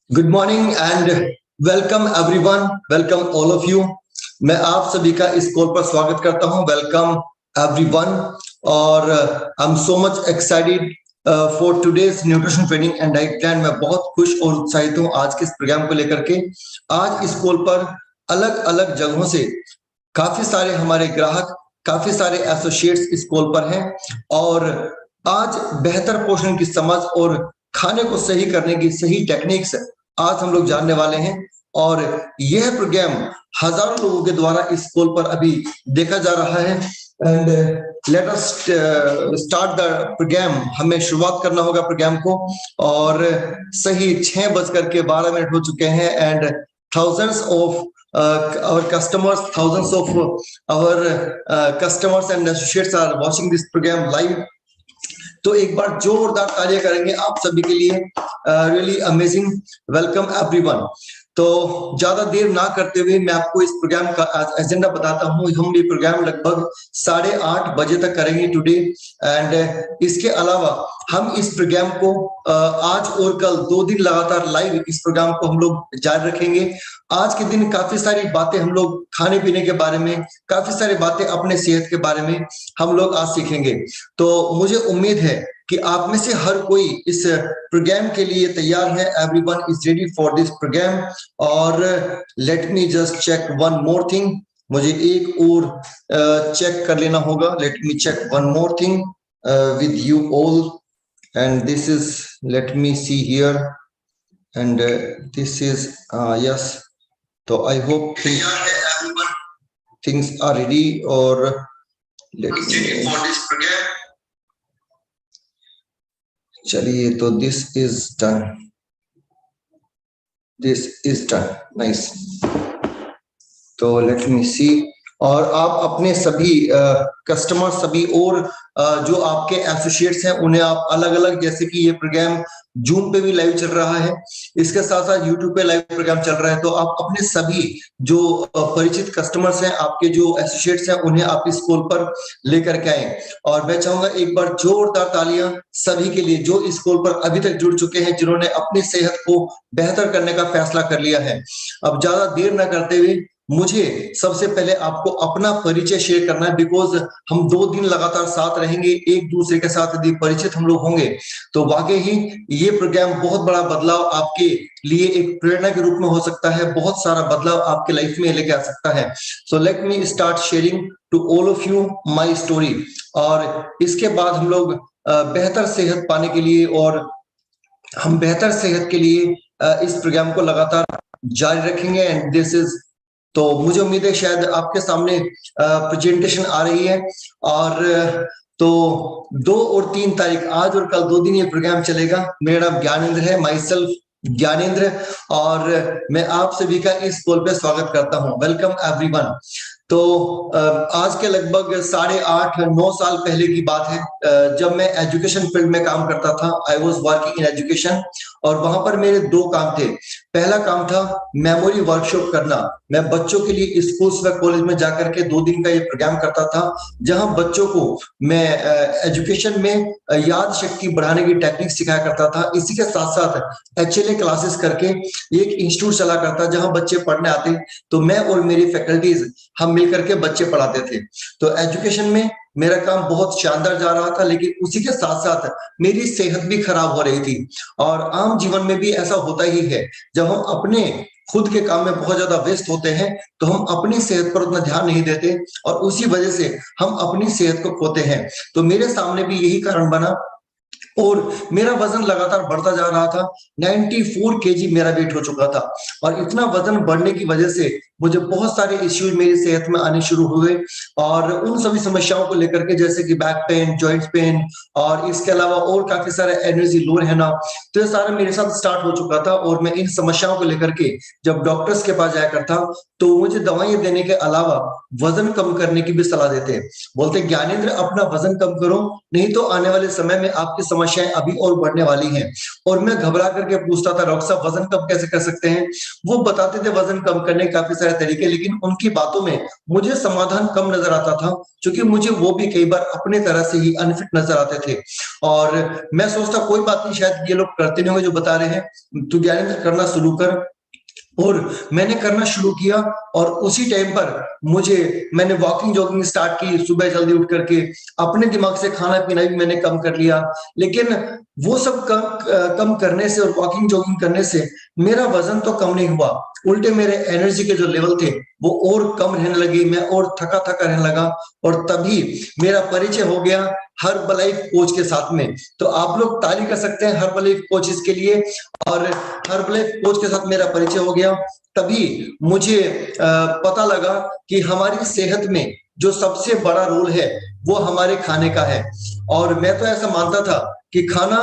Good morning and welcome everyone, welcome all of you. मैं आप सभी का इस कॉल पर स्वागत करता हूं। वेलकम एवरीवन और I am so much excited for today's nutrition training and diet plan. मैं बहुत खुश और उत्साहित हूं आज के इस प्रोग्राम को लेकर के। आज इस कॉल पर अलग अलग जगहों से काफी सारे हमारे ग्राहक, काफी सारे एसोसिएट्स इस कॉल पर हैं और आज बेहतर पोषण की समझ और खाने को सही करने की सही टेक्निक्स आज हम लोग जानने वाले हैं। और यह प्रोग्राम हजारों लोगों के द्वारा इस कॉल पर अभी देखा जा रहा है। And let us start the programme. हमें शुरुआत करना होगा प्रोग्राम को और सही 6:12 हो चुके हैं and thousands of our customers, thousands of our customers and associates are watching this program live. तो एक बार जोरदार तालियां करेंगे आप सभी के लिए। Really amazing, welcome everyone. तो ज्यादा देर ना करते हुए मैं आपको इस प्रोग्राम का एजेंडा बताता हूँ। हम ये प्रोग्राम लगभग 8:30 बजे तक करेंगे टुडे एंड इसके अलावा हम इस प्रोग्राम को आज और कल 2 दिन लगातार लाइव इस प्रोग्राम को हम लोग जारी रखेंगे। आज के दिन काफी सारी बातें हम लोग खाने पीने के बारे में, काफी सारी बातें अपने सेहत के बारे में हम लोग आज सीखेंगे। तो मुझे उम्मीद है कि आप में से हर कोई इस प्रोग्राम के लिए तैयार है। Everyone is ready for this program. और let me just check one more thing. मुझे एक और चेक कर लेना होगा। Let me check one more thing with you all and this is, let me see here and this is yes. तो I hope things are ready और चलिए। तो this is done, this is done, nice. तो let me see. और आप अपने सभी customer, सभी और जो आपके एसोसिएट्स हैं उन्हें आप अलग अलग, जैसे कि ये प्रोग्राम जूम पे भी लाइव चल रहा है, इसके साथ साथ यूट्यूब पे लाइव प्रोग्राम चल रहा है। तो आप अपने सभी जो परिचित कस्टमर्स हैं, आपके जो एसोसिएट्स हैं, उन्हें आप इस कॉल पर लेकर के आए। और मैं चाहूंगा एक बार जोरदार तालियां सभी के लिए जो इस कॉल पर अभी तक जुड़ चुके हैं, जिन्होंने अपनी सेहत को बेहतर करने का फैसला कर लिया है। अब ज्यादा देर न करते हुए मुझे सबसे पहले आपको अपना परिचय शेयर करना है, बिकॉज हम 2 दिन लगातार साथ रहेंगे, एक दूसरे के साथ यदि परिचित हम लोग होंगे तो वाकई ही ये प्रोग्राम बहुत बड़ा बदलाव आपके लिए एक प्रेरणा के रूप में हो सकता है, बहुत सारा बदलाव आपके लाइफ में लेके आ सकता है। So let me start sharing to all of you my story. और इसके बाद हम लोग बेहतर सेहत पाने के लिए और हम बेहतर सेहत के लिए इस प्रोग्राम को लगातार जारी रखेंगे। एंड दिस इज, तो मुझे उम्मीद है शायद आपके सामने प्रेजेंटेशन आ रही है। और तो 2 और 3 तारीख, आज और कल 2 दिन ये प्रोग्राम चलेगा। मेरा नाम ज्ञानेंद्र है, माई सेल्फ ज्ञानेंद्र, और मैं आप सभी का इस कॉल पे स्वागत करता हूं। Welcome everyone. तो आज के लगभग 8.5-9 साल पहले की बात है, जब मैं एजुकेशन फील्ड में काम करता था। I was working in education और वहां पर मेरे 2 काम थे। पहला काम था मेमोरी वर्कशॉप करना। मैं बच्चों के लिए स्कूल्स व कॉलेज में जाकर के 2 दिन का ये प्रोग्राम करता था, जहां बच्चों को मैं एजुकेशन में याद शक्ति बढ़ाने की टेक्निक सिखाया करता था। इसी के साथ साथ HLA क्लासेस करके एक इंस्टीट्यूट चला करता, जहां बच्चे पढ़ने आते तो मैं और मेरी फैकल्टीज हम मिलकर के बच्चे पढ़ाते थे। तो एजुकेशन में मेरा काम बहुत शानदार जा रहा था, लेकिन उसी के साथ साथ मेरी सेहत भी खराब हो रही थी। और आम जीवन में भी ऐसा होता ही है, जब हम अपने खुद के काम में बहुत ज्यादा व्यस्त होते हैं तो हम अपनी सेहत पर उतना ध्यान नहीं देते और उसी वजह से हम अपनी सेहत को खोते हैं। तो मेरे सामने भी यही कारण बना और मेरा वजन लगातार बढ़ता जा रहा था। 94 kg मेरा वेट हो चुका था और इतना वजन बढ़ने की वजह से मुझे बहुत सारे इश्यूज मेरी सेहत में आने शुरू हुए। और उन सभी समस्याओं को लेकर के, जैसे कि बैक पेन, जॉइंट पेन और इसके अलावा और काफी सारे एनर्जी लो रहना, तो ये सारा मेरे साथ स्टार्ट हो चुका था। और मैं इन समस्याओं को लेकर के जब डॉक्टर्स के पास जाया करता तो मुझे दवाइयां देने के अलावा वजन कम करने की भी सलाह देते हैं। बोलते हैं ज्ञानेंद्र अपना वजन कम करो, नहीं तो आने वाले समय में आपकी समस्याएं अभी और बढ़ने वाली हैं। और मैं घबरा करके पूछता था, डॉक्टर साहब वजन कम कैसे कर सकते हैं? वो बताते थे वजन कम करने के काफी सारे तरीके, लेकिन उनकी बातों में मुझे समाधान कम नजर आता था, क्योंकि मुझे वो भी कई बार अपने तरह से ही अनफिट नजर आते थे। और मैं सोचता कोई बात नहीं, शायद ये लोग करते नहीं होंगे जो बता रहे हैं, तू ज्ञानेंद्र करना शुरू कर। और मैंने करना शुरू किया, और उसी टाइम पर मैंने वॉकिंग जॉगिंग स्टार्ट की, सुबह जल्दी उठ करके अपने दिमाग से खाना पीना भी मैंने कम कर लिया। लेकिन वो सब कम करने से और वॉकिंग जॉगिंग करने से मेरा वजन तो कम नहीं हुआ, उल्टे मेरे एनर्जी के जो लेवल थे वो और कम रहने लगे, मैं और थका थका रहने लगा। और तभी मेरा परिचय हो गया हर्बलाइफ कोच के साथ में। तो आप लोग ताली कर सकते हैं हर्बलाइफ कोचेस के लिए। और हर्बलाइफ कोच के साथ मेरा परिचय हो गया, तभी मुझे पता लगा कि हमारी सेहत में जो सबसे बड़ा रोल है वो हमारे खाने का है। और मैं तो ऐसा मानता था कि खाना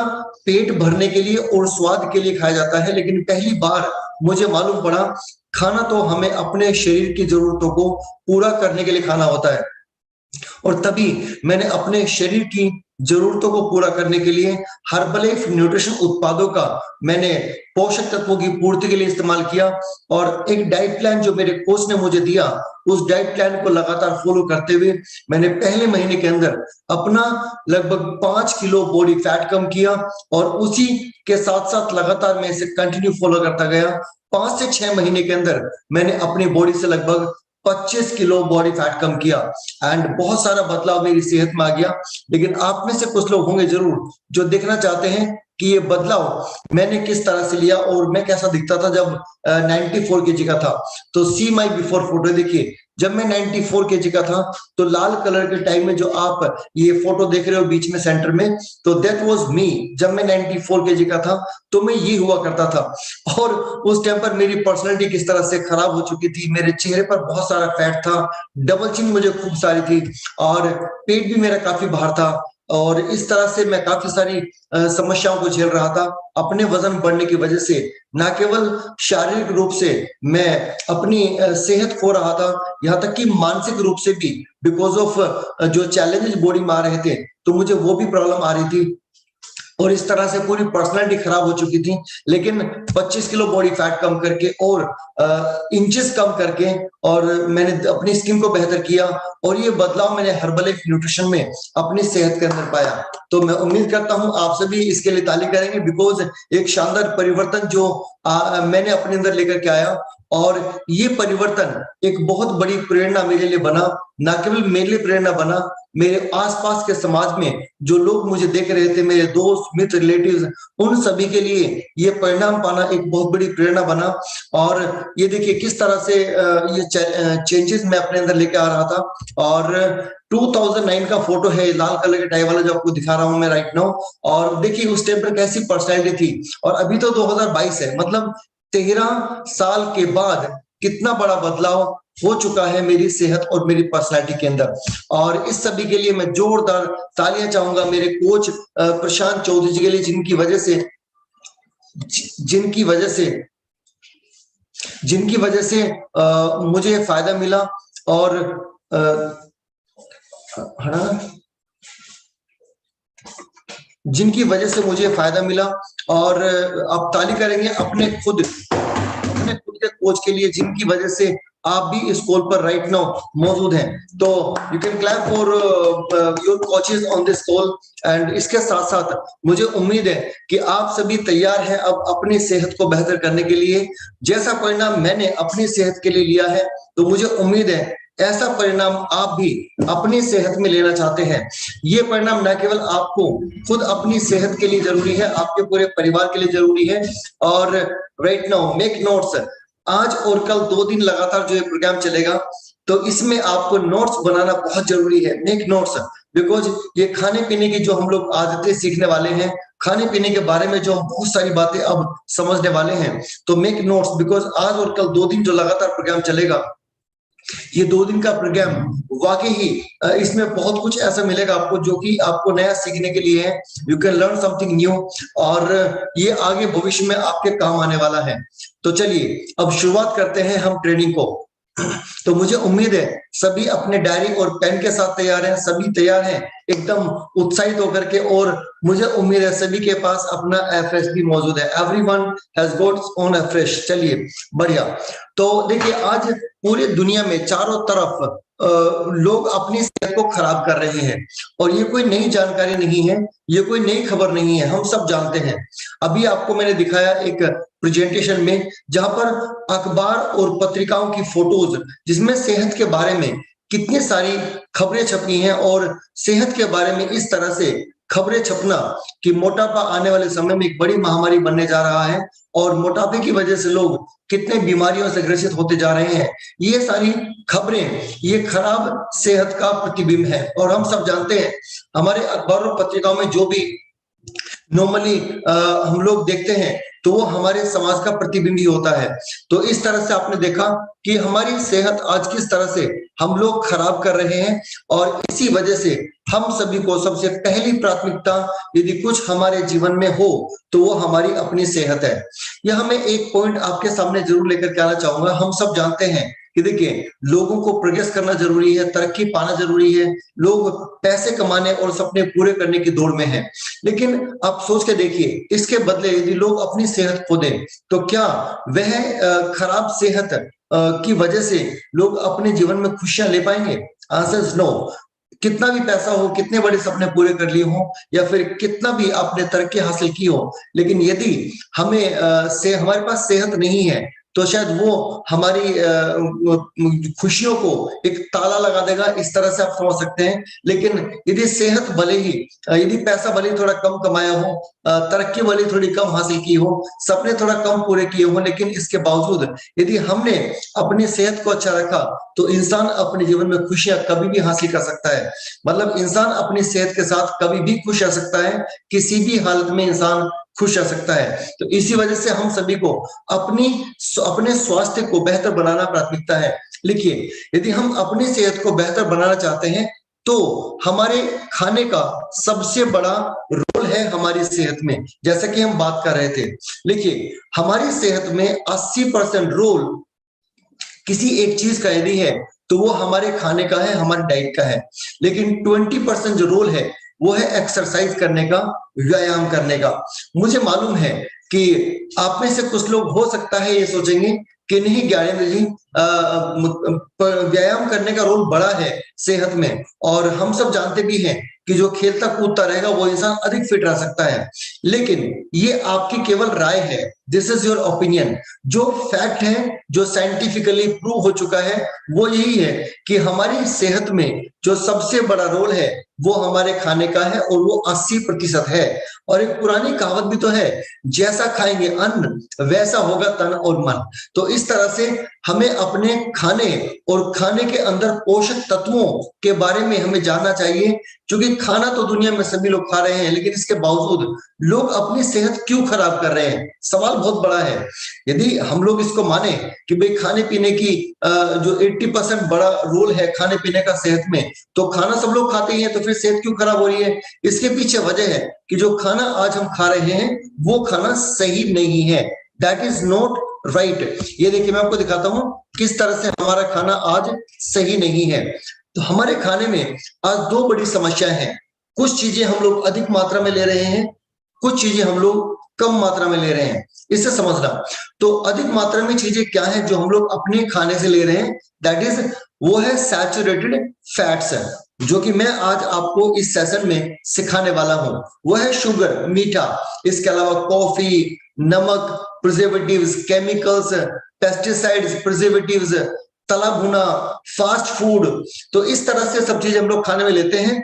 पेट भरने के लिए और स्वाद के लिए खाया जाता है, लेकिन पहली बार मुझे मालूम पड़ा खाना तो हमें अपने शरीर की जरूरतों को पूरा करने के लिए खाना होता है। और तभी मैंने अपने शरीर की जरूरतों को पूरा करने के लिए हर्बलाइफ न्यूट्रिशन उत्पादों का मैंने पोषक तत्वों की पूर्ति के लिए इस्तेमाल किया। और एक डाइट प्लान जो मेरे कोच ने मुझे दिया, उस डाइट प्लान को लगातार फॉलो करते हुए मैंने पहले महीने के अंदर अपना लगभग 5 किलो बॉडी फैट कम किया। और उसी के साथ साथ लगातार मैं इसे कंटिन्यू फॉलो करता गया। 5 से 6 महीने के अंदर मैंने अपनी बॉडी से लगभग 25 किलो बॉडी फैट कम किया, एंड बहुत सारा बदलाव मेरी सेहत में आ गया। लेकिन आप में से कुछ लोग होंगे जरूर जो देखना चाहते हैं कि ये बदलाव मैंने किस तरह से लिया और मैं कैसा दिखता था जब 94 केजी का था। तो सी माई बिफोर फोटो देखिए, जब मैं 94 केजी का था, तो लाल कलर के टाइम में जो आप ये फोटो देख रहे हो बीच में सेंटर में, तो दैट वाज मी। जब मैं 94 केजी का था तो मैं ये हुआ करता था। और उस टाइम पर मेरी पर्सनैलिटी किस तरह से खराब हो चुकी थी, मेरे चेहरे पर बहुत सारा फैट था, डबल चिन मुझे खूब सारी थी, और पेट भी मेरा काफी बाहर था। और इस तरह से मैं काफी सारी समस्याओं को झेल रहा था अपने वजन बढ़ने की वजह से। ना केवल शारीरिक रूप से मैं अपनी सेहत खो रहा था, यहाँ तक कि मानसिक रूप से भी, बिकॉज ऑफ जो चैलेंजेस बॉडी में आ रहे थे, तो मुझे वो भी प्रॉब्लम आ रही थी। और इस तरह से पूरी पर्सनालिटी खराब हो चुकी थी। लेकिन 25 किलो बॉडी फैट कम करके और इंचेस कम करके, और मैंने अपनी स्किन को बेहतर किया, और ये बदलाव मैंने हर्बलाइफ न्यूट्रिशन में अपनी सेहत के अंदर पाया। तो मैं उम्मीद करता हूं आप सभी इसके लिए ताली करेंगे, बिकॉज एक शानदार परिवर्तन जो मैंने अपने अंदर लेकर के आया, और ये परिवर्तन एक बहुत बड़ी प्रेरणा मेरे लिए बना। ना केवल मेरे लिए प्रेरणा बना, मेरे आसपास के समाज में जो लोग मुझे देख रहे थे, मेरे दोस्त मित्र रिलेटिव्स, उन सभी के लिए ये परिणाम पाना एक बहुत बड़ी प्रेरणा बना। और ये देखिए किस तरह से ये चेंजेस मैं अपने अंदर लेके आ रहा था। और 2009 का फोटो है, लाल कलर के टाई वाला जो आपको दिखा रहा हूं मैं राइट नाउ। और देखिए उस टाइम पर कैसी पर्सनैलिटी थी, और अभी तो 2022 है, मतलब 13 साल के बाद कितना बड़ा बदलाव हो चुका है मेरी सेहत और मेरी पर्सनैलिटी के अंदर। और इस सभी के लिए मैं जोरदार तालियां चाहूंगा मेरे कोच प्रशांत चौधरी जी के लिए, जिनकी वजह से मुझे फायदा मिला। और जिनकी वजह से मुझे फायदा मिला। और आप ताली करेंगे अपने खुद के कोच के लिए, जिनकी वजह से आप भी इस कॉल पर राइट नाउ मौजूद हैं। तो you can clap for your coaches on this call. And इसके साथ साथ मुझे उम्मीद है कि आप सभी तैयार हैं अब अपनी सेहत को बेहतर करने के लिए। जैसा परिणाम मैंने अपनी सेहत के लिए लिया है, तो मुझे उम्मीद है ऐसा परिणाम आप भी अपनी सेहत में लेना चाहते हैं। ये परिणाम न केवल आपको खुद अपनी सेहत के लिए जरूरी है, आपके पूरे परिवार के लिए जरूरी है। और राइट नाउ मेक नोट्स, आज और कल 2 दिन लगातार जो ये प्रोग्राम चलेगा, तो इसमें आपको नोट्स बनाना बहुत जरूरी है। मेक नोट्स, बिकॉज ये खाने पीने की जो हम लोग आदतें सीखने वाले हैं, खाने पीने के बारे में जो हम बहुत सारी बातें अब समझने वाले हैं, तो मेक नोट्स, बिकॉज आज और कल 2 दिन जो लगातार प्रोग्राम चलेगा, ये 2 दिन का प्रोग्राम वाकई ही इसमें बहुत कुछ ऐसा मिलेगा आपको जो कि आपको नया सीखने के लिए है। You can learn something new, और ये आगे भविष्य में आपके काम आने वाला है। तो चलिए अब शुरुआत करते हैं हम ट्रेनिंग को। तो मुझे उम्मीद है सभी अपने डायरी और पेन के साथ तैयार हैं, सभी तैयार हैं एकदम उत्साहित होकर के, और मुझे उम्मीद है सभी के पास अपना एफरेश भी मौजूद है। एवरीवन हैज गॉट ओन एफरेश। चलिए बढ़िया। तो देखिए आज पूरी दुनिया में चारों तरफ लोग अपनी सेहत को खराब कर रहे हैं, और ये कोई नई जानकारी नहीं है, ये कोई नई खबर नहीं है, हम सब जानते हैं। अभी आपको मैंने दिखाया एक प्रेजेंटेशन में जहां पर अखबार और पत्रिकाओं की फोटोज जिसमें सेहत के बारे में कितनी सारी खबरें छपी हैं, और सेहत के बारे में इस तरह से खबरें छपना कि मोटापा आने वाले समय में एक बड़ी महामारी बनने जा रहा है, और मोटापे की वजह से लोग कितने बीमारियों से ग्रसित होते जा रहे हैं। ये सारी खबरें ये खराब सेहत का प्रतिबिंब है, और हम सब जानते हैं हमारे अखबारों और पत्रिकाओं में जो भी नॉर्मली हम लोग देखते हैं तो वो हमारे समाज का प्रतिबिंब ही होता है। तो इस तरह से आपने देखा कि हमारी सेहत आज किस तरह से हम लोग खराब कर रहे हैं, और इसी वजह से हम सभी को सबसे पहली प्राथमिकता यदि कुछ हमारे जीवन में हो तो वो हमारी अपनी सेहत है। यह मैं एक पॉइंट आपके सामने जरूर लेकर के आना चाहूंगा। हम सब जानते हैं कि देखिए लोगों को प्रोग्रेस करना जरूरी है, तरक्की पाना जरूरी है, लोग पैसे कमाने और सपने पूरे करने की दौड़ में हैं। लेकिन आप सोच के देखिए इसके बदले यदि लोग अपनी सेहत खो दें तो क्या वह खराब सेहत की वजह से लोग अपने जीवन में खुशियां ले पाएंगे? Answer is no. कितना भी पैसा हो, कितने बड़े सपने पूरे कर लिए हो, या फिर कितना भी आपने तरक्की हासिल की हो, लेकिन यदि से हमारे पास सेहत नहीं है तो शायद वो हमारी खुशियों को एक ताला लगा देगा, इस तरह से आप समझ सकते हैं। लेकिन यदि सेहत भले ही यदि पैसा भले ही थोड़ा कम कमाया हो, तरक्की भले थोड़ी कम हासिल की हो, सपने थोड़ा कम पूरे किए हो, लेकिन इसके बावजूद यदि हमने अपनी सेहत को अच्छा रखा तो इंसान अपने जीवन में खुशियां कभी भी हासिल कर सकता है। मतलब इंसान अपनी सेहत के साथ कभी भी खुश रह सकता है, किसी भी हालत में इंसान खुश रह सकता है। तो इसी वजह से हम सभी को अपने स्वास्थ्य को बेहतर बनाना प्राथमिकता है। लिखिए यदि हम अपनी सेहत को बेहतर बनाना चाहते हैं तो हमारे खाने का सबसे बड़ा रोल है हमारी सेहत में, जैसा कि हम बात कर रहे थे। लिखिए हमारी सेहत में 80% रोल किसी एक चीज का यदि है तो वो हमारे खाने का है, हमारी डाइट का है। लेकिन 20% जो रोल है वो है एक्सरसाइज करने का, व्यायाम करने का। मुझे मालूम है कि आप में से कुछ लोग हो सकता है ये सोचेंगे कि नहीं ज्ञानेंद्र जी, व्यायाम करने का रोल बड़ा है सेहत में, और हम सब जानते भी हैं कि जो खेलता कूदता रहेगा वो इंसान अधिक फिट रह सकता है। लेकिन ये आपकी केवल राय है, दिस इज योर ओपिनियन। जो फैक्ट है, जो साइंटिफिकली प्रूव हो चुका है, वो यही है कि हमारी सेहत में जो सबसे बड़ा रोल है वो हमारे खाने का है, और वो 80% है। और एक पुरानी कहावत भी तो है, जैसा खाएंगे अन्न वैसा होगा तन और मन। तो इस तरह से हमें अपने खाने और खाने के अंदर पोषक तत्वों के बारे में हमें जानना चाहिए, क्योंकि खाना तो दुनिया में सभी लोग खा रहे हैं, लेकिन इसके बावजूद लोग अपनी सेहत क्यों खराब कर रहे हैं? सवाल बहुत बड़ा है। यदि हम लोग इसको माने कि भाई खाने पीने की जो 80% बड़ा रोल है खाने पीने का सेहत में, तो खाना सब लोग खाते ही हैं, तो फिर सेहत क्यों खराब हो रही है? इसके पीछे वजह है कि जो खाना आज हम खा रहे हैं वो खाना सही नहीं है। That is not right. ये देखिए मैं आपको दिखाता हूं किस तरह से हमारा खाना आज सही नहीं है। तो हमारे खाने में आज दो बड़ी समस्याएं हैं। कुछ चीजें हम लोग अधिक मात्रा में ले रहे हैं, कुछ चीजें हम लोग कम मात्रा में ले रहे हैं। इससे समझना, तो अधिक मात्रा में चीजें क्या है जो हम लोग अपने खाने से ले रहे हैं? दैट इज वो है सैचुरेटेड फैट्स, जो कि मैं आज आपको इस सेशन में सिखाने वाला हूं। वो है शुगर, मीठा, इसके अलावा कॉफी, नमक, प्रिजर्वेटिव्स, केमिकल्स, पेस्टिसाइड्स, प्रिजर्वेटिव्स, तला भुना, फास्ट फूड। तो इस तरह से सब चीजें हम लोग खाने में लेते हैं।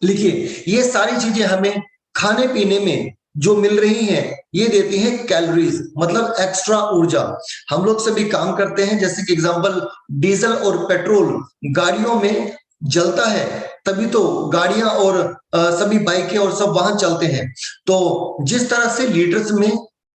लिखिए ये सारी चीजें हमें खाने पीने में जो मिल रही हैं ये देती हैं कैलोरीज, मतलब एक्स्ट्रा ऊर्जा। हम लोग सभी काम करते हैं, जैसे कि एग्जांपल डीजल और पेट्रोल गाड़ियों में जलता है, तभी तो गाड़ियां और सभी बाइकें और सब वाहन चलते हैं। तो जिस तरह से लीटर्स में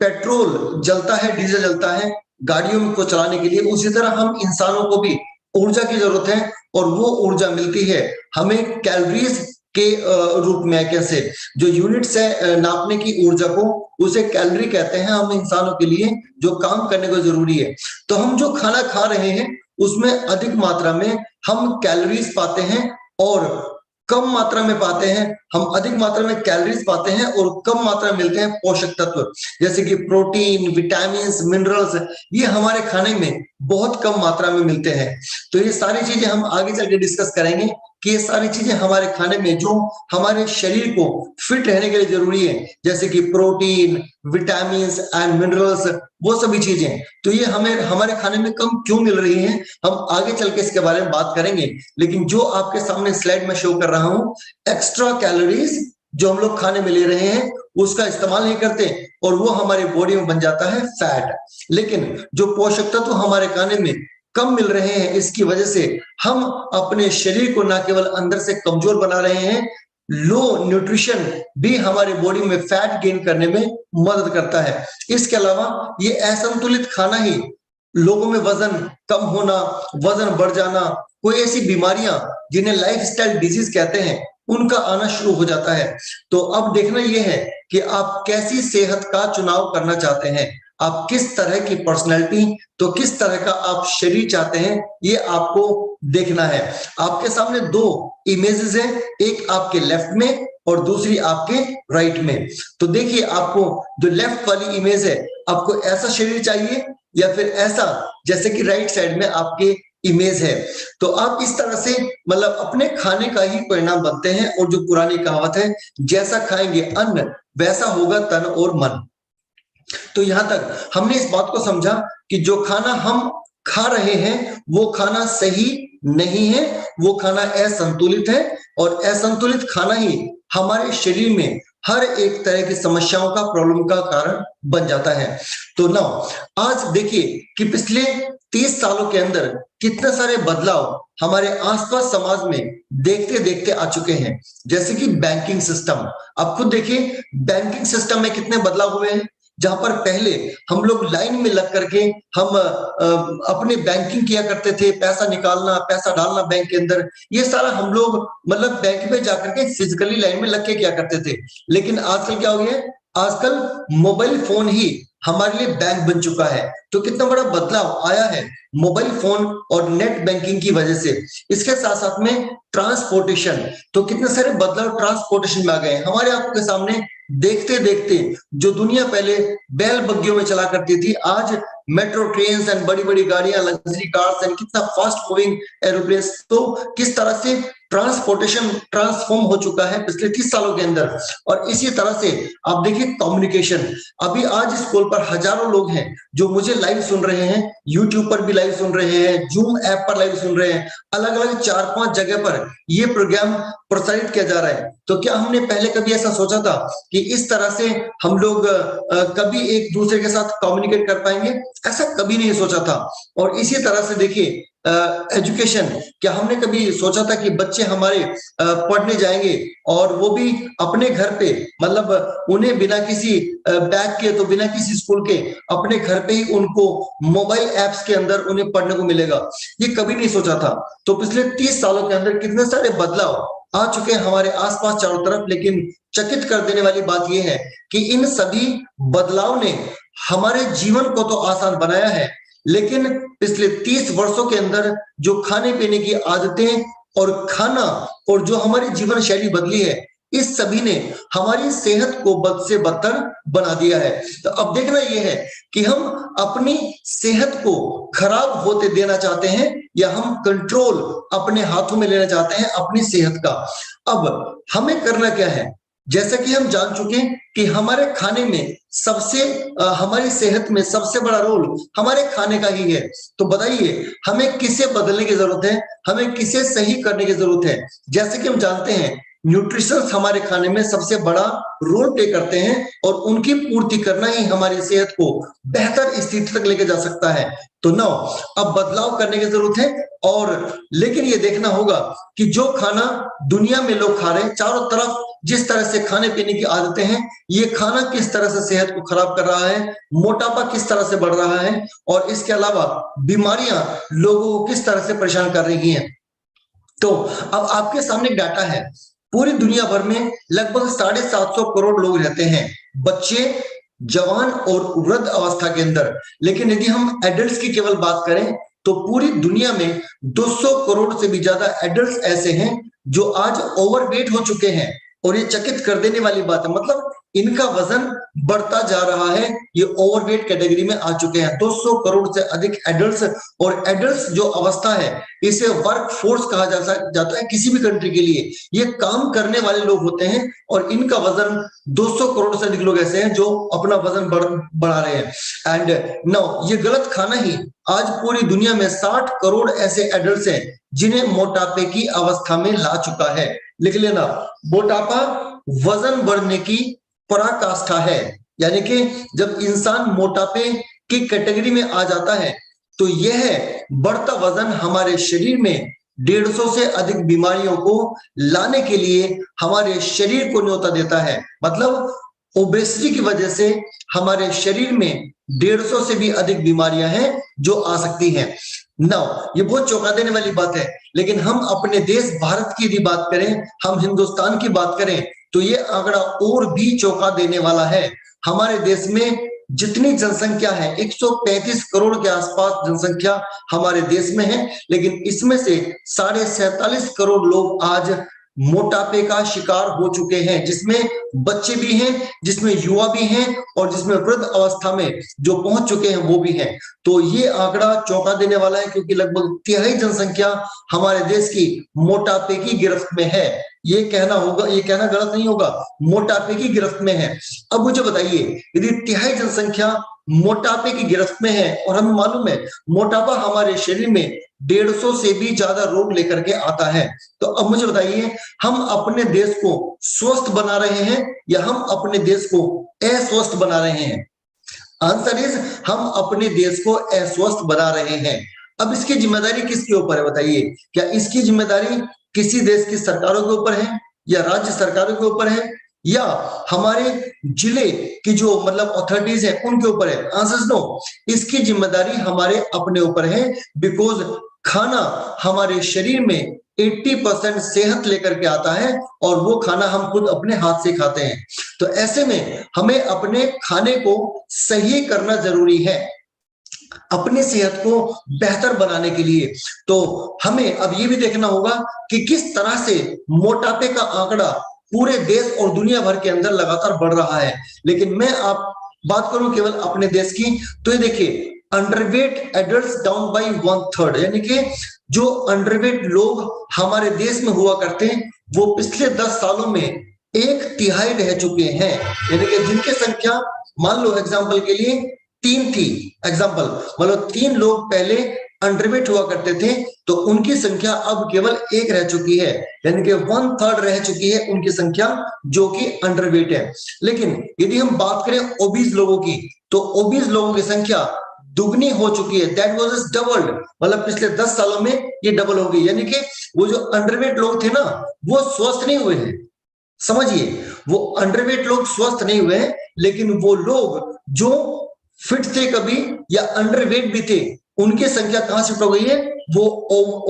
पेट्रोल जलता है, डीजल जलता है गाड़ियों को चलाने के लिए, उसी तरह हम इंसानों को भी ऊर्जा की जरूरत है, और वो ऊर्जा मिलती है हमें कैलोरीज के रूप में। कैसे? जो यूनिट्स है नापने की ऊर्जा को, उसे कैलोरी कहते हैं हम इंसानों के लिए जो काम करने को जरूरी है। तो हम जो खाना खा रहे हैं उसमें अधिक मात्रा में हम कैलोरीज पाते हैं और कम मात्रा में पाते हैं, हम अधिक मात्रा में कैलोरीज पाते हैं और कम मात्रा में मिलते हैं पोषक तत्व, जैसे कि प्रोटीन, विटामिन, मिनरल्स, ये हमारे खाने में बहुत कम मात्रा में मिलते हैं। तो ये सारी चीजें हम आगे चल के डिस्कस करेंगे कि ये सारी चीजें हमारे खाने में जो हमारे शरीर को फिट रहने के लिए जरूरी है, जैसे कि प्रोटीन, विटामिन एंड मिनरल्स, वो सभी चीजें, तो ये हमें हमारे खाने में कम क्यों मिल रही हैं, हम आगे चल के इसके बारे में बात करेंगे। लेकिन जो आपके सामने स्लाइड में शो कर रहा हूं, एक्स्ट्रा कैलोरीज जो हम लोग खाने में ले रहे हैं उसका इस्तेमाल नहीं करते और वो हमारी बॉडी में बन जाता है फैट। लेकिन जो पोषक तत्व हमारे खाने में कम मिल रहे हैं, इसकी वजह से हम अपने शरीर को न केवल अंदर से कमजोर बना रहे हैं, लो न्यूट्रिशन भी हमारी बॉडी में फैट गेन करने में मदद करता है। इसके अलावा ये असंतुलित खाना ही लोगों में वजन कम होना, वजन बढ़ जाना, कोई ऐसी बीमारियां जिन्हें लाइफस्टाइल डिजीज कहते हैं, उनका आना शुरू हो जाता है। तो अब देखना यह है कि आप कैसी सेहत का चुनाव करना चाहते हैं, आप किस तरह की पर्सनैलिटी, तो किस तरह का आप शरीर चाहते हैं, ये आपको देखना है। आपके सामने दो इमेजेस हैं, एक आपके लेफ्ट में और दूसरी आपके राइट में। तो देखिए, आपको जो लेफ्ट वाली इमेज है, आपको ऐसा शरीर चाहिए या फिर ऐसा, जैसे कि राइट साइड में आपके इमेज है। तो आप इस तरह से मतलब अपने खाने का ही परिणाम बनते हैं, और जो पुरानी कहावत है, जैसा खाएंगे अन्न वैसा होगा तन और मन। तो यहां तक हमने इस बात को समझा कि जो खाना हम खा रहे हैं वो खाना सही नहीं है, वो खाना असंतुलित है, और असंतुलित खाना ही हमारे शरीर में हर एक तरह की समस्याओं का, प्रॉब्लम का कारण बन जाता है। तो ना आज देखिए कि पिछले 30 सालों के अंदर कितने सारे बदलाव हमारे आसपास समाज में देखते देखते आ चुके हैं। जैसे कि बैंकिंग सिस्टम, आप खुद देखिए बैंकिंग सिस्टम में कितने बदलाव हुए हैं। जहां पर पहले हम लोग लाइन में लग करके हम अपने बैंकिंग किया करते थे, पैसा निकालना, पैसा डालना बैंक के अंदर, ये सारा हम लोग मतलब बैंक में जाकर के फिजिकली लाइन में लग के किया करते थे। लेकिन आजकल क्या हो गया है, आजकल मोबाइल फोन ही हमारे लिए बैंक बन चुका है। तो कितना बड़ा बदलाव आया है मोबाइल फोन और नेट बैंकिंग की वजह से। इसके साथ साथ में ट्रांसपोर्टेशन, तो कितने सारे बदलाव ट्रांसपोर्टेशन में आ गए हमारे आंखों के सामने। देखते देखते जो दुनिया पहले बैल बग्गियों में चला करती थी, आज मेट्रो ट्रेन एंड बड़ी बड़ी गाड़ियां, लग्जरी कार्स एंड कितना फास्ट मूविंग एरोप्लेन, तो किस तरह से ट्रांसपोर्टेशन ट्रांसफॉर्म हो चुका है पिछले 30 सालों के अंदर। और इसी तरह से आप देखिए कम्युनिकेशन, अभी आज इस कॉल पर हजारों लोग हैं जो मुझे लाइव सुन रहे हैं, यूट्यूब पर भी लाइव सुन रहे हैं, जूम ऐप पर लाइव सुन रहे हैं, अलग अलग 4-5 जगह पर ये प्रोग्राम प्रसारित किया जा रहा है। तो क्या हमने पहले कभी ऐसा सोचा था कि इस तरह से हम लोग कभी एक दूसरे के साथ कम्युनिकेट कर पाएंगे? ऐसा कभी नहीं सोचा था। और इसी तरह से देखिए एजुकेशन, क्या हमने कभी सोचा था कि बच्चे हमारे पढ़ने जाएंगे और वो भी अपने घर पे, मतलब उन्हें बिना किसी बैग के, तो बिना किसी स्कूल के, अपने घर पे ही उनको मोबाइल एप्स के अंदर उन्हें पढ़ने को मिलेगा? ये कभी नहीं सोचा था। तो पिछले 30 सालों के अंदर कितने सारे बदलाव आ चुके हैं हमारे आसपास चारों तरफ। लेकिन चकित कर देने वाली बात यह है कि इन सभी बदलाव ने हमारे जीवन को तो आसान बनाया है, लेकिन पिछले 30 वर्षों के अंदर जो खाने पीने की आदतें और खाना और जो हमारी जीवन शैली बदली है, इस सभी ने हमारी सेहत को बद से बदतर बना दिया है। तो अब देखना यह है कि हम अपनी सेहत को खराब होते देना चाहते हैं या हम कंट्रोल अपने हाथों में लेना चाहते हैं अपनी सेहत का। अब हमें करना क्या है? जैसा कि हम जान चुके हैं कि हमारे खाने में सबसे हमारी सेहत में सबसे बड़ा रोल हमारे खाने का ही है। तो बताइए हमें किसे बदलने की जरूरत है, हमें किसे सही करने की जरूरत है? जैसे कि हम जानते हैं न्यूट्रिशंस हमारे खाने में सबसे बड़ा रोल प्ले करते हैं और उनकी पूर्ति करना ही हमारी सेहत को बेहतर स्थिति तक लेके जा सकता है। तो नो, अब बदलाव करने की जरूरत है। और लेकिन ये देखना होगा कि जो खाना दुनिया में लोग खा रहे हैं, चारों तरफ जिस तरह से खाने पीने की आदतें हैं, ये खाना किस तरह से सेहत को खराब कर रहा है, मोटापा किस तरह से बढ़ रहा है, और इसके अलावा बीमारियां लोगों को किस तरह से परेशान कर रही हैं। तो अब आपके सामने डाटा है, पूरी दुनिया भर में लगभग 750 करोड़ लोग रहते हैं, बच्चे, जवान और वृद्ध अवस्था के अंदर। लेकिन यदि हम एडल्ट्स की केवल बात करें, तो पूरी दुनिया में 200 करोड़ से भी ज्यादा एडल्ट्स ऐसे हैं जो आज ओवरवेट हो चुके हैं। और ये चकित कर देने वाली बात है, मतलब इनका वजन बढ़ता जा रहा है, ये ओवरवेट कैटेगरी में आ चुके हैं। 200 करोड़ से अधिक एडल्ट्स, और एडल्ट्स जो अवस्था है इसे वर्क फोर्स कहा जाता है किसी भी कंट्री के लिए। ये काम करने वाले लोग होते हैं और इनका वजन 200 करोड़ से अधिक लोग ऐसे हैं जो अपना वजन बढ़ा रहे हैं। एंड नाउ ये गलत खाना ही आज पूरी दुनिया में 60 करोड़ ऐसे एडल्ट्स हैं जिन्हें मोटापे की अवस्था में ला चुका है। लिख लेना, मोटापा वजन बढ़ने की पराकाष्ठा है। यानी कि जब इंसान मोटापे की कैटेगरी में आ जाता है तो यह बढ़ता वजन हमारे शरीर में 150 से अधिक बीमारियों को लाने के लिए हमारे शरीर को न्योता देता है। मतलब ओबेसिटी की वजह से हमारे शरीर में 150 से भी अधिक बीमारियां हैं जो आ सकती हैं। नाउ ये बहुत चौंका देने वाली बात है, लेकिन हम अपने देश भारत की यदि बात करें, हम हिंदुस्तान की बात करें, तो ये आंकड़ा और भी चौंका देने वाला है। हमारे देश में जितनी जनसंख्या है 135 करोड़ के आसपास जनसंख्या हमारे देश में है, लेकिन इसमें से 47.5 करोड़ लोग आज मोटापे का शिकार हो चुके हैं, जिसमें बच्चे भी हैं, जिसमें युवा भी हैं और जिसमें वृद्ध अवस्था में जो पहुंच चुके हैं वो भी हैं। तो ये आंकड़ा चौंका देने वाला है, क्योंकि लगभग 3/4 जनसंख्या हमारे देश की मोटापे की गिरफ्त में है। ये कहना गलत नहीं होगा, मोटापे की गिरफ्त में है। अब मुझे बताइए, यदि 3/4 जनसंख्या मोटापे की गिरफ्त में है और हमें मालूम है मोटापा हमारे शरीर में 150 से भी ज्यादा रोग लेकर के आता है, तो अब मुझे बताइए, हम अपने देश को स्वस्थ बना रहे हैं या हम अपने देश को अस्वस्थ बना रहे हैं? आंसर इज, हम अपने देश को अस्वस्थ बना रहे हैं। अब इसकी जिम्मेदारी किसके ऊपर है बताइए? क्या इसकी जिम्मेदारी किसी देश की सरकारों के ऊपर है या राज्य सरकारों के ऊपर है या हमारे जिले की जो मतलब अथॉरिटीज है उनके ऊपर है? आंसर नो, इसकी जिम्मेदारी हमारे अपने ऊपर है। बिकॉज खाना हमारे शरीर में 80% सेहत लेकर के आता है और वो खाना हम खुद अपने हाथ से खाते हैं। तो ऐसे में हमें अपने खाने को सही करना जरूरी है अपनी सेहत को बेहतर बनाने के लिए। तो हमें अब ये भी देखना होगा कि किस तरह से मोटापे का आंकड़ा पूरे देश और दुनिया भर के अंदर लगातार बढ़ रहा है। लेकिन मैं आप बात करूं केवल अपने देश की, तो ये देखिए, अंडरवेट एडल्ट्स डाउन बाय 1/3, यानी कि जो अंडरवेट लोग हमारे देश में हुआ करते हैं वो पिछले 10 सालों में 1/3 रह चुके हैं। यानी कि जिनकी संख्या मान लो एग्जाम्पल के लिए 3 थी, एग्जाम्पल मतलब 3 लोग पहले अंडरवेट हुआ करते थे, तो उनकी संख्या अब केवल 1 रह चुकी है। यानी कि 1/3 रह चुकी है उनकी संख्या जो कि अंडरवेट है। लेकिन यदि हम बात करें ओबीज लोगों की, तो ओबीज लोगों की संख्या दुगनी हो चुकी है। दैट वाज डबल्ड, मतलब पिछले 10 सालों में ये डबल हो गई। यानी कि वो जो अंडरवेट लोग थे ना, वो स्वस्थ नहीं हुए हैं। समझिए, वो अंडरवेट लोग स्वस्थ नहीं हुए हैं, लेकिन वो लोग जो फिट थे कभी या अंडरवेट भी थे, उनकी संख्या कहां शिफ्ट हो गई है? वो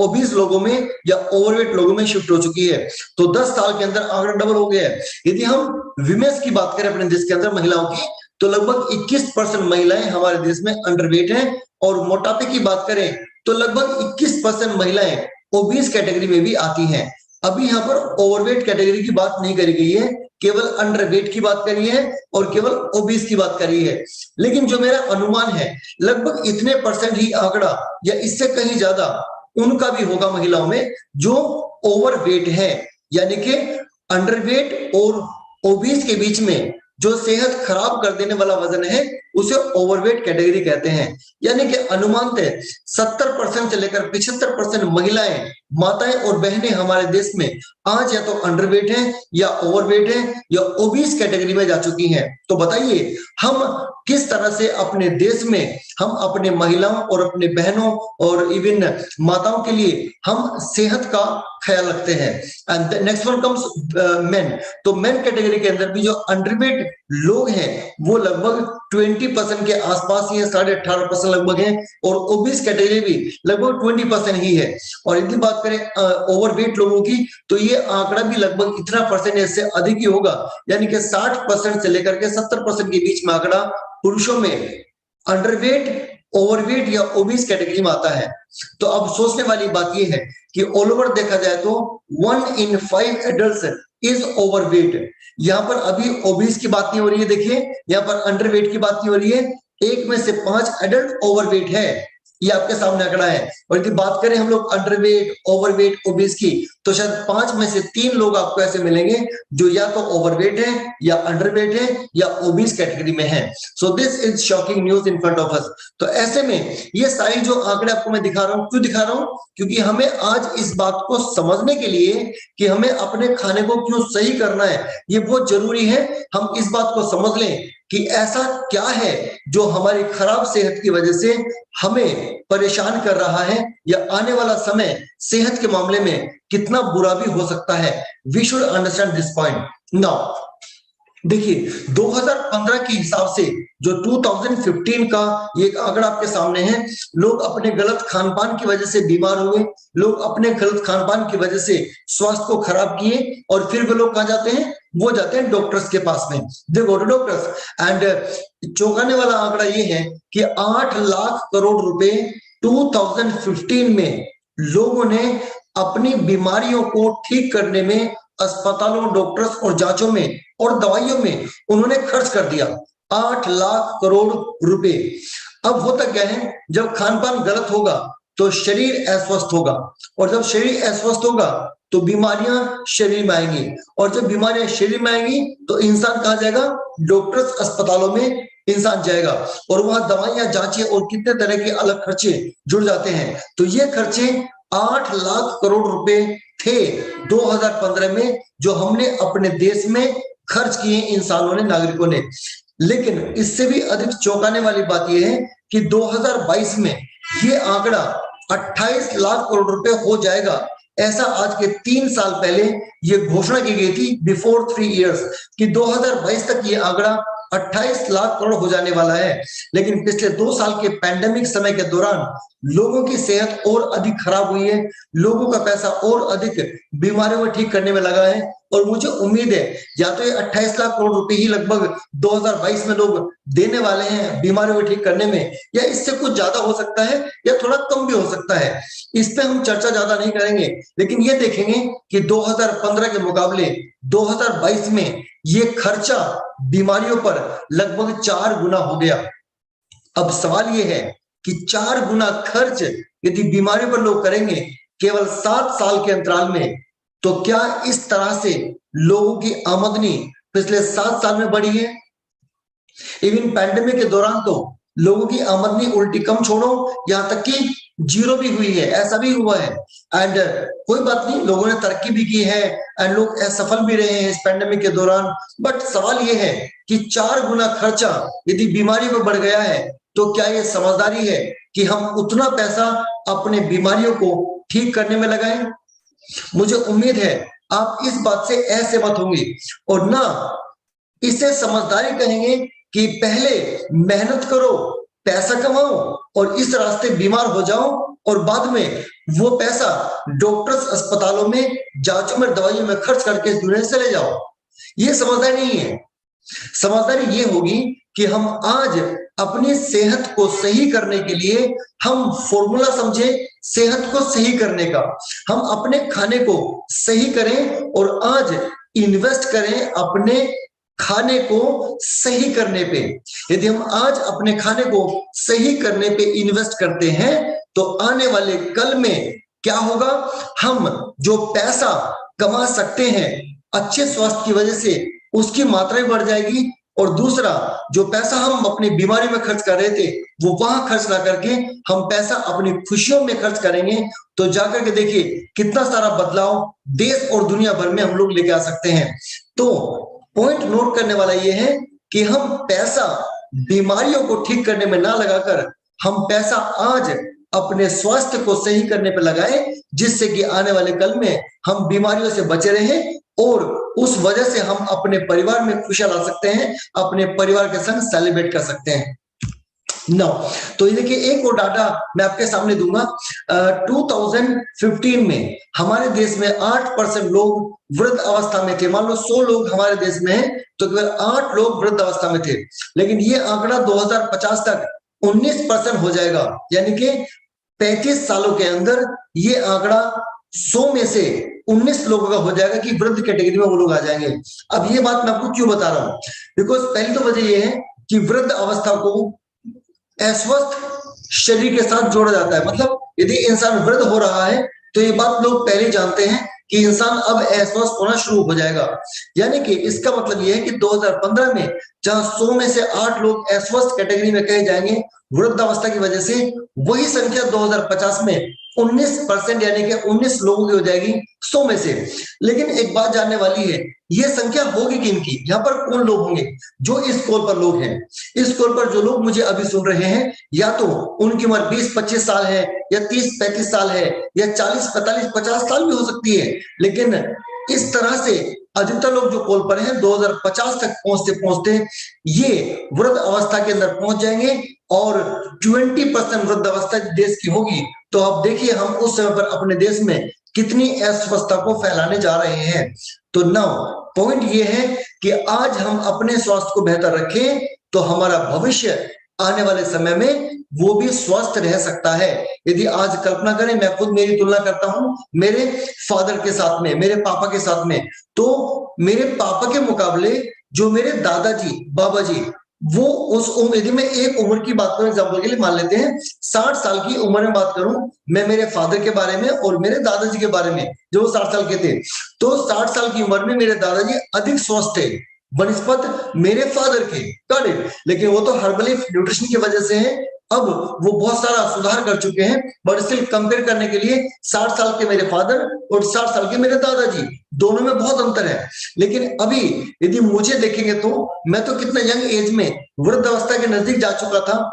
ओबीज लोगों में या ओवरवेट लोगों में शिफ्ट हो चुकी है। तो 10 साल के अंदर आंकड़ा डबल हो गया है। यदि हम विमेंस की बात करें अपने देश के अंदर महिलाओं की, तो लगभग 21% महिलाएं हमारे देश में अंडरवेट हैं। और मोटापे की बात करें तो लगभग 21% महिलाएं ओबीज कैटेगरी में भी आती हैं। अभी यहाँ पर ओवरवेट कैटेगरी की बात नहीं करी गई है, केवल अंडरवेट की बात करी है और केवल ओबीज की बात करी है। लेकिन जो मेरा अनुमान है, लगभग इतने परसेंट ही आंकड़ा या इससे कहीं ज्यादा उनका भी होगा महिलाओं में जो ओवरवेट है। यानी कि अंडरवेट और ओबीज के बीच में जो सेहत खराब कर देने वाला वजन है उसे ओवरवेट कैटेगरी कहते हैं। यानी कि अनुमानतः 70% से लेकर 75% महिलाएं, माताएं और बहनें हमारे देश में आज या तो अंडरवेट हैं या ओवरवेट हैं या ओबीज कैटेगरी में जा चुकी हैं। तो बताइए, हम किस तरह से अपने देश में हम अपने महिलाओं और अपने बहनों और इवन माताओं के लिए हम सेहत का ख्याल रखते हैं। And next one comes main. तो मेन कैटेगरी के अंदर भी जो अंडरवेट लोग हैं वो लगभग 20% के आसपास ही है, 18.5% लगभग है। और ओबीज कैटेगरी भी लगभग 20% ही है। और यदि बात करें ओवरवेट लोगों की, तो ये आंकड़ा भी लगभग इतना परसेंटेज से अधिक ही होगा। यानी कि 60% से लेकर के 70% के बीच में आंकड़ा पुरुषों में अंडरवेट ओवरवेट या ओबीस कैटेगरी में आता है। तो अब सोचने वाली बात यह है कि ऑल ओवर देखा जाए तो 1 in 5 एडल्ट इज ओवरवेट। यहाँ पर अभी ओबीस की बात नहीं हो रही है, देखिए यहाँ पर अंडरवेट की बात नहीं हो रही है, 1 में से 5 एडल्ट ओवरवेट है, ये आपके सामने आंकड़ा है। और यदि बात करें हम लोग अंडरवेट, ओवरवेट, ओबीस की, तो शायद 5 में से 3 लोग आपको ऐसे मिलेंगे जो या तो ओवरवेट है या अंडरवेट है या ओबीस कैटेगरी में है। So this is shocking news in front of us. तो ऐसे में ये सारी जो आंकड़े आपको मैं दिखा रहा हूं, क्यों दिखा रहा हूं? क्योंकि हमें आज इस बात को समझने के लिए कि हमें अपने खाने को क्यों सही करना है, ये बहुत जरूरी है हम इस बात को समझ लें कि ऐसा क्या है जो हमारी खराब सेहत की वजह से हमें परेशान कर रहा है, या आने वाला समय सेहत के मामले में कितना बुरा भी हो सकता है। We should understand this point. Now देखिए 2015 के हिसाब से जो 2015 का ये आंकड़ा आपके सामने है, लोग अपने गलत खान पान की वजह से बीमार हुए, लोग अपने गलत खान पान की वजह से स्वास्थ्य को खराब किए, और फिर वो लोग कहाँ जाते हैं? वो जाते हैं डॉक्टर्स के पास में, दे गो टू डॉक्टर्स। एंड चौंकाने वाला आंकड़ा ये है कि 8 लाख करोड़ रुपए 2015 में लोगों ने अपनी बीमारियों को ठीक करने में अस्पतालों, डॉक्टर्स और जांचों में और दवाइयों में उन्होंने खर्च कर दिया 8 लाख करोड़ रुपए। अब होता क्या है, जब खान पान गलत होगा तो शरीर अस्वस्थ होगा, और जब शरीर अस्वस्थ होगा तो बीमारियां शरीर में आएंगी, और जब बीमारियां शरीर में आएंगी तो इंसान कहाँ जाएगा? डॉक्टर्स, अस्पतालों में इंसान जाएगा, और वहां दवाइयां, जांचें और कितने तरह के अलग खर्चे जुड़ जाते हैं। तो ये खर्चे 8 लाख करोड़ रुपए थे 2015 में, जो हमने अपने देश में खर्च किए इंसानों ने, नागरिकों ने। लेकिन इससे भी अधिक चौंकाने वाली बात यह है कि 2022 में ये आंकड़ा 28 लाख करोड़ रुपए हो जाएगा। ऐसा आज के 3 साल पहले ये घोषणा की गई थी, बिफोर 3 इयर्स, कि 2022 तक ये आंकड़ा 28 लाख करोड़ हो जाने वाला है। लेकिन पिछले 2 साल के पैंडेमिक समय के दौरान लोगों की सेहत और अधिक खराब हुई है, लोगों का पैसा और अधिक बीमारियों में ठीक करने में लगा है, और मुझे उम्मीद है या तो ये 28 लाख करोड़ रुपए ही लगभग 2022 में लोग देने वाले हैं बीमारियों को ठीक करने में, या इससे कुछ ज्यादा हो सकता है या थोड़ा कम भी हो सकता है। इस पे हम चर्चा ज्यादा नहीं करेंगे, लेकिन ये देखेंगे कि 2015 के मुकाबले 2022 में ये खर्चा बीमारियों पर लगभग 4 गुना हो गया। अब सवाल ये है कि 4 गुना खर्च यदि बीमारियों पर लोग करेंगे केवल 7 साल के अंतराल में, तो क्या इस तरह से लोगों की आमदनी पिछले 7 साल में बढ़ी है? इवन पैंडेमिक के दौरान तो लोगों की आमदनी उल्टी कम छोड़ो, यहां तक कि जीरो भी हुई है, ऐसा भी हुआ है। एंड कोई बात नहीं, लोगों ने तरक्की भी की है एंड लोग सफल भी रहे हैं इस पैंडेमिक के दौरान। बट सवाल यह है कि 4 गुना खर्चा यदि बीमारी में बढ़ गया है, तो क्या ये समझदारी है कि हम उतना पैसा अपने बीमारियों को ठीक करने में लगाएं? मुझे उम्मीद है आप इस बात से असहमत होंगे, और ना इसे समझदारी कहेंगे कि पहले मेहनत करो, पैसा कमाओ और इस रास्ते बीमार हो जाओ, और बाद में वो पैसा डॉक्टर्स, अस्पतालों में, जांचों में, दवाइयों में खर्च करके दुनिया से ले जाओ। ये समझदारी नहीं है। समझदारी ये होगी कि हम आज अपनी सेहत को सही करने के लिए हम फॉर्मूला समझें सेहत को सही करने का, हम अपने खाने को सही करें और आज इन्वेस्ट करें अपने खाने को सही करने पे। यदि हम आज अपने खाने को सही करने पे इन्वेस्ट करते हैं, तो आने वाले कल में क्या होगा? हम जो पैसा कमा सकते हैं अच्छे स्वास्थ्य की वजह से, उसकी मात्रा भी बढ़ जाएगी, और दूसरा जो पैसा हम अपनी बीमारी में खर्च कर रहे थे वो वहां खर्च ना करके हम पैसा अपनी खुशियों में खर्च करेंगे, तो जाकर के देखिए कितना सारा बदलाव देश और दुनिया भर में हम लोग लेके आ सकते हैं। तो पॉइंट नोट करने वाला ये है कि हम पैसा बीमारियों को ठीक करने में ना लगाकर हम पैसा आज अपने स्वास्थ्य को सही करने पर लगाएं, जिससे कि आने वाले कल में हम बीमारियों से बचे रहें और उस वजह से हम अपने परिवार में खुशियां ला सकते हैं, अपने परिवार के संग सेलिब्रेट कर सकते हैं। नो, तो ये देखिए एक और डाटा मैं आपके सामने दूंगा। 2015 में हमारे देश में 8% लोग वृद्ध अवस्था में थे। मान लो 100 लोग हमारे देश में हैं तो केवल 8 लोग वृद्ध अवस्था में थे, लेकिन ये आंकड़ा 2050 तक 19% हो जाएगा, यानी कि 35 सालों के अंदर ये आंकड़ा 100 में से 19 लोगों का हो जाएगा कि वृद्ध कैटेगरी में वो लोग आ जाएंगे। अब ये बात मैं आपको क्यों बता रहा हूं, बिकॉज पहली तो वजह ये है कि वृद्ध अवस्था को अस्वस्थ शरीर के साथ जोड़ा जाता है। मतलब यदि इंसान वृद्ध हो रहा है तो ये बात लोग पहले जानते हैं कि इंसान अब अस्वस्थ होना शुरू हो जाएगा। यानी कि इसका मतलब ये है कि 2015 में जहां 100 में से 8 लोग अस्वस्थ कैटेगरी में कहे जाएंगे वृद्धावस्था की वजह से, वही संख्या 2050 में 19% यानी कि 19 लोगों की हो जाएगी 100 में से। लेकिन एक बात जानने वाली है, ये संख्या होगी किनकी, यहाँ पर कौन लोग होंगे? जो इस कॉल पर लोग हैं। इस कॉल पर जो लोग मुझे अभी सुन रहे हैं, या तो उनकी उम्र 20-25 साल है, या 30-35 साल है, या 40-45-50 साल भी हो सकती है। लेकिन इस तरह से अधिकतर लोग जो कॉल पर हैं 2050 तक पहुंचते पहुंचते ये वृद्ध अवस्था के अंदर पहुंच जाएंगे और 20% वृद्ध अवस्था देश की होगी। तो अब देखिए हम उस समय पर अपने देश में कितनी अस्वस्थता को फैलाने जा रहे हैं। तो नाउ पॉइंट ये है कि आज हम अपने स्वास्थ्य को बेहतर रखें तो हमारा भविष्य आने वाले समय में वो भी स्वस्थ रह सकता है। यदि आज कल्पना करें, मैं खुद मेरी तुलना करता हूं मेरे फादर के साथ में, मेरे पापा के साथ में, तो मेरे पापा के मुकाबले जो मेरे दादाजी बाबा जी, वो उस उम्र, यदि मैं एक उम्र की बात करूं एग्जाम्पल के लिए, मान लेते हैं 60 साल की उम्र में बात करूं मैं मेरे फादर के बारे में और मेरे दादाजी के बारे में, जो 60 साल के थे, तो 60 साल की उम्र में मेरे दादाजी अधिक स्वस्थ थे बनस्पत मेरे फादर के। लेकिन वो तो हर्बली न्यूट्रिशन की वजह से है, अब वो बहुत सारा सुधार कर चुके हैं, बट स्टिल कंपेयर करने के लिए 60 साल के मेरे फादर और 60 साल के मेरे दादाजी, दोनों में बहुत अंतर है। लेकिन अभी यदि मुझे देखेंगे तो मैं तो कितना यंग एज में वृद्धावस्था के नजदीक जा चुका था।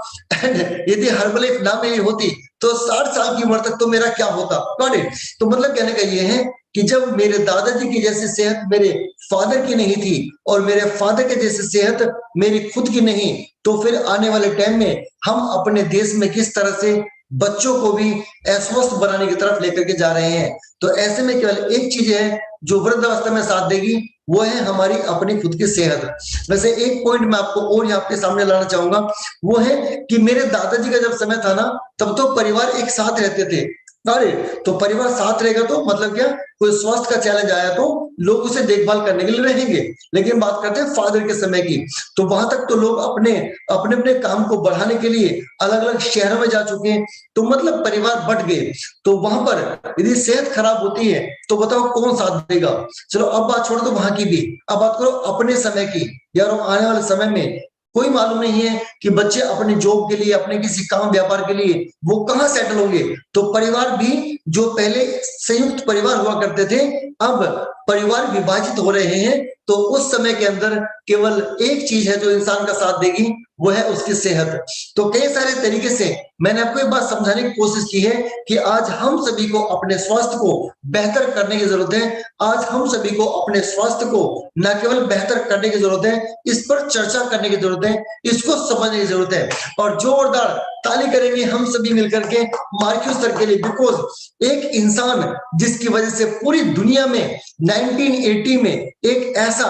यदि हर्बलाइफ ना मेरी होती तो 60 साल की उम्र तक तो मेरा क्या होता। तो मतलब कहने का ये है कि जब मेरे दादाजी की जैसी सेहत मेरे फादर की नहीं थी और मेरे फादर के जैसी सेहत मेरी खुद की नहीं, तो फिर आने वाले टाइम में हम अपने देश में किस तरह से बच्चों को भी अस्वस्थ बनाने की तरफ लेकर के जा रहे हैं। तो ऐसे में केवल एक चीज है जो वृद्धावस्था में साथ देगी, वो है हमारी अपनी खुद की सेहत। वैसे एक पॉइंट मैं आपको और यहाँ आपके सामने लाना चाहूंगा, वो है कि मेरे दादाजी का जब समय था ना, तब तो परिवार एक साथ रहते थे। अरे तो परिवार साथ रहेगा तो मतलब क्या, कोई स्वास्थ्य का चैलेंज आया तो लोग उसे देखभाल करने के लिए रहेंगे। लेकिन बात करते हैं फादर के समय की, तो वहां तक तो लोग अपने अपने अपने काम को बढ़ाने के लिए अलग अलग शहरों में जा चुके हैं, तो मतलब परिवार बट गए। तो वहां पर यदि सेहत खराब होती है तो बताओ कौन साथ देगा। चलो अब बात छोड़ दो वहां की भी, अब बात करो अपने समय की। यार आने वाले समय में कोई मालूम नहीं है कि बच्चे अपने जॉब के लिए, अपने किसी काम व्यापार के लिए वो कहां सेटल होंगे। तो परिवार भी, जो पहले संयुक्त परिवार हुआ करते थे, अब परिवार विभाजित हो रहे हैं। तो उस समय के अंदर केवल एक चीज है जो इंसान का साथ देगी, वो है उसकी सेहत। तो कई सारे तरीके से मैंने आपको एक बात समझाने की कोशिश की है कि आज हम सभी को अपने स्वास्थ्य को बेहतर करने की जरूरत है। आज हम सभी को अपने स्वास्थ्य को न केवल बेहतर करने की जरूरत है, इस पर चर्चा करने की जरूरत है, इसको समझने की जरूरत है। और जोरदार ताली करेंगे हम सभी मिलकर के मार्क्यूस सर के लिए, बिकॉज एक इंसान जिसकी वजह से पूरी दुनिया में 1980 में एक ऐसा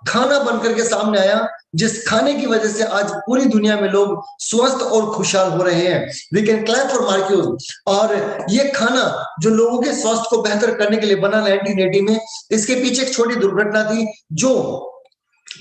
खाना बनकर के सामने आया, जिस खाने की वजह से आज पूरी दुनिया में लोग स्वस्थ और खुशहाल हो रहे हैं। We can clap for Marcus. और ये खाना जो लोगों के स्वास्थ्य को बेहतर करने के लिए बना 1980 में, इसके पीछे एक छोटी दुर्घटना थी जो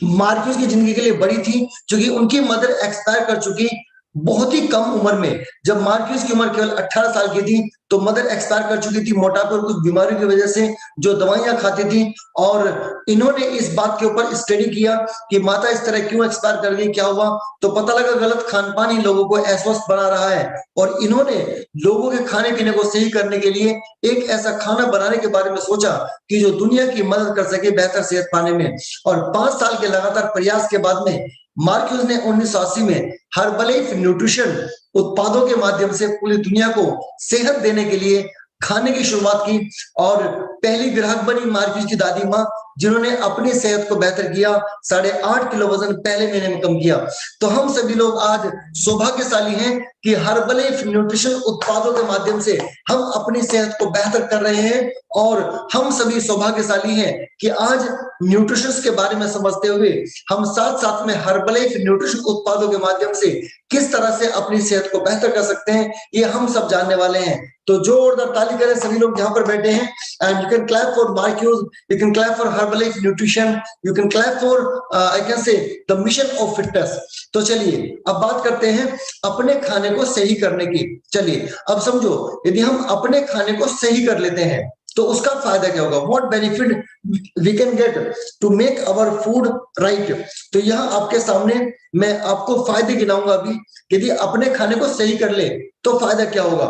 मार्क्यूस की जिंदगी के लिए बड़ी थी, क्योंकि उनकी मदर एक्सपायर कर चुकी बहुत ही कम उम्र में। जब मार्क्यूस की उम्र केवल 18 साल की थी तो मदर एक्सपायर कर चुकी थी मोटापे और कुछ बीमारियों की वजह से, जो दवाइयां खाती थी। और इन्होंने इस बात के ऊपर स्टडी किया कि माता इस तरह क्यों एक्सपायर कर गई, क्या हुआ। तो पता लगा गलत खान पान ही लोगों को अस्वस्थ बना रहा है। और इन्होंने लोगों के खाने पीने को सही करने के लिए एक ऐसा खाना बनाने के बारे में सोचा कि जो दुनिया की मदद कर सके बेहतर सेहत पाने में। और 5 साल के लगातार प्रयास के बाद में मार्क्यूस ने 1980 में हर्बलाइफ न्यूट्रिशन उत्पादों के माध्यम से पूरी दुनिया को सेहत देने के लिए खाने की शुरुआत की। और पहली ग्राहक बनी मार्क्यूस की दादी माँ, जिन्होंने अपनी सेहत को बेहतर किया, 8.5 किलो वजन पहले महीने में कम किया। तो हम सभी लोग आज सौभाग्यशाली हैं कि हर्बलाइफ न्यूट्रिशन उत्पादों के माध्यम से हम अपनी सेहत को बेहतर कर रहे हैं, और हम सभी सौभाग्यशाली हैं कि आज न्यूट्रिशन के बारे में समझते हुए हम साथ साथ में हर्बलाइफ न्यूट्रिशन उत्पादों के माध्यम से किस तरह से अपनी सेहत को बेहतर कर सकते हैं, ये हम सब जानने वाले हैं। तो जोरदार ताली करें सभी लोग जहां पर बैठे हैं। And you can clap for Marquess, you can clap for Herbalife nutrition, you can clap for I can से द मिशन ऑफ फिटनेस। तो चलिए अब बात करते हैं अपने खाने को सही करने की। चलिए अब समझो, यदि हम अपने खाने को सही कर लेते हैं तो उसका फायदा क्या होगा, what benefit we can get to make our food right. तो यहाँ आपके सामने मैं आपको फायदे गिनाऊंगा अभी। यदि अपने खाने को सही कर ले तो फायदा क्या होगा।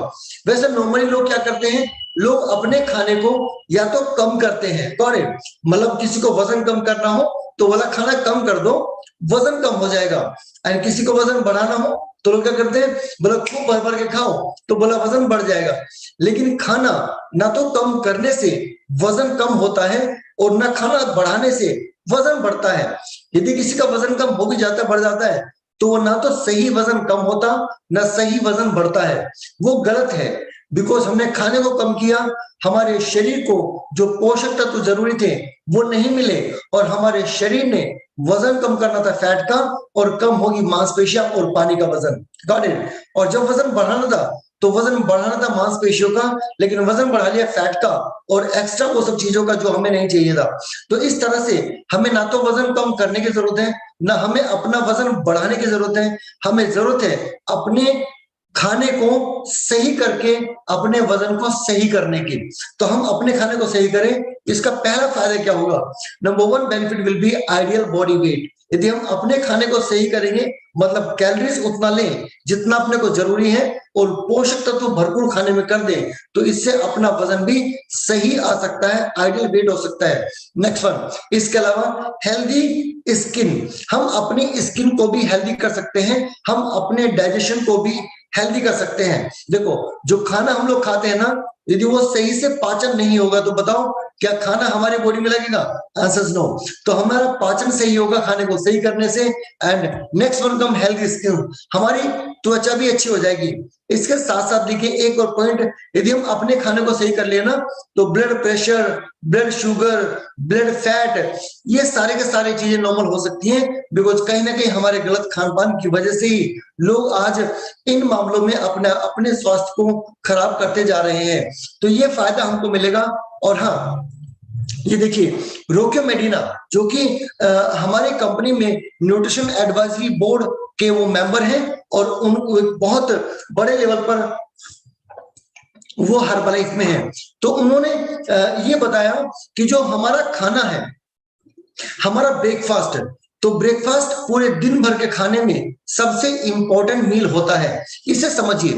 वैसे नॉर्मली लोग क्या करते हैं, लोग अपने खाने को या तो कम करते हैं, करेक्ट, मतलब किसी को वजन कम करना हो तो वाला खाना कम कर दो, वजन कम हो जाएगा। एंड किसी को वजन बढ़ाना हो तो लोग क्या करते हैं, बोला खूब भर भर के खाओ तो बोला वजन बढ़ जाएगा। लेकिन खाना ना तो कम करने से वजन कम होता है और ना खाना बढ़ाने से वजन बढ़ता है। यदि किसी का वजन कम हो भी जाता है, बढ़ जाता है, तो वो ना तो सही वजन कम होता ना सही वजन बढ़ता है, वो गलत है। बिकॉज हमने खाने को कम किया, हमारे शरीर को जो पोषक तत्व जरूरी थे वो नहीं मिले, और हमारे शरीर ने वजन कम करना था फैट का, और कम होगी मांसपेशियां और पानी का वजन। Got it. और जब वजन बढ़ाना था तो वजन बढ़ाना था मांसपेशियों का, लेकिन वजन बढ़ा लिया फैट का और एक्स्ट्रा वो सब चीजों का जो हमें नहीं चाहिए था। तो इस तरह से हमें ना तो वजन कम करने की जरूरत है, ना हमें अपना वजन बढ़ाने की जरूरत है। हमें जरूरत है अपने खाने को सही करके अपने वजन को सही करने की। तो हम अपने खाने को सही करें, इसका पहला फायदा क्या होगा, number 1 benefit will be ideal body weight. यदि हम अपने खाने को सही करेंगे, मतलब कैलोरीज उतना लें जितना अपने को जरूरी है, और पोषक तत्व भरपूर खाने में कर दें, तो इससे अपना वजन भी सही आ सकता है, आइडियल वेट हो सकता है। नेक्स्ट वन, इसके अलावा हेल्दी स्किन, हम अपनी स्किन को भी हेल्दी कर सकते हैं, हम अपने डाइजेशन को भी हेल्दी कर सकते हैं। देखो जो खाना हम लोग खाते हैं ना, यदि वो सही से पाचन नहीं होगा तो बताओ क्या खाना हमारी बॉडी में लगेगा, आंसर नो। तो हमारा पाचन सही होगा खाने को सही करने से। And next one come health skin, हमारी त्वचा भी अच्छी हो जाएगी। इसके साथ साथ देखिए एक और पॉइंट, यदि हम अपने खाने को सही कर लिए ना, तो blood pressure, blood sugar, blood fat, ये सारे के सारे चीजें नॉर्मल हो सकती हैं। बिकॉज कहीं ना कहीं हमारे गलत खान पान की वजह से ही लोग आज इन मामलों में अपने स्वास्थ्य को खराब करते जा रहे हैं। तो ये फायदा हमको मिलेगा। और हाँ, ये देखिए रोक्यो मेडिना जो कि हमारे कंपनी में न्यूट्रिशन एडवाइजरी बोर्ड के वो मेंबर हैं, और उनको एक बहुत बड़े लेवल पर वो हर्बलाइफ में है। तो उन्होंने ये बताया कि जो हमारा खाना है, हमारा ब्रेकफास्ट, तो ब्रेकफास्ट पूरे दिन भर के खाने में सबसे इंपॉर्टेंट मील होता है। इसे समझिए,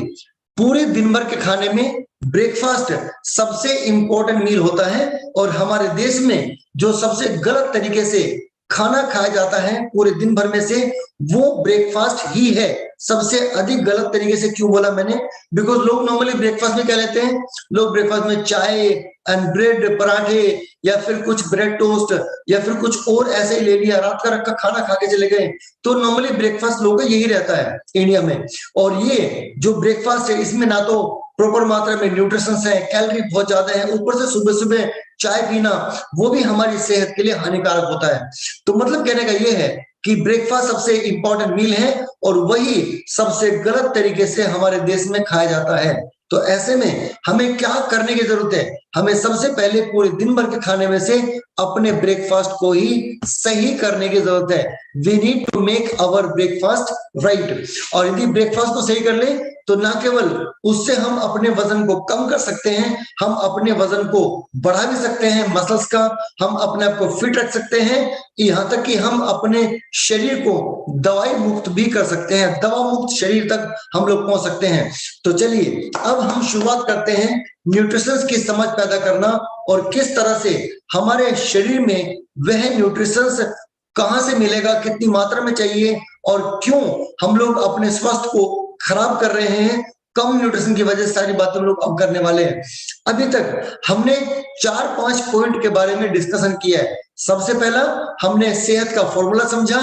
पूरे दिन भर के खाने में ब्रेकफास्ट सबसे इंपॉर्टेंट मील होता है, और हमारे देश में जो सबसे गलत तरीके से खाना खाया जाता है पूरे दिन भर में से, वो ब्रेकफास्ट ही है सबसे अधिक गलत तरीके से। क्यों बोला मैंने, बिकॉज लोग नॉर्मली ब्रेकफास्ट में क्या लेते हैं, लोग ब्रेकफास्ट में चाय एंड ब्रेड पराठे, या फिर कुछ ब्रेड टोस्ट, या फिर कुछ और ऐसे ही ले लिया, रात का रखा खाना खा के चले गए। तो नॉर्मली ब्रेकफास्ट लोगों का यही रहता है इंडिया में। और ये जो ब्रेकफास्ट है, इसमें ना तो प्रॉपर मात्रा में न्यूट्रिशन है, कैलोरी बहुत ज्यादा है, ऊपर से सुबह सुबह चाय पीना वो भी हमारी सेहत के लिए हानिकारक होता है। तो मतलब कहने का ये है कि ब्रेकफास्ट सबसे इंपॉर्टेंट मील है, और वही सबसे गलत तरीके से हमारे देश में खाया जाता है। तो ऐसे में हमें क्या करने की जरूरत है, हमें सबसे पहले पूरे दिन भर के खाने में से अपने ब्रेकफास्ट को ही सही करने की जरूरत है। We need to make our breakfast right. और यदि ब्रेकफास्ट को सही कर ले तो ना केवल उससे हम अपने वजन को कम कर सकते हैं, हम अपने वजन को बढ़ा भी सकते हैं, मसल्स का, हम अपने आप को फिट रख सकते हैं, यहाँ तक कि हम अपने शरीर को दवाई मुक्त भी कर सकते हैं, दवा मुक्त शरीर तक हम लोग पहुंच सकते हैं। तो चलिए अब हम शुरुआत करते हैं न्यूट्रिशन की समझ पैदा करना, और किस तरह से हमारे शरीर में वह न्यूट्रिशन कहां से मिलेगा, कितनी मात्रा में चाहिए, और क्यों हम लोग अपने स्वास्थ्य को खराब कर रहे हैं, कम न्यूट्रिशन की वजह से सारी बातें हम लोग अब करने वाले हैं। अभी तक हमने 4-5 पॉइंट के बारे में डिस्कशन किया है। सबसे पहला हमने सेहत का फॉर्मूला समझा,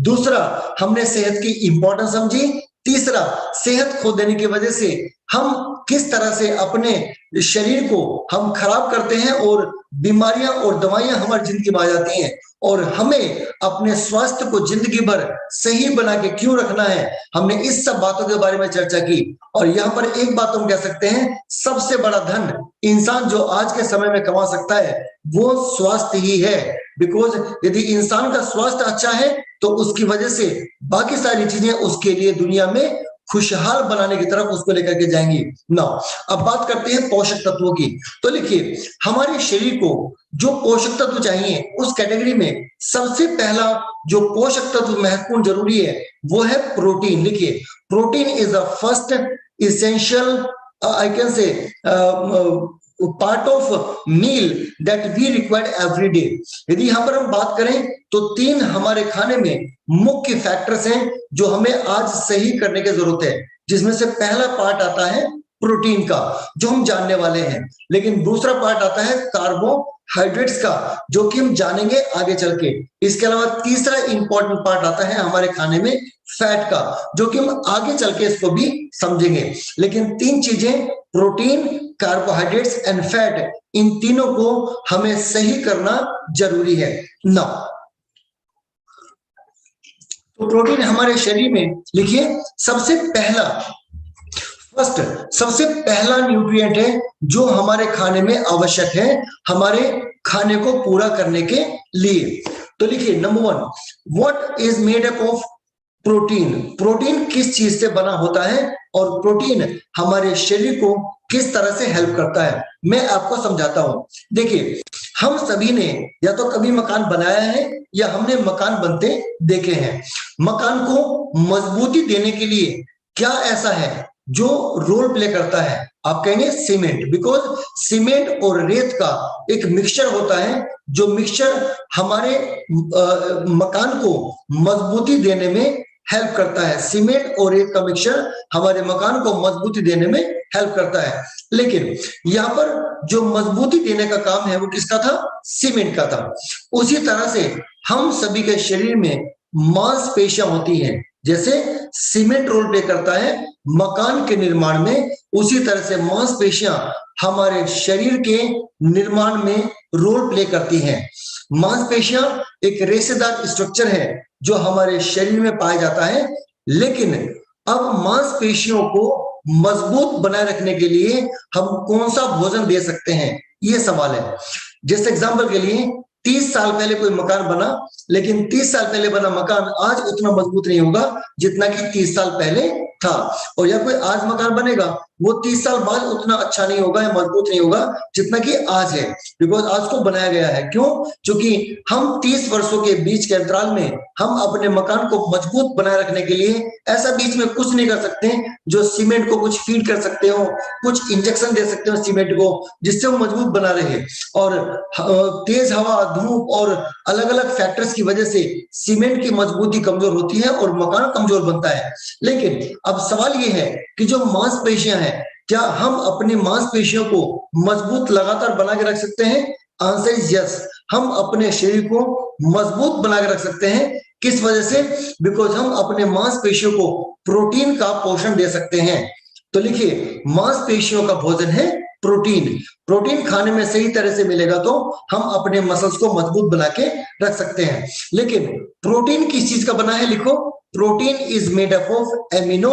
दूसरा हमने सेहत की इंपॉर्टेंस समझी, तीसरा सेहत खो देने की वजह से हम किस तरह से अपने शरीर को हम खराब करते हैं और बीमारियां और दवाइयां हमारी जिंदगी में आ जाती हैं, और हमें अपने स्वास्थ्य को जिंदगी भर सही बना के क्यों रखना है। हमने इस सब बातों के बारे में चर्चा की, और यहाँ पर एक बात हम कह सकते हैं, सबसे बड़ा धन इंसान जो आज के समय में कमा सकता है वो स्वास्थ्य ही है। बिकॉज यदि इंसान का स्वास्थ्य अच्छा है तो उसकी वजह से बाकी सारी चीजें उसके लिए दुनिया में खुशहाल बनाने की तरफ उसको लेकर के जाएंगी ना। अब बात करते हैं पोषक तत्वों की। तो लिखिए, हमारे शरीर को जो पोषक तत्व चाहिए उस कैटेगरी में सबसे पहला जो पोषक तत्व महत्वपूर्ण जरूरी है वो है प्रोटीन। लिखिए, protein is the first essential I can say part of meal that we required every day. यदि यहाँ पर हम बात करें तो 3 हमारे खाने में मुख्य फैक्टर्स हैं जो हमें आज सही करने की जरूरत है, जिसमें से पहला पार्ट आता है प्रोटीन का जो हम जानने वाले हैं, लेकिन दूसरा पार्ट आता है कार्बोहाइड्रेट्स का जो कि हम जानेंगे आगे चल के। इसके अलावा तीसरा इंपॉर्टेंट पार्ट आता है हमारे खाने में फैट का, जो कि हम आगे चल के इसको भी समझेंगे। लेकिन 3 चीजें, प्रोटीन, कार्बोहाइड्रेट्स एंड फैट, इन तीनों को हमें सही करना जरूरी है ना। तो प्रोटीन हमारे शरीर में, लिखिए, सबसे पहला न्यूट्रिएंट है जो हमारे खाने में आवश्यक है हमारे खाने को पूरा करने के लिए। तो लिखिए, number 1, what is made up of protein. Protein किस चीज से बना होता है और प्रोटीन हमारे शरीर को किस तरह से हेल्प करता है, मैं आपको समझाता हूं। देखिए, हम सभी ने या तो कभी मकान बनाया है या हमने मकान बनते देखे हैं। मकान को मजबूती देने के लिए क्या ऐसा है जो रोल प्ले करता है? आप कहेंगे सीमेंट, बिकॉज सीमेंट और रेत का एक मिक्सचर होता है जो मिक्सचर हमारे मकान को मजबूती देने में हेल्प करता है। सीमेंट और रेत का मिक्सचर हमारे मकान को मजबूती देने में हेल्प करता है। लेकिन यहाँ पर जो मजबूती देने का काम है वो किसका था? सीमेंट का था। उसी तरह से हम सभी के शरीर में मांसपेशियां होती हैं, जैसे सीमेंट रोल प्ले करता है मकान के निर्माण में, उसी तरह से मांसपेशियां हमारे शरीर के निर्माण में रोल प्ले करती हैं। मांसपेशियां एक रेशेदार स्ट्रक्चर है जो हमारे शरीर में पाया जाता है, लेकिन अब मांसपेशियों को मजबूत बनाए रखने के लिए हम कौन सा भोजन दे सकते हैं, ये सवाल है। जैसे एग्जांपल के लिए 30 साल पहले कोई मकान बना, लेकिन 30 साल पहले बना मकान आज उतना मजबूत नहीं होगा जितना कि 30 साल पहले था। और या कोई आज मकान बनेगा वो 30 साल बाद उतना अच्छा नहीं होगा या मजबूत नहीं होगा जितना कि आज है, बिकॉज आज को बनाया गया है। क्यों? क्योंकि हम 30 वर्षों के बीच के अंतराल में हम अपने मकान को मजबूत बनाए रखने के लिए ऐसा बीच में कुछ नहीं कर सकते जो सीमेंट को कुछ फीड कर सकते हो, कुछ इंजेक्शन दे सकते हो सीमेंट को जिससे वो मजबूत बना रहे। और तेज हवा, धूप और अलग अलग फैक्टर्स की वजह से सीमेंट की मजबूती कमजोर होती है और मकान कमजोर बनता है। लेकिन अब सवाल ये है कि जो मांसपेशियां हैं, क्या हम अपनी मांसपेशियों को मजबूत लगातार बना के रख सकते हैं? Answer is yes. हम अपने शरीर को मजबूत बना के रख सकते हैं। किस वजह से? बिकॉज हम अपने मांसपेशियों को प्रोटीन का पोषण दे सकते हैं। तो लिखिए, मांसपेशियों का भोजन है प्रोटीन। प्रोटीन खाने में सही तरह से मिलेगा तो हम अपने मसल्स को मजबूत बना के रख सकते हैं। लेकिन प्रोटीन किस चीज का बना है? लिखो, protein is made up of amino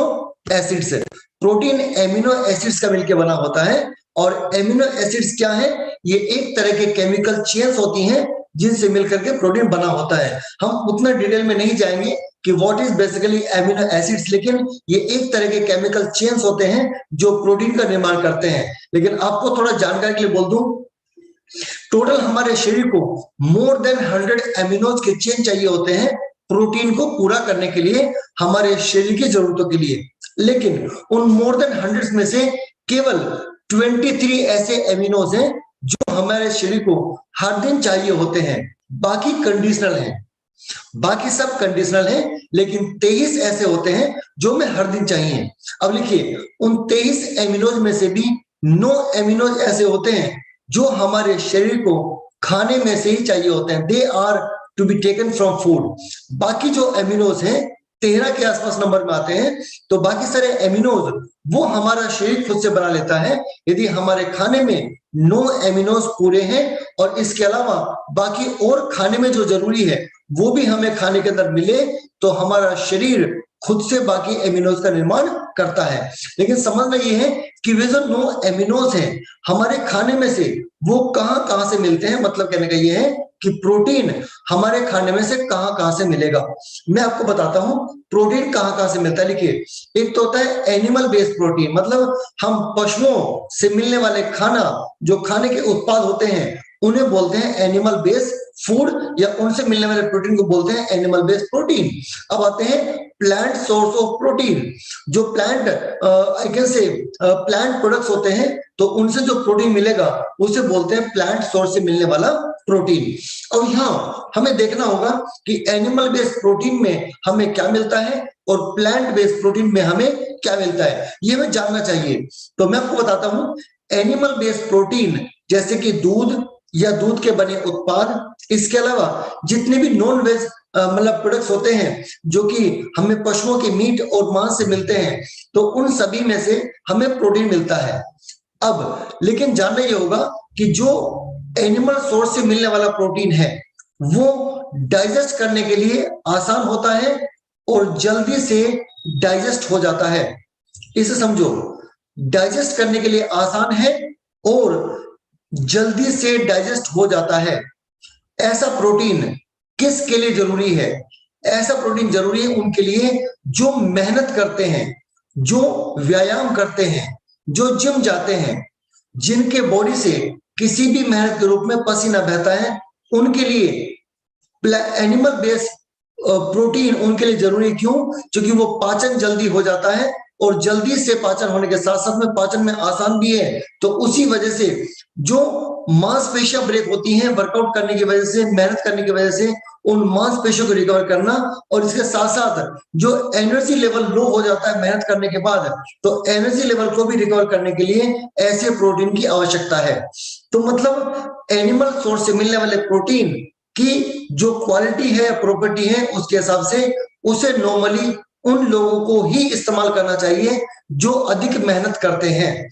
acids. Protein amino acids का मिलकर बना होता है। और एमिनो एसिड्स क्या है? ये एक तरह के केमिकल चेन्स होती हैं जिनसे मिलकर के प्रोटीन बना होता है। हम उतना डिटेल में नहीं जाएंगे कि what is basically amino acids, लेकिन ये एक तरह के केमिकल चेन्स होते हैं जो प्रोटीन का निर्माण करते हैं। लेकिन आपको थोड़ा जानकारी के लिए बोल दूं, टोटल हमारे शरीर को मोर देन 100 एमिनोज के चेन चाहिए होते हैं प्रोटीन को पूरा करने के लिए, हमारे शरीर की जरूरतों के लिए। लेकिन उन मोर देन 100 में से केवल 23 ऐसे एमिनोज हैं जो हमारे शरीर को हर दिन चाहिए होते हैं, बाकी कंडीशनल हैं। बाकी सब कंडीशनल है, लेकिन 23 ऐसे होते हैं जो हमें हर दिन चाहिए। अब लिखिए, उन 23 एमिनोज में से भी 9 एमिनोज ऐसे होते हैं जो हमारे शरीर को खाने में से ही चाहिए होते हैं, they are to be taken from food. बाकी जो एमिनोज हैं 13 के आसपास नंबर में आते हैं, तो बाकी सारे एमिनोज वो हमारा शरीर खुद से बना लेता है यदि हमारे खाने में 9 एमिनोज पूरे हैं, और इसके अलावा बाकी और खाने में जो जरूरी है वो भी हमें खाने के अंदर मिले, तो हमारा शरीर खुद से बाकी एमिनोज का निर्माण करता है। लेकिन समझना ये है कि वे जो 9 एमिनोज हैं हमारे खाने में से वो कहां कहां से मिलते हैं, मतलब कहने का ये है कि प्रोटीन हमारे खाने में से कहां कहां से मिलेगा। मैं आपको बताता हूं प्रोटीन कहां कहां से मिलता है। लिखिए, एक तो होता है एनिमल बेस्ड प्रोटीन, मतलब हम पशुओं से मिलने वाले खाना, जो खाने के उत्पाद होते हैं उन्हें बोलते हैं एनिमल बेस्ड फूड, या उनसे मिलने वाले प्रोटीन को बोलते हैं एनिमल बेस्ड प्रोटीन। अब आते हैं प्लांट सोर्स ऑफ प्रोटीन, जो प्लांट से प्लांट प्रोडक्ट्स होते हैं, तो उनसे जो प्रोटीन मिलेगा उसे बोलते हैं प्लांट सोर्स से मिलने वाला प्रोटीन। अब यहाँ हमें देखना होगा कि एनिमल बेस्ड प्रोटीन में हमें क्या मिलता है और प्लांट बेस्ड प्रोटीन में हमें क्या मिलता है, ये हमें जानना चाहिए। तो मैं आपको बताता हूँ, एनिमल बेस्ड प्रोटीन जैसे कि दूध या दूध के बने उत्पाद, इसके अलावा जितने भी नॉन वेज मतलब प्रोडक्ट्स होते हैं जो कि हमें पशुओं के मीट और मांस से मिलते हैं, तो उन सभी में से हमें प्रोटीन मिलता है। अब लेकिन जानना ये होगा कि जो एनिमल सोर्स से मिलने वाला प्रोटीन है वो डाइजेस्ट करने के लिए आसान होता है और जल्दी से डाइजेस्ट हो जाता है। इसे समझो, डाइजेस्ट करने के लिए आसान है और जल्दी से डाइजेस्ट हो जाता है। ऐसा प्रोटीन किसके लिए जरूरी है? ऐसा प्रोटीन जरूरी है उनके लिए जो मेहनत करते हैं, जो व्यायाम करते हैं, जो जिम जाते हैं, जिनके बॉडी से किसी भी मेहनत के रूप में पसीना बहता है, उनके लिए एनिमल बेस्ड प्रोटीन उनके लिए जरूरी। क्यों? क्योंकि वो पाचन जल्दी हो जाता है, और जल्दी से पाचन होने के साथ साथ में पाचन में आसान भी है। तो उसी वजह से जो मांसपेशियां ब्रेक होती हैं वर्कआउट करने की वजह से, मेहनत करने की वजह से, उन मांसपेशियों को रिकवर करना, और इसके साथ साथ जो एनर्जी लेवल लो हो जाता है मेहनत करने के बाद, तो एनर्जी लेवल को भी रिकवर करने के लिए ऐसे प्रोटीन की आवश्यकता है। तो मतलब एनिमल सोर्स से मिलने वाले प्रोटीन की जो क्वालिटी है, प्रॉपर्टी है, उसके हिसाब से उसे नॉर्मली उन लोगों को ही इस्तेमाल करना चाहिए जो अधिक मेहनत करते हैं।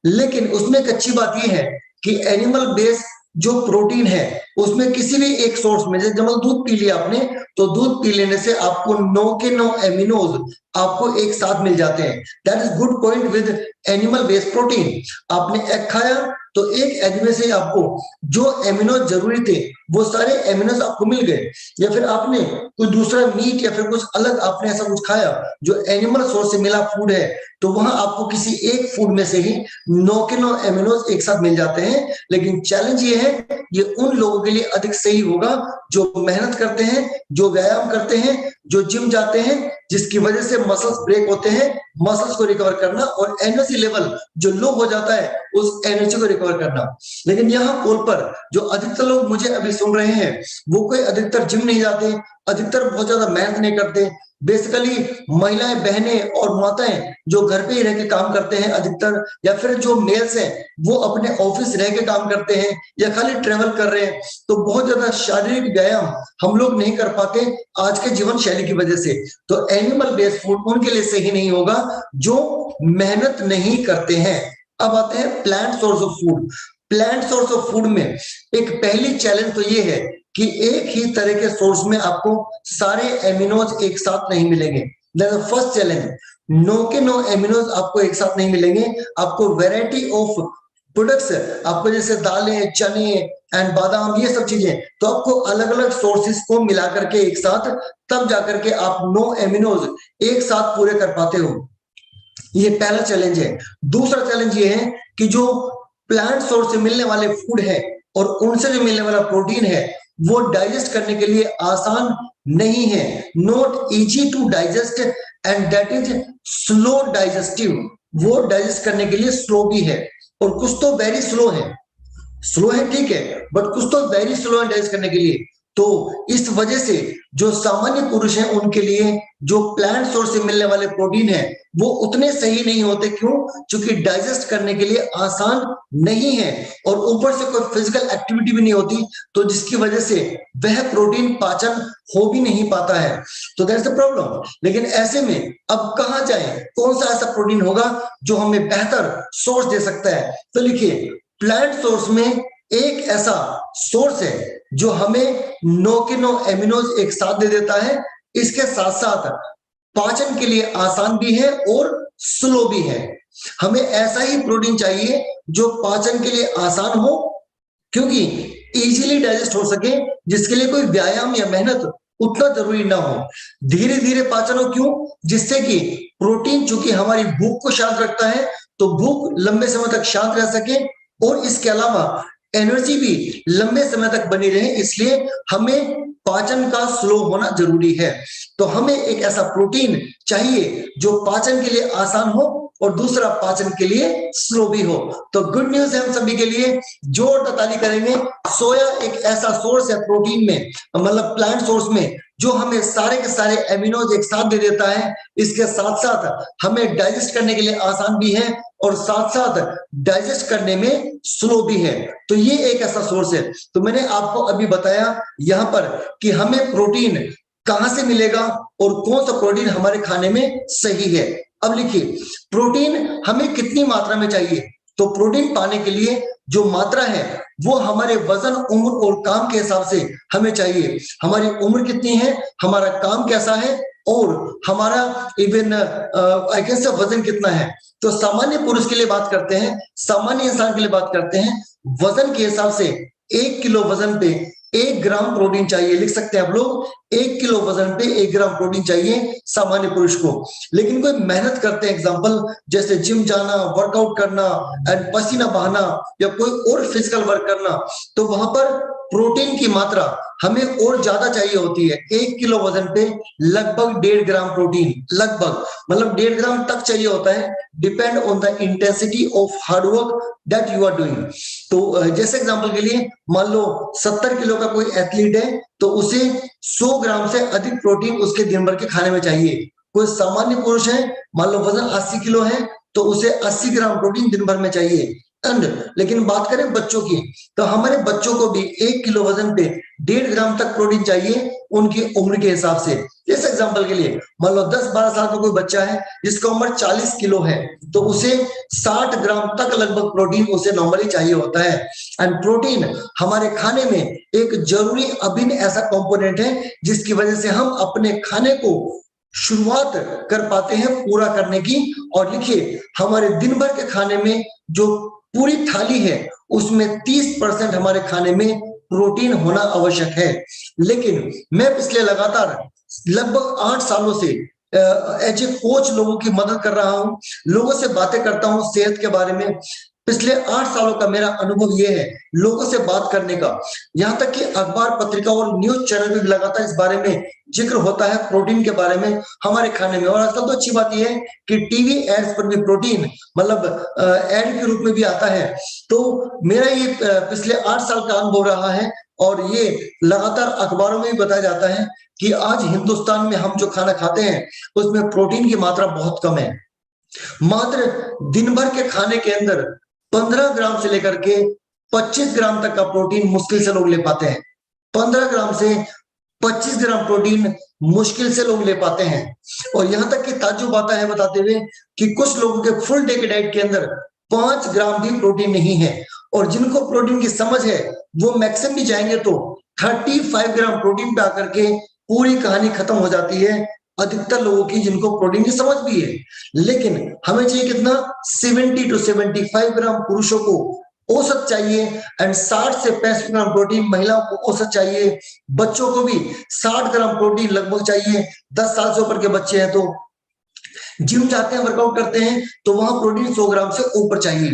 लेकिन उसमें एक अच्छी बात यह है कि एनिमल बेस्ड जो प्रोटीन है उसमें किसी भी एक सोर्स में, जैसे जब दूध पी लिया आपने, तो दूध पी लेने से आपको 9 के 9 एमिनोज आपको एक साथ मिल जाते हैं। That is good point with animal based protein. आपने एग खाया तो एक एग में से आपको जो एमिनोज जरूरी थे वो सारे एमिनोज आपको मिल गए, या फिर आपने कोई दूसरा मीट या फिर कुछ अलग आपने ऐसा कुछ खाया जो एनिमल सोर्स से मिला फूड है, तो वहां आपको किसी एक फूड में से ही 9 के 9 एमिनोज एक साथ मिल जाते हैं। लेकिन चैलेंज ये है, ये उन लोगों के लिए अधिक सही होगा जो मेहनत करते हैं, जो व्यायाम करते हैं, जो जिम जाते हैं, जिसकी वजह से मसल्स ब्रेक होते हैं, मसल्स को रिकवर करना, और एनर्जी लेवल जो लो हो जाता है उस एनर्जी को रिकवर करना। लेकिन यहाँ कॉल पर जो अधिकतर लोग मुझे अभी सुन रहे हैं वो कोई अधिकतर जिम नहीं जाते, अधिकतर बहुत ज्यादा मेहनत नहीं करते। बेसिकली महिलाएं, बहनें और माताएं जो घर पे ही रह के काम करते हैं अधिकतर, या फिर जो मेल्स हैं वो अपने ऑफिस रह के काम करते हैं या खाली ट्रेवल कर रहे हैं, तो बहुत ज्यादा शारीरिक व्यायाम हम लोग नहीं कर पाते आज के जीवन शैली की वजह से। तो एनिमल बेस्ड फूड उनके लिए सही नहीं होगा जो मेहनत नहीं करते हैं। अब आते हैं plant source of food. Plant source of food में एक पहली चैलेंज तो ये है कि एक ही तरह के सोर्स में आपको सारे एमिनोज एक साथ नहीं मिलेंगे। That's the first challenge. 9 के 9 एमिनोज आपको एक साथ नहीं मिलेंगे। आपको वैरायटी ऑफ प्रोडक्ट्स, आपको जैसे दालें, चने एंड बादाम, ये सब चीजें, तो आपको अलग अलग सोर्सेस को मिला करके एक साथ, तब जाकर के आप 9 एमिनोज एक साथ पूरे कर पाते हो। ये पहला चैलेंज है। दूसरा चैलेंज ये है कि जो प्लांट सोर्स से मिलने वाले फूड है और उनसे जो मिलने वाला प्रोटीन है वो डाइजेस्ट करने के लिए आसान नहीं है, not easy to digest, and that is slow digestive. वो डाइजेस्ट करने के लिए स्लो भी है, और कुछ तो वेरी स्लो है। स्लो है ठीक है, बट कुछ तो वेरी स्लो है डाइजेस्ट करने के लिए। तो इस वजह से जो सामान्य पुरुष हैं उनके लिए जो प्लांट सोर्स से मिलने वाले प्रोटीन है वो उतने सही नहीं होते। क्यों? क्योंकि डाइजेस्ट करने के लिए आसान नहीं है और ऊपर से कोई फिजिकल एक्टिविटी भी नहीं होती, तो जिसकी वजह से वह प्रोटीन पाचन हो भी नहीं पाता है। तो दैट्स द प्रॉब्लम। लेकिन ऐसे में अब कहां जाएं? कौन सा ऐसा प्रोटीन होगा जो हमें बेहतर सोर्स दे सकता है? तो लिखिए, प्लांट सोर्स में एक ऐसा सोर्स है जो हमें 9 के 9 एमिनोज एक साथ दे देता है, इसके साथ साथ पाचन के लिए आसान भी है और स्लो भी है। हमें ऐसा ही प्रोटीन चाहिए जो पाचन के लिए आसान हो, क्योंकि इजीली डाइजेस्ट हो सके, जिसके लिए कोई व्यायाम या मेहनत उतना जरूरी ना हो, धीरे धीरे पाचन हो। क्यों? जिससे कि प्रोटीन चूंकि हमारी भूख को शांत रखता है, तो भूख लंबे समय तक शांत रह सके और इसके अलावा एनर्जी भी लंबे समय तक बनी रहे, इसलिए हमें पाचन का स्लो होना जरूरी है। तो हमें एक ऐसा प्रोटीन चाहिए जो पाचन के लिए आसान हो और दूसरा पाचन के लिए स्लो भी हो। तो गुड न्यूज है हम सभी के लिए, जोरदार ताली करेंगे। सोया एक ऐसा सोर्स है प्रोटीन में, मतलब प्लांट सोर्स में, जो हमें सारे के सारे एमिनोज एक साथ दे देता है। इसके साथ साथ हमें डाइजेस्ट करने के लिए आसान भी है और साथ साथ डाइजेस्ट करने में स्लो भी है। तो ये एक ऐसा सोर्स है। तो मैंने आपको अभी बताया यहाँ पर कि हमें प्रोटीन कहां से मिलेगा और कौन सा प्रोटीन हमारे खाने में सही है। अब लिखिए, प्रोटीन हमें कितनी मात्रा में चाहिए? तो प्रोटीन पाने के लिए जो मात्रा है वो हमारे वजन, उम्र और काम के हिसाब से हमें चाहिए। हमारी उम्र कितनी है, हमारा काम कैसा है और हमारा इवन आई कैन से वजन कितना है। तो सामान्य पुरुष के लिए बात करते हैं, सामान्य इंसान के लिए बात करते हैं, वजन के हिसाब से 1 किलो वजन पे 1 ग्राम प्रोटीन चाहिए। लिख सकते हैं आप लोग, 1 किलो वजन पे 1 ग्राम प्रोटीन चाहिए सामान्य पुरुष को। लेकिन कोई मेहनत करते हैं, एग्जांपल जैसे जिम जाना, वर्कआउट करना एंड पसीना बहाना या कोई और फिजिकल वर्क करना, तो वहां पर प्रोटीन की मात्रा हमें और ज्यादा चाहिए होती है। 1 किलो वजन पे लगभग 1.5 ग्राम प्रोटीन, लगभग मतलब 1.5 ग्राम तक चाहिए होता है, depend on the intensity of hard work that you are doing. तो जैसे एग्जांपल के लिए मान लो 70 किलो का कोई एथलीट है, तो उसे 100 ग्राम से अधिक प्रोटीन उसके दिन भर के खाने में चाहिए। कोई सामान्य पुरुष है, मान लो वजन 80 किलो है, तो उसे 80 ग्राम प्रोटीन दिन भर में चाहिए। लेकिन बात करें बच्चों की, तो हमारे बच्चों को भी 1 किलो वजन पे 1.5 ग्राम तक प्रोटीन चाहिए उनकी उम्र के हिसाब से। जैसे एग्जांपल के लिए मान लो 10-12 साल का कोई बच्चा है जिसका उम्र 40 किलो है, तो उसे 60 ग्राम तक लगभग प्रोटीन उसे नॉर्मली चाहिए होता है। एंड प्रोटीन हमारे खाने में एक जरूरी अभिन्न ऐसा कंपोनेंट है जिसकी वजह से हम अपने खाने को शुरुआत कर पाते हैं पूरा करने की। और लिखिए, हमारे दिन भर के खाने में जो पूरी थाली है उसमें 30% हमारे खाने में प्रोटीन होना आवश्यक है। लेकिन मैं पिछले लगातार लगभग 8 सालों से एज ए कोच लोगों की मदद कर रहा हूं, लोगों से बातें करता हूं सेहत के बारे में। पिछले 8 सालों का मेरा अनुभव यह है लोगों से बात करने का, यहाँ तक कि अखबार, पत्रिका और न्यूज चैनल में भी लगातार इस बारे में जिक्र होता है प्रोटीन के बारे में हमारे खाने में। और आजकल तो अच्छी बात यह है कि टीवी एड्स पर भी प्रोटीन मतलब एड के रूप में भी आता है। तो मेरा ये पिछले 8 साल का अनुभव रहा है और ये लगातार अखबारों में भी बताया जाता है कि आज हिंदुस्तान में हम जो खाना खाते हैं उसमें प्रोटीन की मात्रा बहुत कम है। मात्र दिन भर के खाने के अंदर 15 ग्राम से लेकर के 25 ग्राम तक का प्रोटीन मुश्किल से लोग ले पाते हैं। 15 ग्राम से 25 ग्राम प्रोटीन मुश्किल से लोग ले पाते हैं। और यहां तक कि ताज्जुब आता है बताते हुए कि कुछ लोगों के फुल डे के डाइट के अंदर 5 ग्राम भी प्रोटीन नहीं है। और जिनको प्रोटीन की समझ है वो मैक्सिमम भी जाएंगे तो 35 ग्राम प्रोटीन पे आकर के पूरी कहानी खत्म हो जाती है अधिकतर लोगों की जिनको प्रोटीन की समझ भी है। लेकिन हमें चाहिए कितना, 70 to 75 ग्राम पुरुषों को औसत चाहिए एंड 60 से 65 ग्राम प्रोटीन महिलाओं को औसत चाहिए। बच्चों को भी 60 ग्राम प्रोटीन लगभग चाहिए। 10 साल से ऊपर के बच्चे हैं तो जिम जाते हैं, वर्कआउट करते हैं, तो वहां प्रोटीन 100 ग्राम से ऊपर चाहिए।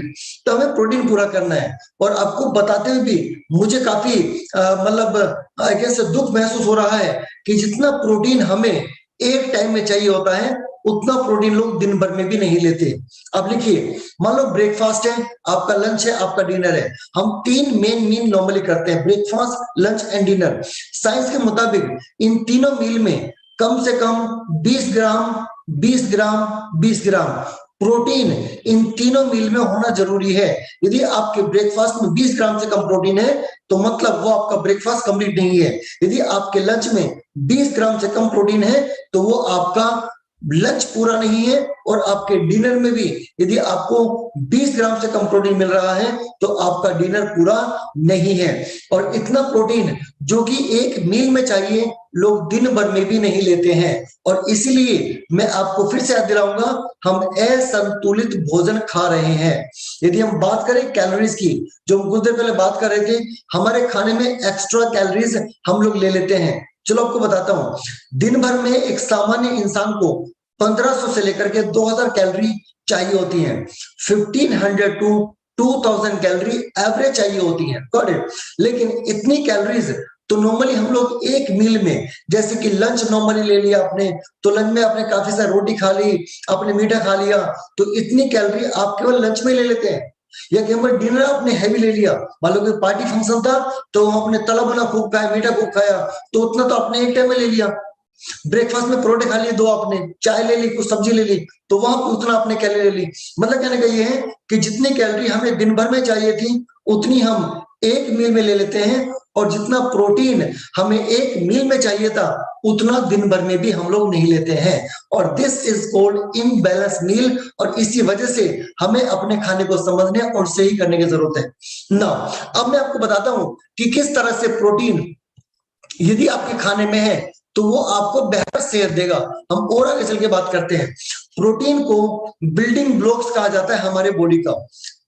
तो हमें प्रोटीन पूरा करना है। और आपको बताते हुए भी मुझे काफी मतलब दुख महसूस हो रहा है कि जितना प्रोटीन हमें एक टाइम में चाहिए होता है उतना प्रोटीन लोग दिन भर में भी नहीं लेते। अब लिखिए, मान लो ब्रेकफास्ट है, आपका लंच है, आपका डिनर है। हम 3 मेन मील नॉर्मली करते हैं, breakfast, lunch and dinner. Science के मुताबिक इन तीनों मील में कम से कम 20 ग्राम 20 ग्राम 20 ग्राम प्रोटीन इन तीनों मील में होना जरूरी है। यदि आपके ब्रेकफास्ट में 20 ग्राम से कम प्रोटीन है तो मतलब वो आपका ब्रेकफास्ट कंप्लीट नहीं है। यदि आपके लंच में 20 ग्राम से कम प्रोटीन है तो वो आपका लंच पूरा नहीं है। और आपके डिनर में भी यदि आपको 20 ग्राम से कम प्रोटीन मिल रहा है तो आपका डिनर पूरा नहीं है। और इतना प्रोटीन जो कि एक मील में चाहिए, लोग दिन भर में भी नहीं लेते हैं। और इसलिए मैं आपको फिर से याद दिलाऊंगा, हम असंतुलित भोजन खा रहे हैं। यदि हम बात करें कैलोरीज की, जो हम कुछ देर पहले बात कर रहे थे, हमारे खाने में एक्स्ट्रा कैलोरीज हम लोग ले लेते हैं। चलो आपको बताता हूं, दिन भर में एक सामान्य इंसान को 1500 से लेकर के 2000 कैलोरी चाहिए होती हैं। 1500 टू 2000 कैलोरी एवरेज चाहिए होती हैं, गॉट इट। लेकिन इतनी कैलोरीज तो नॉर्मली हम लोग एक मील में, जैसे कि लंच नॉर्मली ले लिया आपने, तो लंच में आपने काफी सारी रोटी खा ली, आपने मीठा खा लिया, तो इतनी कैलोरी आप केवल लंच में ले लेते हैं। या केवल डिनर आपने हैवी ले लिया, मान लो कि पार्टी फंक्शन था तो आपने तला भुना खूब खाया, मीठा खूब खाया, तो उतना तो आपने एक टाइम में ले लिया। ब्रेकफास्ट में परोठे खा लिए 2, आपने चाय ले ली, कुछ सब्जी ले ली, तो वहां पे उतना आपने कैलोरी ले ली। मतलब कहने का ये है कि जितनी कैलोरी हमें दिन भर में चाहिए थी उतनी हम एक मील में ले लेते हैं, और जितना प्रोटीन हमें एक मील में चाहिए था उतना दिन भर में भी हम लोग नहीं लेते हैं। और दिस इज कॉल्ड इम्बैलेंस मील। और इसी वजह से हमें अपने खाने को समझने और सही करने की जरूरत है ना। अब मैं आपको बताता हूं कि किस तरह से प्रोटीन यदि आपके खाने में है तो वो आपको बेहतर सेहत देगा। हम और आगे चल के बात करते हैं। प्रोटीन को बिल्डिंग ब्लॉक्स कहा जाता है हमारे बॉडी का।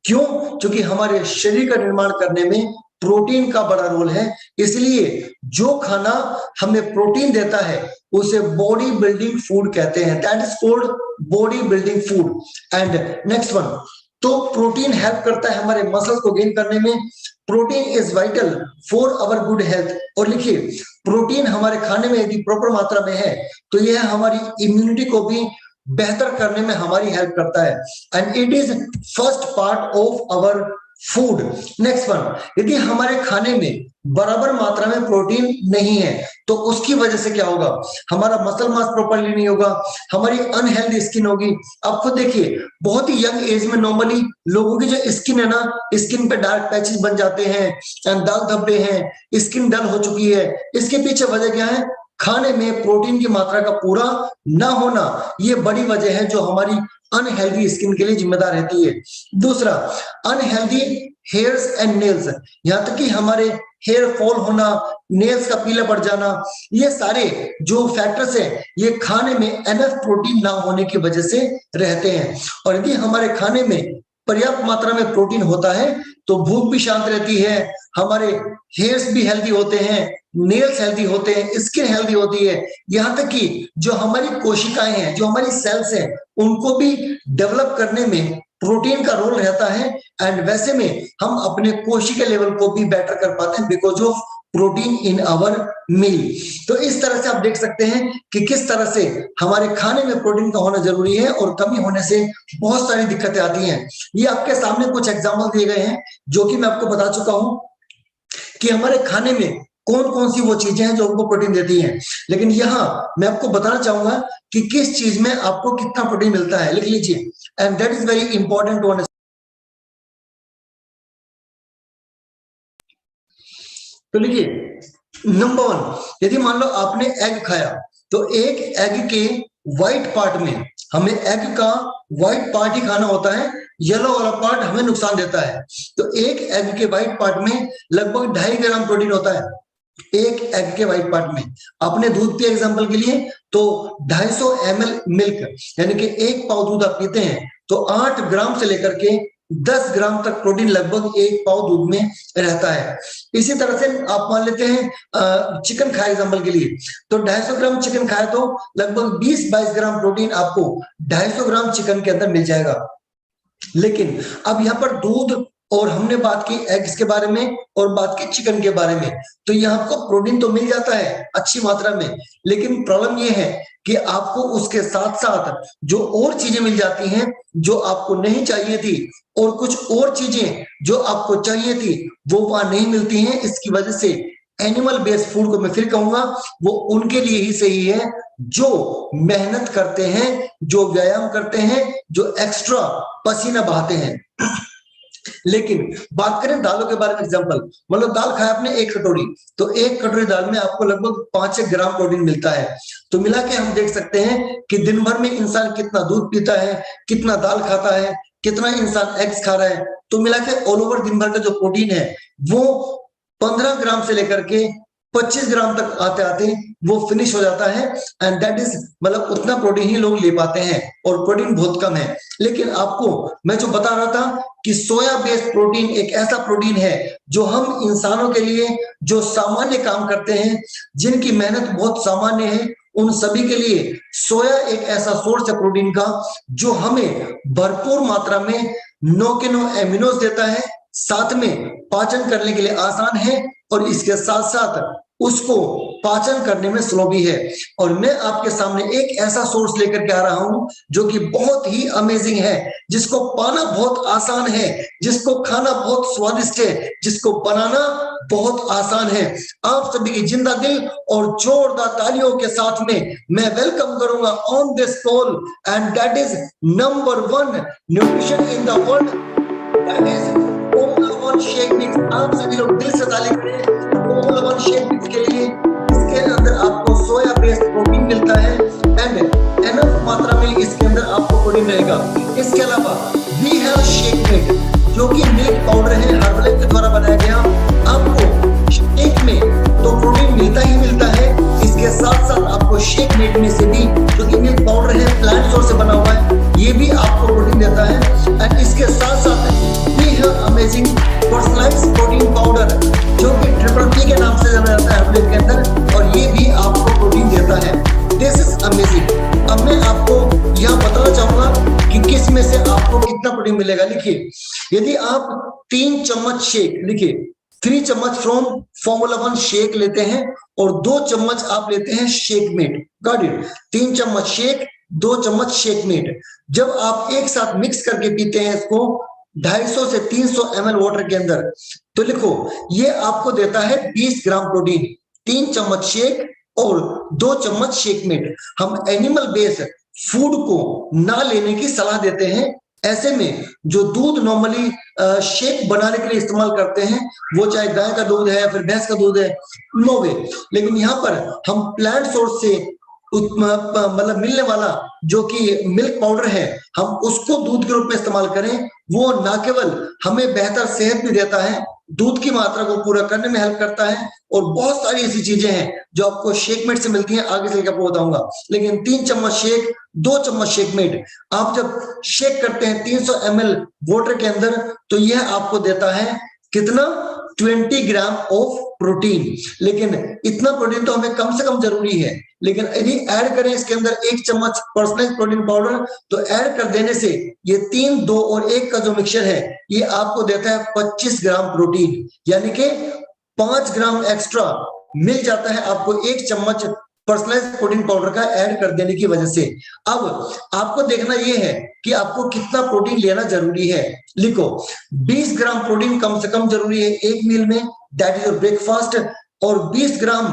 क्यों? क्योंकि हमारे शरीर का निर्माण करने में प्रोटीन का बड़ा रोल है। इसलिए जो खाना हमें प्रोटीन देता है उसे बॉडी बिल्डिंग फूड कहते हैं। That is called body building food. And next one, तो प्रोटीन हेल्प करता है हमारे मसल्स को गेन करने में। Protein is vital for our good health. और लिखिए, प्रोटीन हमारे खाने में यदि प्रॉपर मात्रा में है तो यह हमारी इम्यूनिटी को भी बेहतर करने में हमारी हेल्प करता है। And it is first part of our food. Next one, यदि हमारे खाने में बराबर मात्रा में प्रोटीन नहीं है तो उसकी वजह से क्या होगा? हमारा मसल मास प्रॉपर्ली नहीं होगा, हमारी अनहेल्दी स्किन होगी। आप खुद देखिए, बहुत ही यंग एज में नॉर्मली लोगों की जो स्किन है ना, स्किन पे डार्क पैचेस बन जाते हैं, दाग धब्बे हैं, स्किन डल हो चुकी है। इसके पीछे वजह क्या है? खाने में प्रोटीन की मात्रा का पूरा ना होना, ये बड़ी वजह है जो हमारी अनहेल्दी स्किन के लिए जिम्मेदार रहती है। दूसरा, अनहेल्दी हेयर्स एंड नेल्स, यहां तक कि हमारे हेयर फॉल होना, नेल्स का पीला पड़ जाना, ये सारे जो फैक्टर्स हैं ये खाने में एनफ प्रोटीन ना होने की वजह से रहते हैं। और यदि हमारे खाने में पर्याप्त मात्रा में प्रोटीन होता है तो भूख भी शांत रहती है, हमारे हेयर्स भी हेल्दी होते हैं, नेल्स हेल्दी होते हैं, स्किन हेल्दी होती है, यहाँ तक कि जो हमारी कोशिकाएं हैं, जो हमारी सेल्स हैं, उनको भी डेवलप करने में प्रोटीन का रोल रहता है। एंड वैसे में हम अपने कोशिका लेवल को भी बेटर कर पाते हैं because of protein in our meal. तो इस तरह से आप देख सकते हैं कि किस तरह से हमारे खाने में प्रोटीन का होना जरूरी है, और कमी होने से बहुत सारी दिक्कतें आती हैं। ये आपके सामने कुछ एग्जाम्पल दिए गए हैं जो कि मैं आपको बता चुका हूं कि हमारे खाने में कौन कौन सी वो चीजें हैं जो हमको प्रोटीन देती हैं। लेकिन यहाँ मैं आपको बताना चाहूंगा कि किस चीज में आपको कितना प्रोटीन मिलता है, लिख लीजिए। And that is very important to understand. तो लिखिए, नंबर 1, यदि मान लो आपने एग खाया तो एक एग के व्हाइट पार्ट में, हमें एग का व्हाइट पार्ट ही खाना होता है, येलो वाला पार्ट हमें नुकसान देता है। तो एक एग के व्हाइट पार्ट में लगभग 2.5 ग्राम प्रोटीन होता है। एक एग के व्हाइट पार्ट में आपने दूध पिया एग्जांपल के लिए तो 250 ml मिल्क, यानी कि एक पाव दूध आप पीते हैं तो 8 ग्राम से लेकर के 10 ग्राम तक प्रोटीन लगभग एक पाव दूध में रहता है। इसी तरह से आप मान लेते हैं चिकन खाए एग्जांपल के लिए, तो 250 ग्राम चिकन खाए तो लगभग 20-22 ग्राम प्रोटीन आपको 250 ग्राम चिकन के अंदर मिल जाएगा। लेकिन अब यहाँ पर दूध, और हमने बात की एग्स के बारे में और बात की चिकन के बारे में, तो यहाँ आपको प्रोटीन तो मिल जाता है अच्छी मात्रा में, लेकिन प्रॉब्लम ये है कि आपको उसके साथ साथ जो और चीजें मिल जाती हैं जो आपको नहीं चाहिए थी, और कुछ और चीजें जो आपको चाहिए थी वो वहां नहीं मिलती हैं। इसकी वजह से एनिमल बेस्ड फूड को मैं फिर कहूंगा वो उनके लिए ही सही है जो मेहनत करते हैं, जो व्यायाम करते हैं, जो एक्स्ट्रा पसीना बहाते हैं। लेकिन बात करें दालों के बारे में, एग्जांपल मतलब दाल खाया आपने एक कटोरी, तो एक कटोरी दाल में आपको लगभग 5 ग्राम प्रोटीन मिलता है। तो मिला के हम देख सकते हैं कि दिन भर में इंसान कितना दूध पीता है, कितना दाल खाता है, कितना इंसान एग्स खा रहा है। तो मिला के ऑल ओवर दिन भर का जो प्रोटीन है वो 15 ग्राम से लेकर के 25 ग्राम तक आते आते वो फिनिश हो जाता है। एंड दैट इज मतलब उतना प्रोटीन ही लोग ले पाते हैं और प्रोटीन बहुत कम है। लेकिन आपको मैं जो बता रहा था कि सोया बेस्ड प्रोटीन एक ऐसा प्रोटीन है जो हम इंसानों के लिए जो सामान्य काम करते हैं, जिनकी मेहनत बहुत सामान्य है, उन सभी के लिए सोया एक ऐसा सोर्स है प्रोटीन का जो हमें भरपूर मात्रा में 9 के 9 एमिनोज देता है, साथ में पाचन करने के लिए आसान है और इसके साथ साथ उसको पाचन करने में स्लो भी है। और मैं आपके सामने एक ऐसा सोर्स लेकर के आ रहा हूं जो कि बहुत ही अमेजिंग है, जिसको पाना बहुत आसान है, जिसको खाना बहुत स्वादिष्ट है, जिसको बनाना बहुत आसान है। आप सभी की जिंदा दिल और जोरदार तालियों के साथ में मैं वेलकम करूंगा on this call, and that is number 1 nutrition in the world, that is Formula 1 shake mix. आप सभी लोग दिल से ताली करें Formula 1 शेक मिक्स के लिए। इसके अंदर आपको सोया बेस्ड प्रोटीन मिलता है एंड एनफ मात्रा में इसके अंदर आपको प्रोटीन रहेगा। इसके अलावा वी हैव शेक मेट जो कि मिल्क पाउडर है, हर्बल के द्वारा बनाया गया। आपको शेक में तो प्रोटीन मिलता ही मिलता है, इसके साथ साथ आपको शेक मेट में से भी जो कि मिल्क पाउडर है, प्लांट सोर्स से बना हुआ है, ये भी आपको प्रोटीन देता है। एंड इसके साथ साथ अमेजिंग पर्सनलाइज्ड प्रोटीन पाउडर जो कि ट्रिपल पी के नाम से जाना जाता है हर्बल के अंदर, और ये भी आपको प्रोटीन देता है। This is amazing. अब मैं आपको यहाँ बताना चाहूंगा कि किस में से आपको कितना प्रोटीन मिलेगा। लिखिए, यदि आप 3 चम्मच शेक, लिखिए 3 चम्मच फ्रॉम Formula 1 शेक लेते हैं और 2 चम्मच आप लेते हैं शेक मेट, गॉट इट। 3 चम्मच शेक, 2 चम्मच शेक मेट, जब आप एक साथ मिक्स करके पीते हैं इसको 250 से 300 ml वाटर के अंदर, तो लिखो ये आपको देता है 20 ग्राम प्रोटीन। 3 चम्मच शेक और 2 चम्मच शेक मेट। हम एनिमल बेस्ड फूड को ना लेने की सलाह देते हैं। ऐसे में जो दूध नॉर्मली शेक बनाने के लिए इस्तेमाल करते हैं, वो चाहे गाय का दूध है या फिर भैंस का दूध है, नो वे। लेकिन यहाँ पर हम प्लांट सोर्स से मतलब मिलने वाला जो कि मिल्क पाउडर है, हम उसको दूध के रूप में इस्तेमाल करें, वो ना केवल हमें बेहतर सेहत भी देता है, दूध की मात्रा को पूरा करने में हेल्प करता है, और बहुत सारी ऐसी चीजें हैं जो आपको शेक मेट से मिलती हैं, आगे चलकर आपको बताऊंगा। लेकिन 3 चम्मच शेक, 2 चम्मच शेक मेट, आप जब शेक करते हैं 300 ml वाटर के अंदर, तो यह आपको देता है कितना, 20 ग्राम ऑफ प्रोटीन। लेकिन इतना प्रोटीन तो हमें कम से कम जरूरी है, लेकिन यदि ऐड करें इसके अंदर 1 चम्मच पर्सनलाइज्ड प्रोटीन पाउडर, तो ऐड कर देने से ये 3, 2 और 1 का जो मिक्सचर है ये आपको देता है 25 ग्राम प्रोटीन, यानी कि 5 ग्राम एक्स्ट्रा मिल जाता है आपको 1 चम्मच पर्सनलाइज्ड प्रोटीन पाउडर का ऐड कर देने की वजह से। अब आपको देखना यह है कि आपको कितना प्रोटीन लेना जरूरी है। लिखो 20 ग्राम प्रोटीन कम से कम जरूरी है एक मील में, दैट इज योर ब्रेकफास्ट। और 30 ग्राम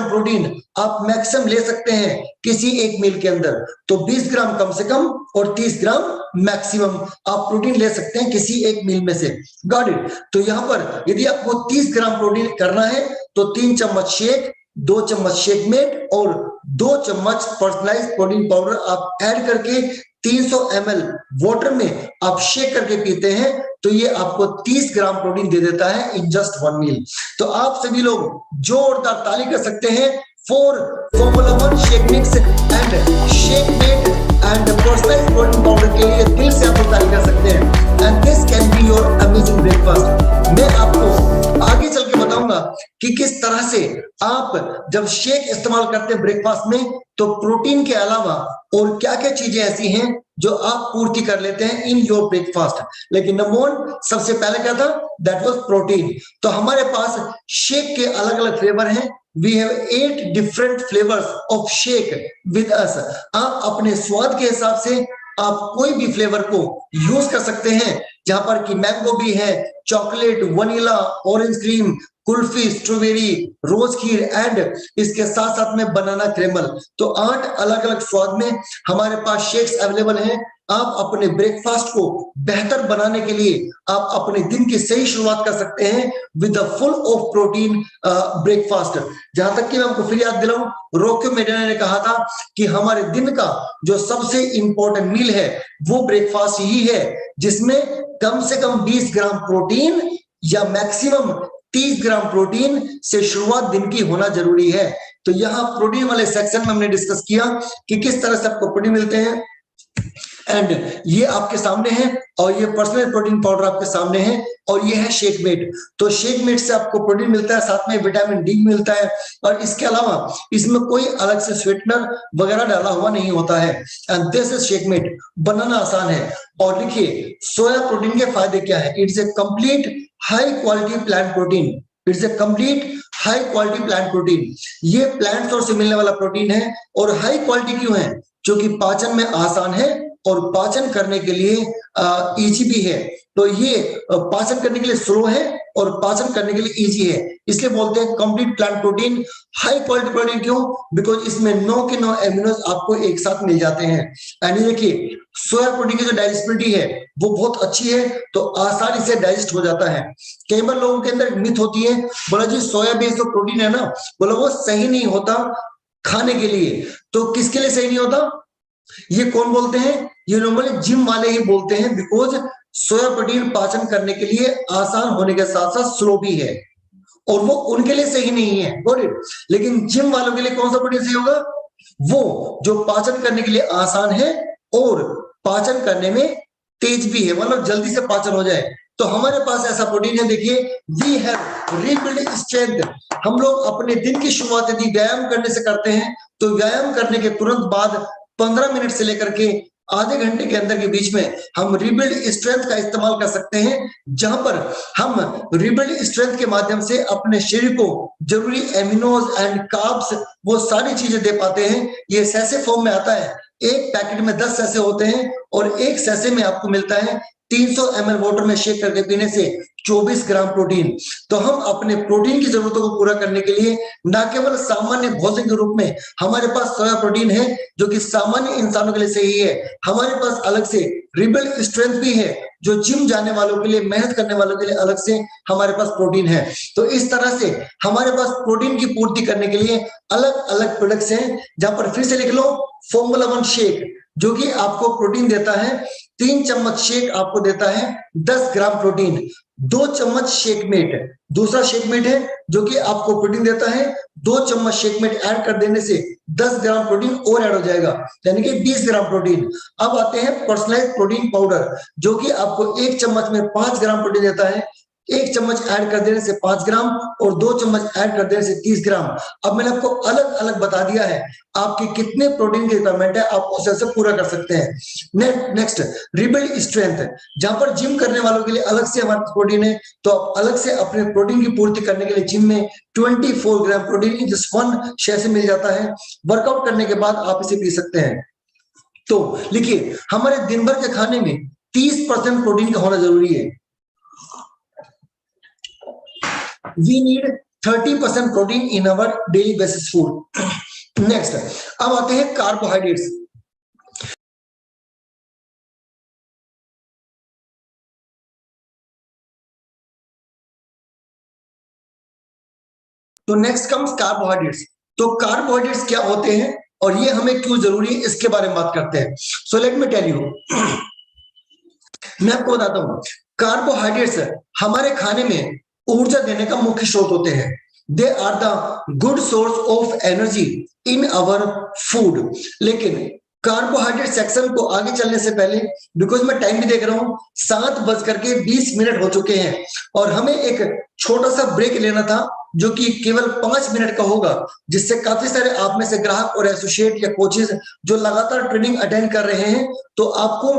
प्रोटीन आप मैक्सिमम ले सकते हैं किसी एक मील के अंदर। तो 20 ग्राम कम से कम और 30 ग्राम मैक्सिमम आप प्रोटीन ले सकते हैं किसी एक मील में से, गॉट इट। तो यहाँ पर यदि आपको 30 ग्राम प्रोटीन करना है तो 3 चम्मच शेक, 2 चम्मच शेक मेट और 2 चम्मच पर्सनलाइज्ड प्रोटीन पाउडर आप ऐड करके 300 ml वाटर में आप शेक करके पीते हैं, तो ये आपको 30 ग्राम प्रोटीन दे देता है इन जस्ट 1 मील। तो आप सभी लोग जोरदार ताली कर सकते हैं for Formula 1 shake mix and shake mate and personalised protein powder के लिए दिल से आप ताली कर सकते हैं। And this can be your amazing breakfast. मैं आपको आगे चल के बताऊंगा कि किस तरह से आप जब शेक इस्तेमाल करते हैं ब्रेकफास्ट में, तो प्रोटीन के अलावा और क्या क्या चीजें ऐसी हैं जो आप पूर्ति कर लेते हैं इन योर ब्रेकफास्ट। लेकिन नंबर 1 सबसे पहले क्या था, दैट वाज प्रोटीन। तो हमारे पास शेक के अलग अलग फ्लेवर हैं, we have 8 different flavours of shake with us. आप अपने स्वाद के हिसाब से आप कोई भी फ्लेवर को यूज कर सकते हैं, जहां पर कि मैंगो भी है, chocolate, vanilla, orange cream, kulfi, strawberry, rose kheer and इसके साथ साथ में बनाना क्रेमल। तो 8 अलग अलग स्वाद में हमारे पास शेक्स अवेलेबल हैं। आप अपने ब्रेकफास्ट को बेहतर बनाने के लिए आप अपने दिन की सही शुरुआत कर सकते हैं with the full of protein breakfast. जहां तक कि मैं आपको फिर याद दिलाऊं, रोक्यो मेडिना ने कहा था कि हमारे दिन का जो सबसे इंपॉर्टेंट मील है वो ब्रेकफास्ट ही है, जिसमें कम से कम 20 ग्राम प्रोटीन या मैक्सिमम 30 ग्राम प्रोटीन से शुरुआत दिन की होना जरूरी है। तो यहाँ प्रोटीन वाले सेक्शन में हमने डिस्कस किया कि किस तरह से आपको प्रोटीन मिलते हैं, एंड ये आपके सामने है, और ये पर्सनल प्रोटीन पाउडर आपके सामने है, और ये है शेकमेट। तो शेकमेट से आपको प्रोटीन मिलता है, साथ में विटामिन डी मिलता है, और इसके अलावा इसमें कोई अलग से स्वीटनर वगैरह डाला हुआ नहीं होता है। And this is shakemate. बनाना आसान है। और देखिए सोया प्रोटीन के फायदे क्या है। It's a complete high quality plant protein. It's a complete high quality plant protein. ये प्लांट सोर्स से मिलने वाला प्रोटीन है। और हाई क्वालिटी क्यों है? क्योंकि पाचन में आसान है और पाचन करने के लिए इजी भी है। तो ये पाचन करने के लिए स्लो है और पाचन करने के लिए इजी है, इसलिए बोलते हैं complete plant protein. High quality protein क्यों? बिकॉज इसमें 9 के 9 एमिनोज आपको एक साथ मिल जाते हैं। यानी देखिए सोया प्रोटीन की जो डाइजेस्टिबिलिटी है वो बहुत अच्छी है, तो आसानी से डाइजेस्ट हो जाता है। कई बार लोगों के अंदर मिथ होती है, बोला जी सोया बेस्ड जो प्रोटीन है ना, बोला वो सही नहीं होता खाने के लिए। तो किसके लिए सही नहीं होता? ये कौन बोलते हैं? ये नॉर्मली जिम वाले ही बोलते हैं, बिकॉज सोया प्रोटीन पाचन करने के लिए आसान होने के साथ साथ स्लो भी है, और वो उनके लिए सही नहीं है। Got it? लेकिन जिम वालों के लिए कौन सा प्रोटीन सही होगा? वो जो पाचन करने के लिए आसान है और पाचन करने में तेज भी है, मतलब जल्दी से पाचन हो जाए। तो हमारे पास ऐसा प्रोटीन है। देखिए वी हैव रीबिल्ड स्ट्रेंथ। हम लोग अपने दिन की शुरुआत यदि व्यायाम करने से करते हैं तो व्यायाम करने के तुरंत बाद 15 मिनट से लेकर के आधे घंटे के अंदर के बीच में हम रीबिल्ड स्ट्रेंथ का इस्तेमाल कर सकते हैं, जहां पर हम रीबिल्ड स्ट्रेंथ के माध्यम से अपने शरीर को जरूरी एमिनोज एंड कार्ब्स वो सारी चीजें दे पाते हैं। ये सैसे फॉर्म में आता है। एक पैकेट में 10 सैसे होते हैं और एक सैसे में आपको मिलता है 300 ml वाटर में शेक करके पीने से 24 ग्राम प्रोटीन। तो हम अपने प्रोटीन की जरूरतों को पूरा करने के लिए न केवल सामान्य भोजन के रूप में हमारे पास सोया प्रोटीन है जो कि सामान्य इंसानों के लिए सही है, हमारे पास अलग से रिबिल्ड स्ट्रेंथ भी है जो जिम जाने वालों के लिए, मेहनत करने वालों के लिए अलग से हमारे पास प्रोटीन है। तो इस तरह से हमारे पास प्रोटीन की पूर्ति करने के लिए अलग अलग प्रोडक्ट्स हैं, जहां पर फिर से लिख लो फॉर्मूला 1 शेक जो कि आपको प्रोटीन देता है। 3 चम्मच शेक आपको देता है 10 ग्राम प्रोटीन। 2 चम्मच शेकमेट दूसरा शेकमेट है जो कि आपको प्रोटीन देता है। 2 चम्मच शेकमेट ऐड कर देने से 10 ग्राम प्रोटीन और ऐड हो जाएगा, यानी कि 20 ग्राम प्रोटीन। अब आते हैं पर्सनलाइज्ड प्रोटीन पाउडर जो कि आपको 1 चम्मच में 5 ग्राम प्रोटीन देता है। 1 चम्मच ऐड कर देने से 5 ग्राम और 2 चम्मच ऐड कर देने से 30 ग्राम। अब मैंने आपको अलग अलग बता दिया है आपके कितने प्रोटीन की रिक्वायरमेंट है, आप उसे पूरा कर सकते हैं। नेक्स्ट रिबिल्ड स्ट्रेंथ, जहां पर जिम करने वालों के लिए अलग से हमारे प्रोटीन है, तो आप अलग से अपने प्रोटीन की पूर्ति करने के लिए जिम में 24 ग्राम प्रोटीन जिस 1 शेयर से मिल जाता है। वर्कआउट करने के बाद आप इसे पी सकते हैं। तो लिखिए हमारे दिन भर के खाने में 30% प्रोटीन का होना जरूरी है। We need 30% protein in our daily basis food. Next, अब आते हैं कार्बोहाइड्रेट्स। तो नेक्स्ट कम्स कार्बोहाइड्रेट्स। तो कार्बोहाइड्रेट्स क्या होते हैं और ये हमें क्यों जरूरी है, इसके बारे में बात करते हैं। So let me tell you, मैं आपको बताता हूं। कार्बोहाइड्रेट्स हमारे खाने में ऊर्जा देने का मुख्य स्रोत होते हैं। They are the good source of energy in our food. लेकिन कार्बोहाइड्रेट सेक्शन को आगे चलने से पहले, बिकॉज मैं टाइम भी देख रहा हूं 7:20 हो चुके हैं और हमें एक छोटा सा ब्रेक लेना था जो कि केवल 5 मिनट का होगा, जिससे काफी सारे आप में से ग्राहक और एसोसिएट या कोचेज जो लगातार ट्रेनिंग अटेंड कर रहे हैं, तो आपको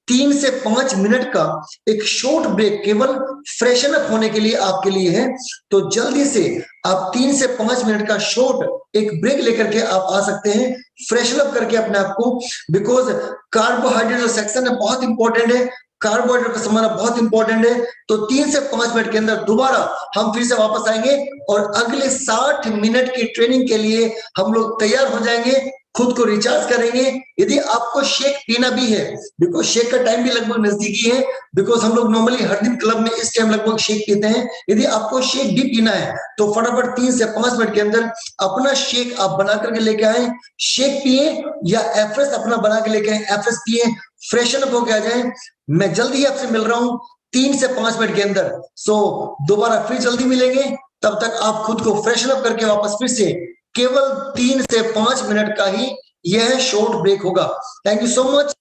3 से 5 मिनट का एक शॉर्ट ब्रेक केवल फ्रेशन अप होने के लिए आपके लिए है। तो जल्दी से आप 3 से 5 मिनट का शॉर्ट एक ब्रेक लेकर के आप आ सकते हैं, फ्रेशन अप करके अपने आप को, बिकॉज कार्बोहाइड्रेट जो सेक्शन है बहुत इंपॉर्टेंट है, कार्बोहाइड्रेट का संभालना बहुत इंपॉर्टेंट है। तो 3 से 5 मिनट के अंदर दोबारा हम फिर से वापस आएंगे और अगले 60 मिनट की ट्रेनिंग के लिए हम लोग तैयार हो जाएंगे, खुद को रिचार्ज करेंगे। यदि आपको शेक पीना भी है, बिकॉज शेक का टाइम भी लगभग नजदीकी है, बिकॉज हम लोग नॉर्मली हर दिन क्लब में इस टाइम लगभग शेक पीते हैं। यदि आपको शेक भी पीना है तो फटाफट 3 से 5 मिनट के अंदर अपना शेक आप बना करके लेके आए, शेक पिए या एफएस अपना बना के लेके आए, एफएस पिए, फ्रेशन अप होके आ जाए। मैं जल्दी ही आपसे मिल रहा हूं 3 से 5 मिनट के अंदर। सो दोबारा फिर जल्दी मिलेंगे, तब तक आप खुद को फ्रेशन अप करके वापस फिर से केवल 3 से 5 मिनट का ही यह शॉर्ट ब्रेक होगा। Thank you so much.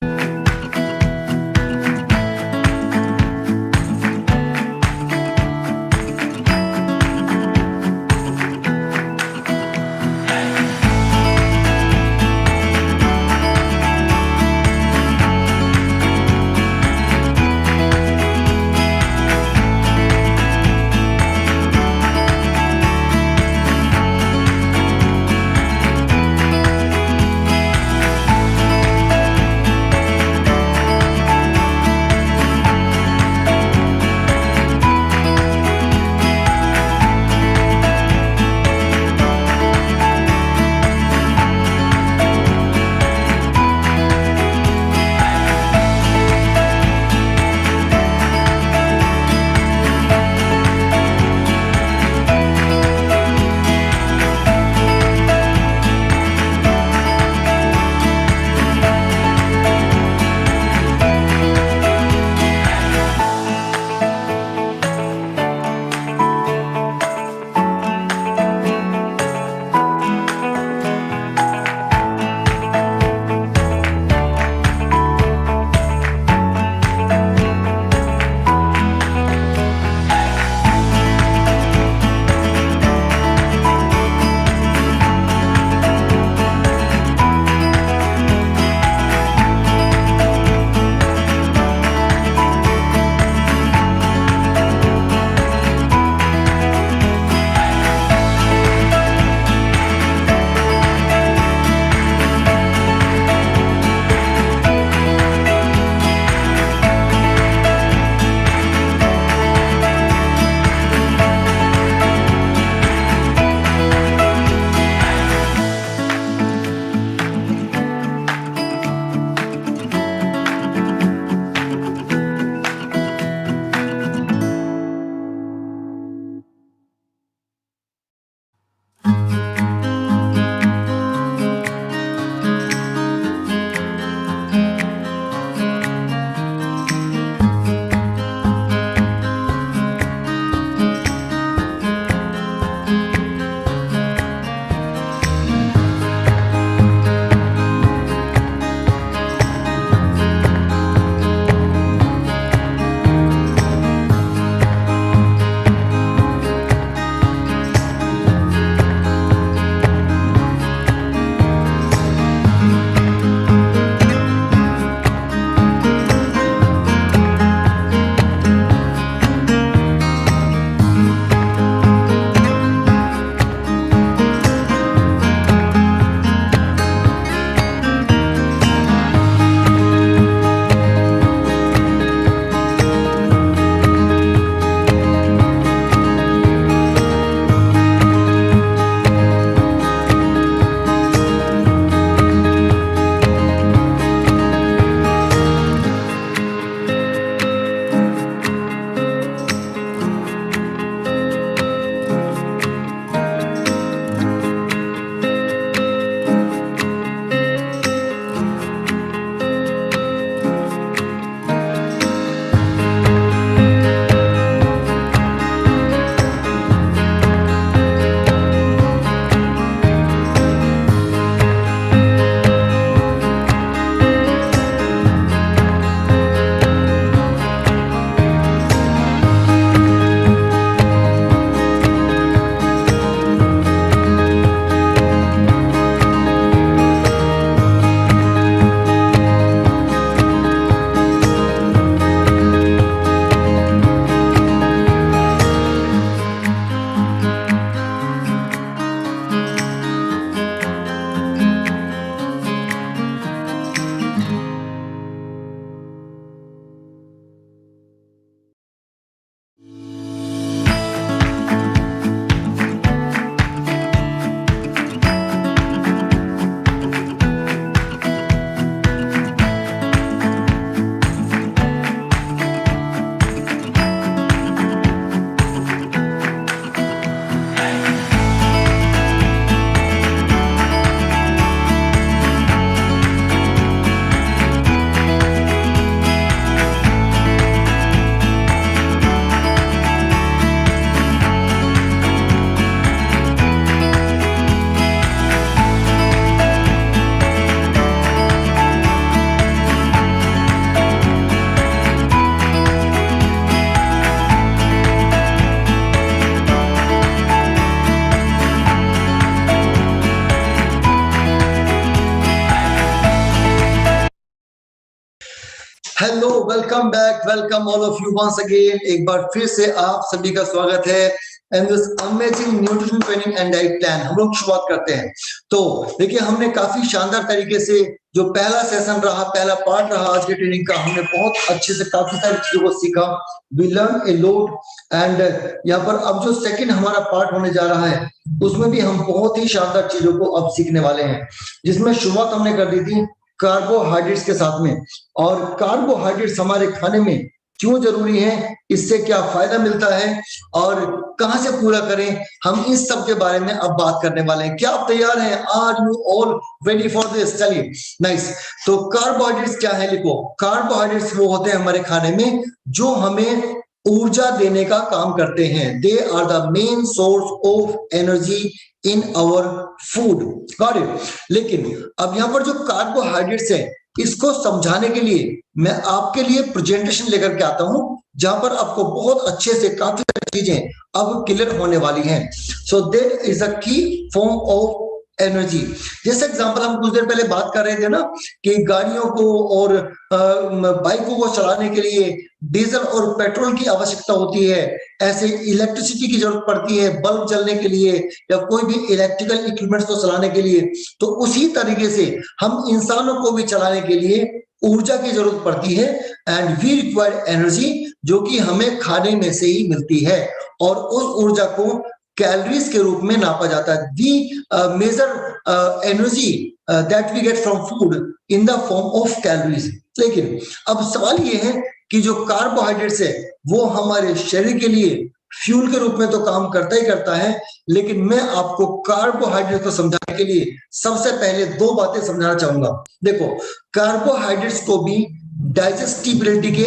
Hello, welcome back, welcome all of you once again. एक बार फिर से आप सभी का स्वागत है and this amazing nutrition training and diet plan. हम लोग शुरुआत करते हैं। तो देखिए, हमने काफी शानदार तरीके से जो पहला सेशन रहा, पहला पार्ट रहा आज की ट्रेनिंग का, हमने बहुत अच्छे से काफी सारी चीजों को सीखा। We learn a lot and यहाँ पर अब जो सेकंड हमारा पार्ट होने जा रहा है उसमें भी हम बहुत ही शानदार चीजों को अब सीखने वाले हैं, जिसमें शुरुआत हमने कर दी थी कार्बोहाइड्रेट्स के साथ में। और कार्बोहाइड्रेट्स हमारे खाने में क्यों जरूरी है, इससे क्या फायदा मिलता है और कहां से पूरा करें, हम इस सब के बारे में अब बात करने वाले हैं। क्या आप तैयार हैं? Are you all ready for this? चलिए, नाइस। तो कार्बोहाइड्रेट्स क्या है? लिखो, कार्बोहाइड्रेट्स वो होते हैं हमारे खाने में जो हमें ऊर्जा देने का काम करते हैं। They are the main source of energy in our food. Got it? लेकिन अब यहाँ पर जो कार्बोहाइड्रेट्स है, इसको समझाने के लिए मैं आपके लिए प्रेजेंटेशन लेकर के आता हूं, जहां पर आपको बहुत अच्छे से काफी सारी चीजें अब क्लियर होने वाली हैं। सो दैट इज अ की फॉर्म ऑफ एनर्जी। जैसे एग्जांपल हम कुछ देर पहले बात कर रहे थे ना कि गाड़ियों को और बाइकों को चलाने के लिए डीजल और पेट्रोल की आवश्यकता होती है, ऐसे इलेक्ट्रिसिटी की जरूरत पड़ती है बल्ब जलने के लिए या कोई भी इलेक्ट्रिकल इक्विपमेंट्स को चलाने के लिए। तो उसी तरीके से हम इंसानों को भी चलाने के लिए ऊर्जा की जरूरत पड़ती है एंड वी रिक्वायर एनर्जी, जो कि हमें खाने में से ही मिलती है। और उस ऊर्जा को कैलोरीज के रूप में नापा जाता है। We measure energy that we get from food in the form of calories. लेकिन अब सवाल ये है कि जो कार्बोहाइड्रेट्स है वो हमारे शरीर के लिए फ्यूल के रूप में तो काम करता ही करता है, लेकिन मैं आपको कार्बोहाइड्रेट को समझाने के लिए सबसे पहले दो बातें समझाना चाहूंगा। देखो, कार्बोहाइड्रेट्स को भी डाइजेस्टिबिलिटी के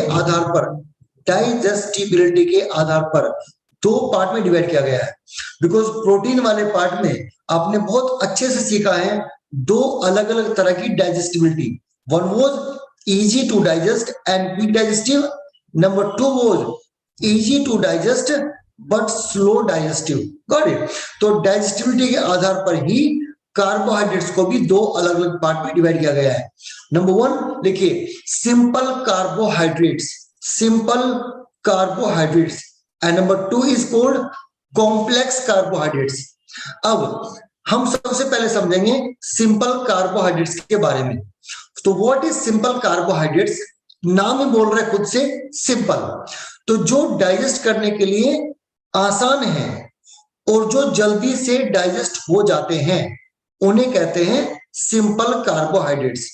आधार पर दो पार्ट में डिवाइड किया गया है। बिकॉज प्रोटीन वाले पार्ट में आपने बहुत अच्छे से सीखा है दो अलग अलग तरह की digestibility. One was easy to digest and quick digestive, number two was easy to digest but slow digestive. Got it? तो डाइजेस्टिबिलिटी के आधार पर ही कार्बोहाइड्रेट्स को भी दो अलग अलग पार्ट में डिवाइड किया गया है। नंबर वन लिखिए, simple carbohydrates and number two is called complex carbohydrates. अब हम सबसे पहले समझेंगे सिंपल कार्बोहाइड्रेट्स के बारे में। तो व्हाट इज सिंपल कार्बोहाइड्रेट्स? नाम ही बोल रहे खुद से सिंपल। तो जो डाइजेस्ट करने के लिए आसान है और जो जल्दी से डाइजेस्ट हो जाते हैं उन्हें कहते हैं सिंपल कार्बोहाइड्रेट्स।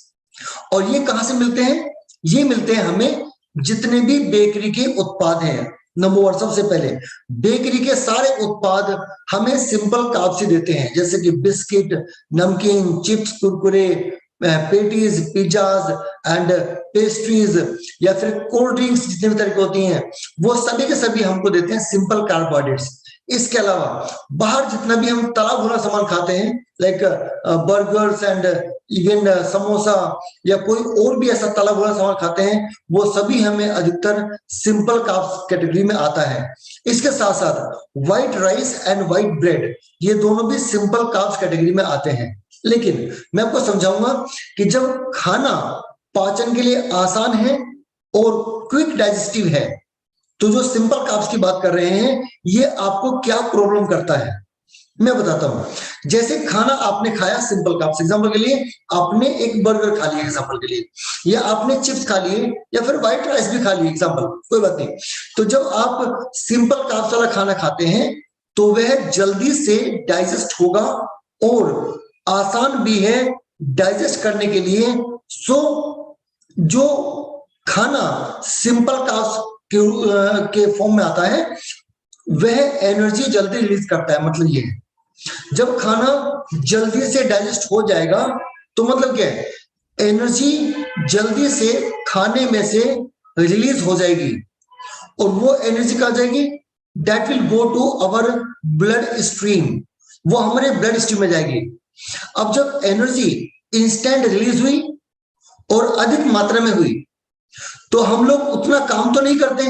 और ये कहां से मिलते हैं? ये मिलते हैं हमें जितने भी बेकरी के उत्पाद हैं। नंबर वन, सबसे पहले बेकरी के सारे उत्पाद हमें सिंपल कार्ब से देते हैं, जैसे कि बिस्किट, नमकीन, chips, Kurkure, patties, pizzas and pastries, या फिर कोल्ड ड्रिंक्स जितने भी तरह की होती हैं, वो सभी के सभी हमको देते हैं सिंपल कार्बोहाइड्रेट्स। इसके अलावा बाहर जितना भी हम तला भुना सामान खाते हैं, like burgers and even samosa या कोई और भी ऐसा तला भुना सामान खाते हैं, वो सभी हमें अधिकतर सिंपल कार्ब्स कैटेगरी में आता है। इसके साथ साथ white rice and white bread, ये दोनों भी सिंपल कार्ब्स कैटेगरी में आते हैं। लेकिन मैं आपको समझाऊंगा कि जब खाना पाचन के लिए आसान है और क्विक डाइजेस्टिव है, तो जो सिंपल कार्ब्स की बात कर रहे हैं ये आपको क्या प्रॉब्लम करता है मैं बताता हूं। जैसे खाना आपने खाया सिंपल कार्ब्स, एग्जांपल के लिए आपने एक बर्गर खा लिया एग्जांपल के लिए, या आपने चिप्स खा लिए, या फिर व्हाइट राइस भी खा ली एग्जांपल, कोई बात नहीं। तो जब आप सिंपल कार्ब्स वाला खाना खाते हैं तो वह जल्दी से डाइजेस्ट होगा और आसान भी है डाइजेस्ट करने के लिए। सो जो खाना सिंपल कार्ब्स के फॉर्म में आता है वह एनर्जी जल्दी रिलीज करता है। मतलब ये है, जब खाना जल्दी से डाइजेस्ट हो जाएगा तो मतलब क्या है, एनर्जी जल्दी से खाने में से रिलीज हो जाएगी और वो एनर्जी कहाँ जाएगी? That will go to our blood stream, वो हमारे ब्लड स्ट्रीम में जाएगी। अब जब एनर्जी इंस्टेंट रिलीज हुई और अधिक मात्रा में हुई तो हम लोग उतना काम तो नहीं करते,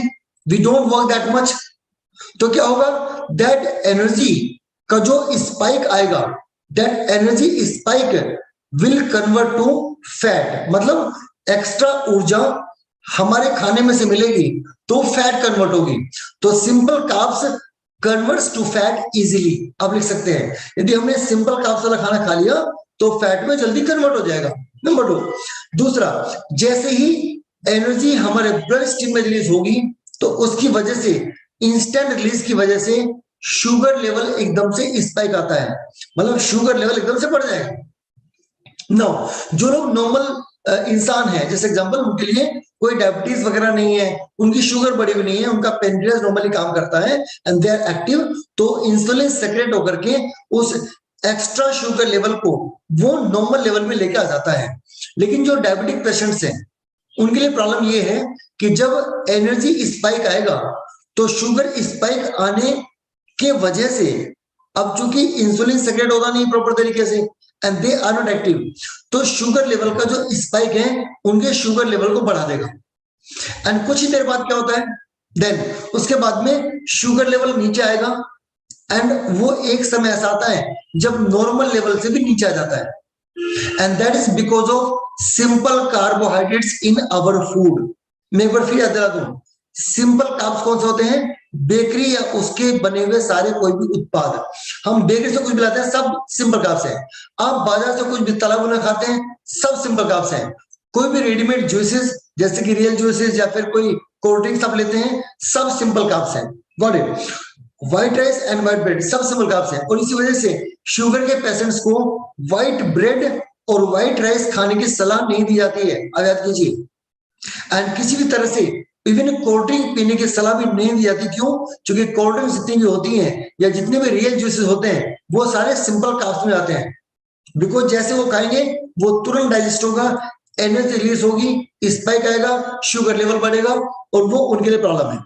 we don't work that much. तो क्या होगा? दैट एनर्जी का जो स्पाइक आएगा, that energy spike will convert to fat, मतलब एक्स्ट्रा ऊर्जा हमारे खाने में से मिलेगी तो फैट कन्वर्ट होगी। तो simple carbs converts to fat easily, आप लिख सकते हैं यदि हमने सिंपल कार्ब्स वाला खाना खा लिया तो फैट में जल्दी कन्वर्ट हो जाएगा। नंबर 2, दूसरा, जैसे ही एनर्जी हमारे ब्लड स्ट्रीम में रिलीज होगी तो उसकी वजह से, इंस्टेंट रिलीज की वजह से शुगर लेवल एकदम से स्पाइक आता है, मतलब शुगर लेवल एकदम से बढ़ जाएगा। नो, जो लोग नॉर्मल इंसान है, जैसे एग्जांपल उनके लिए कोई डायबिटीज वगैरह नहीं है, उनकी शुगर बढ़ी हुई नहीं है, उनका पेनक्रियास नॉर्मली काम करता है एंड दे आर एक्टिव, तो इंसुलिन सेक्रेट होकर के उस एक्स्ट्रा शुगर लेवल को वो नॉर्मल लेवल में लेके आ जाता है। लेकिन जो डायबिटिक पेशेंट्स हैं उनके लिए प्रॉब्लम ये है कि जब एनर्जी स्पाइक आएगा तो शुगर स्पाइक आने के वजह से, अब चूंकि इंसुलिन सेक्रेट होगा नहीं प्रॉपर तरीके से and they are not active, तो शुगर लेवल का जो स्पाइक है उनके शुगर लेवल को बढ़ा देगा। एंड कुछ ही देर बाद क्या होता है, देन उसके बाद में शुगर लेवल नीचे आएगा एंड वो एक समय ऐसा आता है जब नॉर्मल लेवल से भी नीचे आ जाता है and that is because of simple carbohydrates in our food. मैं एक बार फिर याद दिला दूं, सिंपल कार्ब्स कौन से होते हैं, बेकरी या उसके बने हुए सारे कोई भी उत्पाद, हम बेकरी से कुछ भी लाते हैं सब सिंपल कार्ब्स हैं। आप बाजार से कुछ भी तला भुना खाते हैं सब सिंपल कार्ब्स हैं। कोई भी रेडीमेड जूसेस जैसे कि रियल जूसेस या फिर कोई कोल्ड ड्रिंक्स आप लेते हैं सब सिंपल कार्ब्स हैं। Got it. White rice and white bread सब सिंपल कार्ब्स हैं और इसी वजह से शुगर के पेशेंट्स को व्हाइट ब्रेड और व्हाइट राइस खाने की सलाह नहीं दी जाती है, अब याद कीजिए। एंड किसी भी तरह से इवन कोल्ड ड्रिंक पीने की सलाह भी नहीं दी जाती, क्यों? क्योंकि कोल्ड ड्रिंक जितनी भी होती हैं या जितने भी रियल जूसेस होते हैं वो सारे सिंपल कार्ब्स में आते हैं, बिकॉज जैसे वो खाएंगे वो तुरंत डाइजेस्ट होगा, एनर्जी रिलीज होगी, स्पाइक आएगा, शुगर लेवल बढ़ेगा और वो उनके लिए प्रॉब्लम है।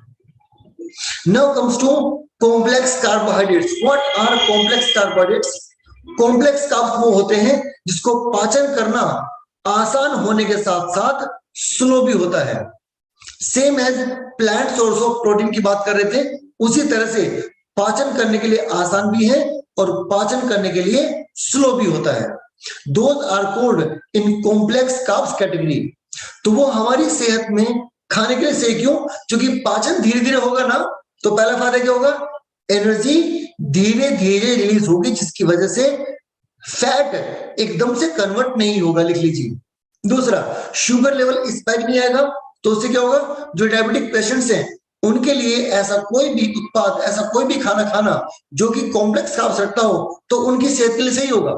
Now comes to complex carbohydrates. What are complex carbohydrates? Complex carbs वो होते हैं जिसको पाचन करना आसान होने के साथ साथ स्लो भी होता है। Same as plant source of protein की बात कर रहे थे, उसी तरह से पाचन करने के लिए आसान भी है और पाचन करने के लिए स्लो भी होता है। Those are called in complex carbs category. तो वो हमारी सेहत में खाने के लिए सही क्यों? क्योंकि पाचन धीरे धीरे होगा ना, तो पहला फायदा क्या होगा, एनर्जी धीरे धीरे रिलीज होगी जिसकी वजह से फैट एकदम से कन्वर्ट नहीं होगा, लिख लीजिए। दूसरा, शुगर लेवल स्पाइक नहीं आएगा, तो उससे क्या होगा, जो डायबिटिक पेशेंट्स हैं उनके लिए ऐसा कोई भी उत्पाद, ऐसा कोई भी खाना खाना जो कि कॉम्प्लेक्स कार्ब्स रखता हो तो उनकी सेहत के लिए सही होगा।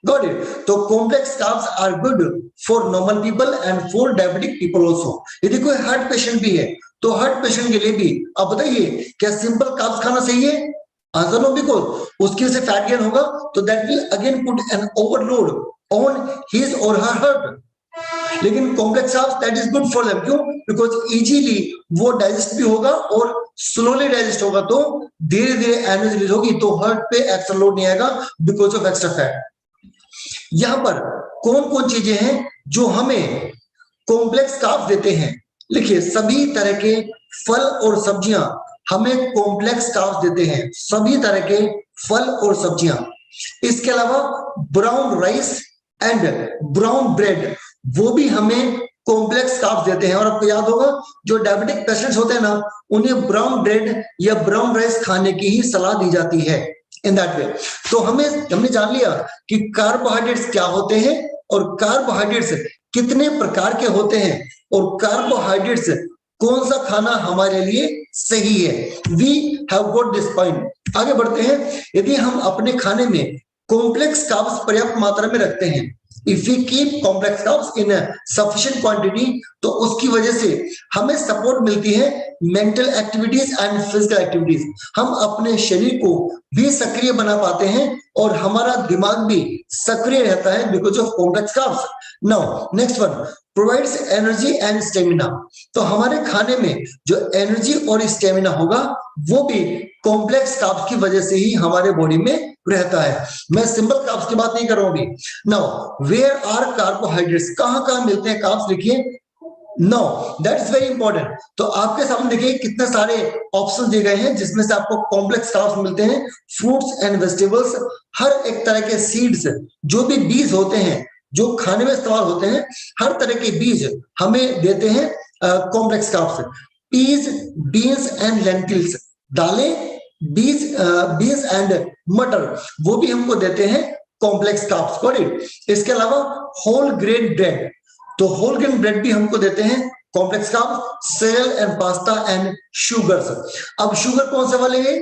Got it. तो complex carbs are good for normal people and for diabetic people also. यदि कोई हार्ट पेशेंट भी है तो हार्ट पेशेंट के लिए भी आप बताइए क्या सिंपल कार्ब्स खाना सही है? आंसर नो, बिकॉज उसकी वजह से फैट गेन होगा तो that will again put an overload on his और हर हार्ट। लेकिन complex carbs that is good for them, क्यों? बिकॉज इजीली वो डाइजेस्ट भी होगा और स्लोली डाइजेस्ट होगा, तो धीरे धीरे एनर्जी रिलीज होगी, तो हार्ट पे एक्स्ट्रा लोड नहीं आएगा बिकॉज ऑफ एक्स्ट्रा फैट। यहां पर कौन कौन चीजें हैं जो हमें कॉम्प्लेक्स कार्ब्स देते हैं? लिखिए, सभी तरह के फल और सब्जियां हमें कॉम्प्लेक्स कार्ब्स देते हैं, सभी तरह के फल और सब्जियां। इसके अलावा brown rice and brown bread वो भी हमें कॉम्प्लेक्स कार्ब्स देते हैं। और आपको याद होगा जो डायबिटिक पेशेंट्स होते हैं ना, उन्हें ब्राउन ब्रेड या ब्राउन राइस खाने की ही सलाह दी जाती है इन दैट वे। तो हमने जान लिया कि कार्बोहाइड्रेट्स क्या होते हैं और कार्बोहाइड्रेट्स कितने प्रकार के होते हैं और कार्बोहाइड्रेट्स कौन सा खाना हमारे लिए सही है। We have got this point. आगे बढ़ते हैं। यदि हम अपने खाने में कॉम्प्लेक्स कार्ब्स पर्याप्त मात्रा में रखते हैं, if we keep complex carbs in sufficient quantity, तो उसकी वजह से हमें सपोर्ट मिलती है mental activities and physical activities. हम अपने शरीर को भी सक्रिय बना पाते हैं और हमारा दिमाग भी सक्रिय रहता है because of complex carbs. Now next one, provides energy and stamina. तो हमारे खाने में जो एनर्जी और स्टेमिना होगा वो भी कॉम्प्लेक्स कार्ब्स की वजह से ही हमारे बॉडी में रहता है। मैं सिंपल कार्ब्स की बात नहीं कर रहा हूं अभी। Now where are carbohydrates? कहां कहां मिलते हैं कार्ब्स? लिखिए, no, that is very important. तो आपके सामने देखिए कितने सारे ऑप्शन दिए गए हैं जिसमें से आपको कॉम्प्लेक्स कार्ब्स मिलते हैं। फ्रूट्स एंड वेजिटेबल्स, हर एक तरह के सीड्स, जो भी बीज होते हैं जो खाने में इस्तेमाल होते हैं, हर तरह के बीज हमें देते हैं complex carbs, peas, beans and lentils, दालें, बीन्स एंड मटर, वो भी हमको देते हैं कॉम्प्लेक्स कार्ब्स। Got it. इसके अलावा होल ग्रेन ब्रेड, तो होल ग्रेन ब्रेड भी हमको देते हैं complex carbs, cereal and pasta and sugars. अब शुगर कौन से वाले हैं?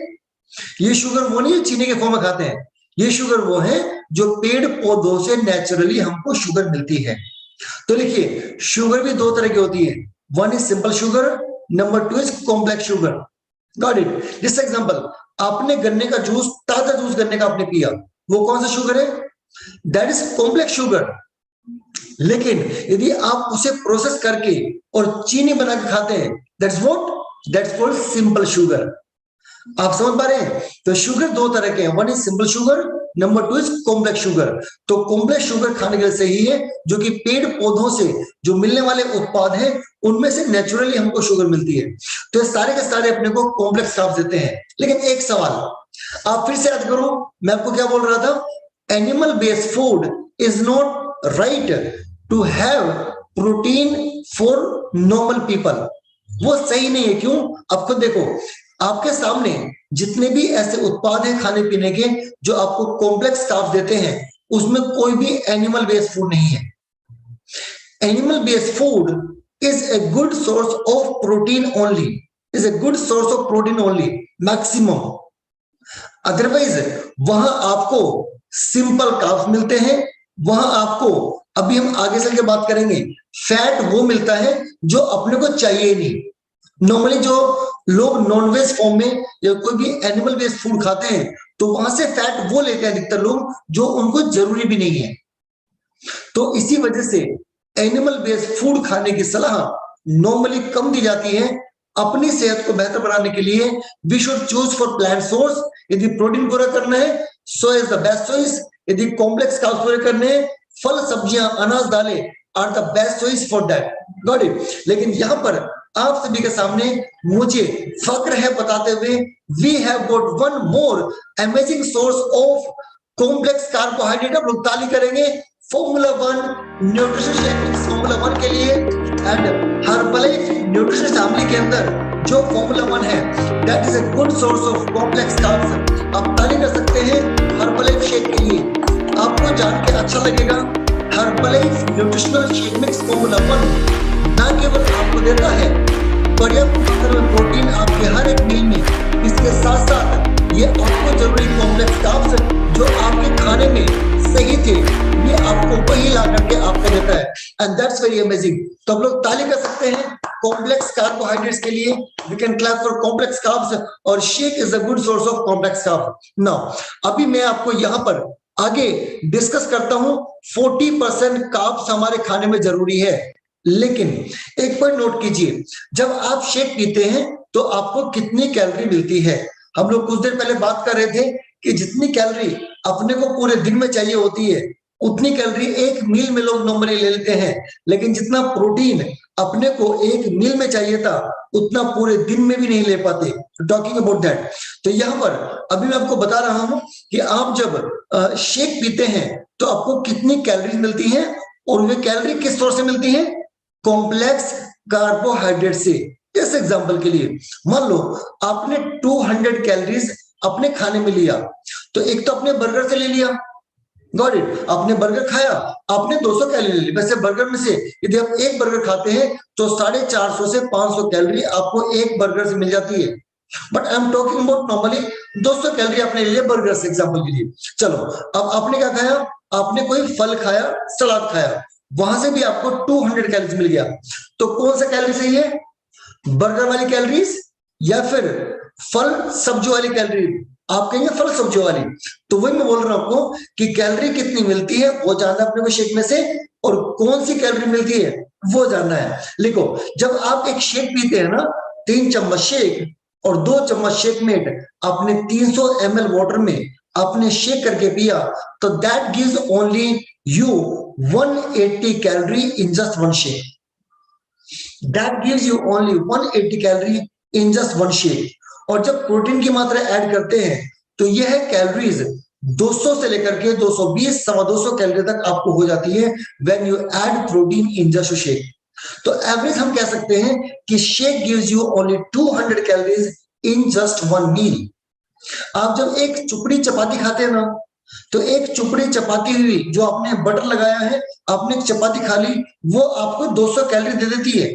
ये शुगर वो नहीं है चीनी के फॉर्म में खाते हैं, ये शुगर वो है जो पेड़ पौधों से नेचुरली हमको शुगर मिलती है। तो लिखिए शुगर भी दो तरह की होती है, one is simple sugar, number two is complex sugar. Got it. जैसे एग्जांपल, आपने गन्ने का जूस, ताजा जूस गन्ने का आपने पिया, वो कौन सा शुगर है? That is complex sugar. लेकिन यदि आप उसे प्रोसेस करके और चीनी बना के खाते हैं, that's what, that's called simple sugar. आप समझ पा रहे हैं? तो शुगर दो तरह के हैं, one is simple sugar, number two is complex sugar. तो कॉम्प्लेक्स शुगर खाने के लिए सही है जो कि पेड़ पौधों से जो मिलने वाले उत्पाद हैं उनमें से नेचुरली हमको शुगर मिलती है। तो ये सारे के सारे अपने को कॉम्प्लेक्स कार्ब्स देते हैं। लेकिन एक सवाल आप फिर से याद करो, मैं आपको क्या बोल रहा था? Animal based food is not right to have protein for normal people. वो सही नहीं है। क्यों? अब खुद देखो, आपके सामने जितने भी ऐसे उत्पाद हैं खाने पीने के जो आपको कॉम्प्लेक्स कार्ब्स देते हैं, उसमें कोई भी एनिमल बेस्ड फूड नहीं है। Animal based food is a good source of protein only, is a good source of protein only, maximum. Otherwise वहां आपको सिंपल कार्ब्स मिलते हैं, वहां आपको, अभी हम आगे चल के बात करेंगे, फैट वो मिलता है जो अपने को चाहिए नहीं। नॉर्मली जो लोग नॉनवेज फॉर्म में या कोई भी एनिमल बेस्ड फूड खाते हैं तो वहां से फैट वो लेते हैं अधिकतर लोग जो उनको जरूरी भी नहीं है। तो इसी वजह से एनिमल बेस्ड फूड खाने की सलाह नॉर्मली कम दी जाती है। अपनी सेहत को बेहतर बनाने के लिए we should choose for plant source. यदि प्रोटीन पूरा करना है, so is the best choice. यदि कॉम्प्लेक्स कार्ब्स पूरे करने हैं, फल, सब्जियां, अनाज, दालें are the best choice for that. Got it. लेकिन यहां पर आप सभी के सामने मुझे फक्र है बताते हुए, we have got one more amazing source of complex carbohydrate. आप लोग ताली करेंगे फॉर्मूला 1 न्यूट्रिशन शेक फॉर्मूला 1 के लिए। एंड हर्बलाइफ न्यूट्रिशन फैमिली के अंदर जो फॉर्मूला 1 है, that is a good source of complex carbs. आप ताली कर सकते हैं हर्बलाइफ शेक के लिए। आपको जान के अच्छा लगेगा, Herbalife nutritional shake mix formula 1 ना केवल आपको देता है पर्याप्त मात्रा में प्रोटीन आपके हर एक मील में, इसके साथ साथ ये आपको जरूरी कॉम्प्लेक्स कार्ब्स जो आपके खाने में सही थे, ये आपको वही ला करके आपको देता है। And that's very amazing. तो आप लोग ताली कर सकते हैं कॉम्प्लेक्स कार्बोहाइड्रेट्स के लिए। We can clap for complex carbs, और shake is a good source of complex carbs. Now अभी मैं आपको यहाँ पर आगे डिस्कस करता हूँ 40% कार्ब्स हमारे खाने में जरूरी है। लेकिन एक पॉइंट नोट कीजिए, जब आप शेक पीते हैं तो आपको कितनी कैलोरी मिलती है? हम लोग कुछ देर पहले बात कर रहे थे कि जितनी कैलोरी अपने को पूरे दिन में चाहिए होती है उतनी कैलोरी एक मील में लोग नॉर्मली ले लेते हैं, लेकिन जितना प्रोटीन अपने को एक मील में चाहिए था उतना पूरे दिन में भी नहीं ले पाते। टॉकिंग अबाउट दैट, तो यहाँ पर अभी मैं आपको बता रहा हूं कि आप जब शेक पीते हैं तो आपको कितनी कैलोरी मिलती है, और वे कैलोरी किस सोर्स से मिलती है? कॉम्प्लेक्स कार्बोहाइड्रेट से। इस एग्जांपल के लिए मान लो आपने 200 कैलोरीज अपने खाने में लिया, तो एक तो अपने बर्गर से ले लिया, गॉट इट, आपने बर्गर खाया, आपने 200 कैलोरी ले ली। वैसे बर्गर में से यदि आप एक बर्गर खाते हैं तो 450 से 500 कैलोरी आपको एक बर्गर से मिल जाती है। But I am talking about normally 200 calorie आपने ले लिया बर्गर से एग्जांपल के लिए। चलो अब आपने क्या खाया? आपने कोई फल खाया, सलाद खाया, वहां से भी आपको 200 कैलोरीज मिल गया। तो कौन सा कैलोरी सही है? बर्गर वाली कैलोरीज या फिर फल सब्जी वाली कैलोरी? आप कहेंगे फल सब्जी वाली। तो वही मैं बोल रहा हूं आपको कि कैलोरी कितनी मिलती है वो जानना अपने को शेक में से, और कौन सी कैलोरी मिलती है वो जानना है। लिखो, जब आप एक शेक पीते हैं ना, 3 चम्मच शेक और 2 चम्मच शेक मेट आपने 300 ml वाटर में आपने शेक करके पिया, तो that gives only you 180 calorie in just one shake. That gives you only 180 calorie in just one shake. और जब प्रोटीन की मात्रा ऐड करते हैं तो यह कैलोरीज 200 से लेकर के 220 250 कैलोरी तक आपको हो जाती है when you add protein in just a shake. तो एवरेज हम कह सकते हैं कि shake gives you only 200 calories in just one meal. आप जब एक चुपड़ी चपाती खाते हैं ना, तो एक चुपड़ी चपाती हुई जो आपने बटर लगाया है, आपने एक चपाती खा ली, वो आपको 200 कैलोरी दे देती है।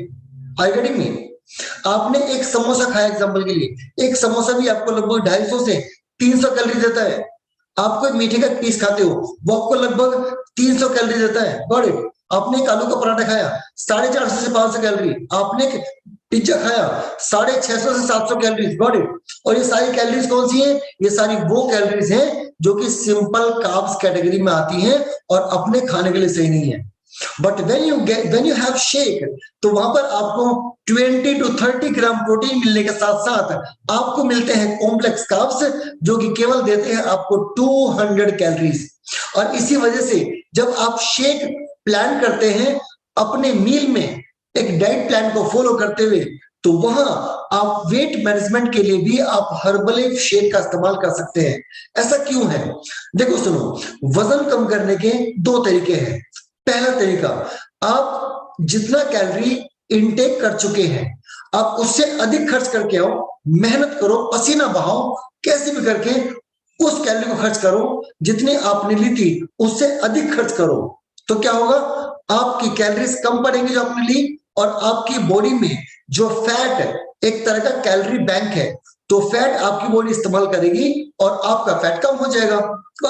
I getting me? आपने एक समोसा खाया एग्जांपल के लिए, एक समोसा भी आपको लगभग 250 से 300 कैलोरी देता है। आपको एक मीठे का पीस खाते हो, वो आपको लगभग 300 कैलोरी देता है। Got it? आपने एक आलू का पराठा खाया, 450 से 500 कैलोरी। आपने एक पिज्जा खाया, 650 से 700 कैलोरीज। Got it? और ये सारी कैलोरीज कौन सी हैं? ये सारी वो कैलोरीज हैं जो कि सिंपल कार्ब्स कैटेगरी में आती हैं और अपने खाने के लिए सही नहीं है। But when you have shake, तो वहां पर आपको 20 to 30 ग्राम प्रोटीन मिलने के साथ साथ आपको मिलते हैं कॉम्प्लेक्स कार्ब्स, जो कि केवल देते हैं आपको 200 कैलोरीज। और इसी वजह से जब आप शेक प्लान करते हैं अपने मील में, एक डाइट प्लान को फॉलो करते हुए, तो वहां आप वेट मैनेजमेंट के लिए भी आप हर्बल शेक का इस्तेमाल कर सकते हैं। ऐसा क्यों है? देखो सुनो, वजन कम करने के दो तरीके हैं। पहला तरीका, आप जितना कैलोरी इनटेक कर चुके हैं, आप उससे अधिक खर्च करके आओ, मेहनत करो, पसीना बहाओ, कैसे भी करके उस कैलोरी को खर्च करो, जितनी आपने ली थी उससे अधिक खर्च करो। तो क्या होगा? आपकी कैलोरीज कम पड़ेंगी जो आपने ली, और आपकी बॉडी में जो फैट एक तरह का कैलोरी बैंक है, तो फैट आपकी बॉडी इस्तेमाल करेगी और आपका फैट कम हो जाएगा।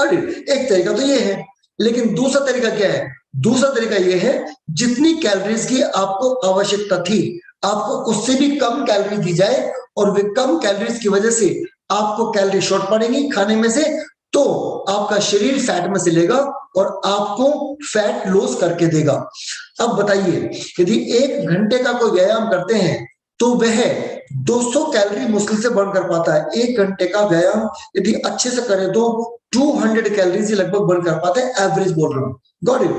एक तरीका तो ये है। लेकिन दूसरा तरीका क्या है? दूसरा तरीका यह है, जितनी कैलोरीज की आपको आवश्यकता थी, आपको उससे भी कम कैलोरी दी जाए, और वे कम कैलोरीज की वजह से आपको कैलोरी शॉर्ट पड़ेगी खाने में से, तो आपका शरीर फैट में से लेगा और आपको फैट लॉस करके देगा। अब बताइए, यदि 1 घंटे का कोई व्यायाम करते हैं तो वह 200 कैलोरी मुश्किल से बर्न कर पाता है। 1 घंटे का व्यायाम यदि अच्छे से करे तो 200 कैलोरीज लगभग बर्न कर पाते हैं, एवरेज बोल रहा हूं। Got it?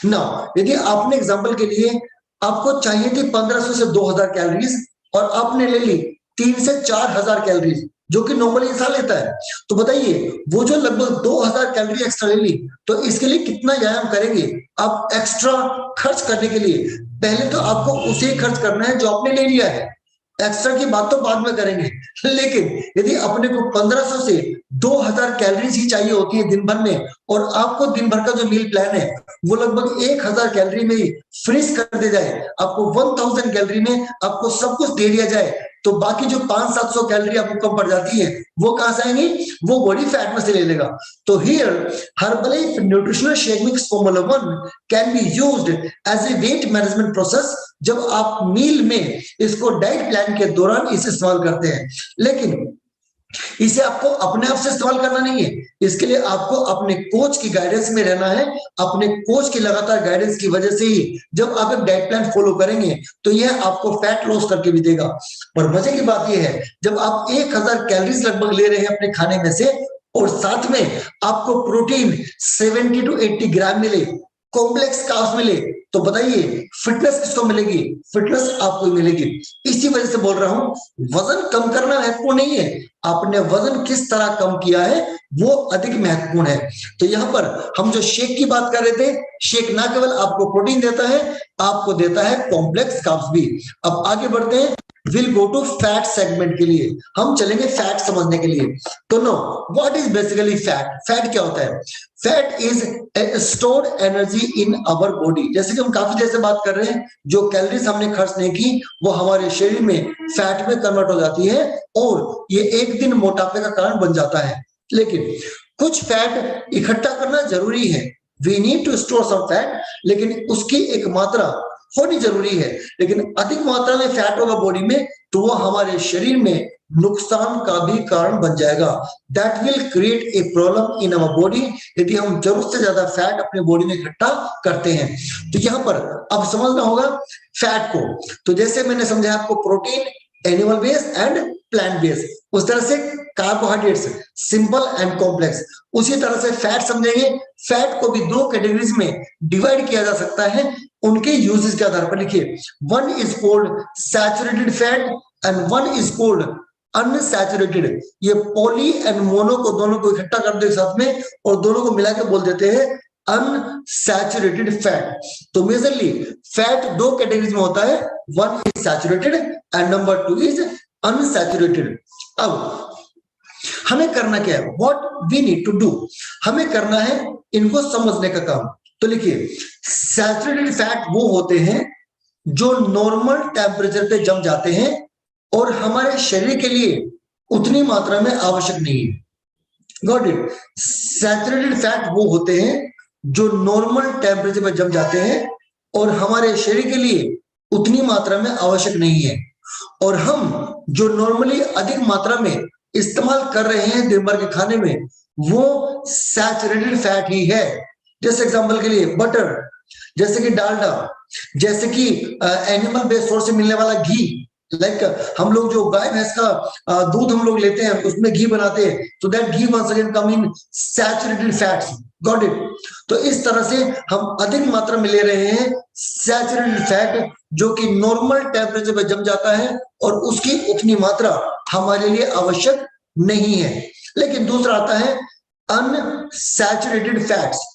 नाउ यदि आपने एग्जांपल के लिए आपको चाहिए थी 1500 से 2000 कैलोरीज, और आपने ले ली 3 से 4000 कैलोरीज, जो कि नॉर्मली इंसान लेता है, तो बताइए वो जो लगभग 2000 कैलोरी एक्स्ट्रा ले ली, तो इसके लिए कितना व्यायाम करेंगे आप एक्स्ट्रा खर्च करने के लिए? पहले तो आपको उसे खर्च करना है जो आपने ले लिया है, एक्स्ट्रा की बात तो बाद में करेंगे। लेकिन यदि अपने को 1500 से 2000 कैलोरीज ही चाहिए होती है दिन भर में, और आपको दिन भर का जो मील प्लान है वो लगभग 1000 कैलोरी में ही फ्रीज कर दे जाए, आपको 1000 कैलोरी में आपको सब कुछ दे दिया जाए, तो बाकी जो 500-700 कैलोरी आपको कम पड़ जाती है, वो कहां से आएंगी? वो बॉडी फैट में से ले लेगा। तो here Herbalife nutritional shake mix formula 1 can be used as a weight management process, जब आप मील में इसको डाइट प्लान के दौरान इसे इस्तेमाल करते हैं। लेकिन इसे आपको अपने आप से इस्तेमाल करना नहीं है, इसके लिए आपको अपने कोच की गाइडेंस में रहना है। अपने कोच की लगातार गाइडेंस की वजह से ही जब आप एक डाइट प्लान फॉलो करेंगे, तो यह आपको फैट लॉस करके भी देगा। और मजे की बात यह है, जब आप 1000 कैलोरीज लगभग ले रहे हैं अपने खाने में से, और साथ में आपको प्रोटीन 70 to 80 ग्राम मिले, कॉम्प्लेक्स कार्ब्स मिले, तो बताइए फिटनेस किसको मिलेगी? फिटनेस आपको मिलेगी। इसी वजह से बोल रहा हूं, वजन कम करना महत्वपूर्ण नहीं है, आपने वजन किस तरह कम किया है वो अधिक महत्वपूर्ण है। तो यहाँ पर हम जो शेक की बात कर रहे थे, शेक ना केवल आपको प्रोटीन देता है, आपको देता है कॉम्प्लेक्स कार्ब्स भी। अब आगे बढ़ते हैं, will go to fat segment के लिए, हम चलेंगे फैट समझने के लिए। तो no, what is basically fat? Fat क्या होता है? Fat is stored energy in our body. जैसे कि हम काफी देर से बात कर रहे हैं, जो कैलोरीज हमने खर्च नहीं की वो हमारे शरीर में फैट में कन्वर्ट हो जाती है, और ये एक दिन मोटापे का कारण बन जाता है। लेकिन कुछ फैट इकट्ठा करना जरूरी है, we need to store some fat, लेकिन उसकी एक मात्रा होनी जरूरी है। लेकिन अधिक मात्रा में फैट होगा बॉडी में, तो वो हमारे शरीर में नुकसान का भी कारण बन जाएगा। That will create a problem in our body, यदि हम जरूरत से ज्यादा फैट अपने बॉडी में इकट्ठा करते हैं। तो यहाँ पर अब समझना होगा फैट को। तो जैसे मैंने समझाया आपको protein, animal base and plant base, उस तरह से कार्बोहाइड्रेट्स, सिंपल एंड कॉम्प्लेक्स, उसी तरह से फैट समझेंगे। फैट को भी 2 कैटेगरीज में डिवाइड किया जा सकता है, उनके यूजेस के आधार पर। लिखिए, one is cold saturated fat and one is cold unsaturated. ये पॉली एंड मोनो को दोनों को इकट्ठा कर दो साथ में, और दोनों को मिला के बोल देते हैं अनसैचुरेटेड फैट। तो मेजरली फैट दो कैटेगरीज में होता है, one is saturated and number two is unsaturated. अब हमें करना क्या है, what we need to do, हमें करना है इनको समझने का काम। तो लिखिए, सैचुरेटेड फैट वो होते हैं जो नॉर्मल टेम्परेचर पे जम जाते हैं और हमारे शरीर के लिए उतनी मात्रा में आवश्यक नहीं है। Got it? सैचुरेटेड फैट वो होते हैं जो नॉर्मल टेम्परेचर पे जम जाते हैं और हमारे शरीर के लिए उतनी मात्रा में आवश्यक नहीं है, और हम जो नॉर्मली अधिक मात्रा में इस्तेमाल कर रहे हैं दिन भर के खाने में, वो सैचुरेटेड फैट ही है। जैसे एग्जांपल के लिए बटर, जैसे कि डालडा, जैसे कि एनिमल बेस्ड सोर्स से मिलने वाला घी, लाइक हम लोग जो गाय भैंस का दूध हम लोग लेते हैं उसमें घी बनाते हैं, तो that ghee once again come in saturated fats. Got it? तो इस तरह से हम अधिक मात्रा में ले रहे हैं सैचुरेटेड फैट जो कि नॉर्मल टेम्परेचर पे जम जाता है और उसकी उतनी मात्रा हमारे लिए आवश्यक नहीं है। लेकिन दूसरा आता है अनसैचुरेटेड फैट्स।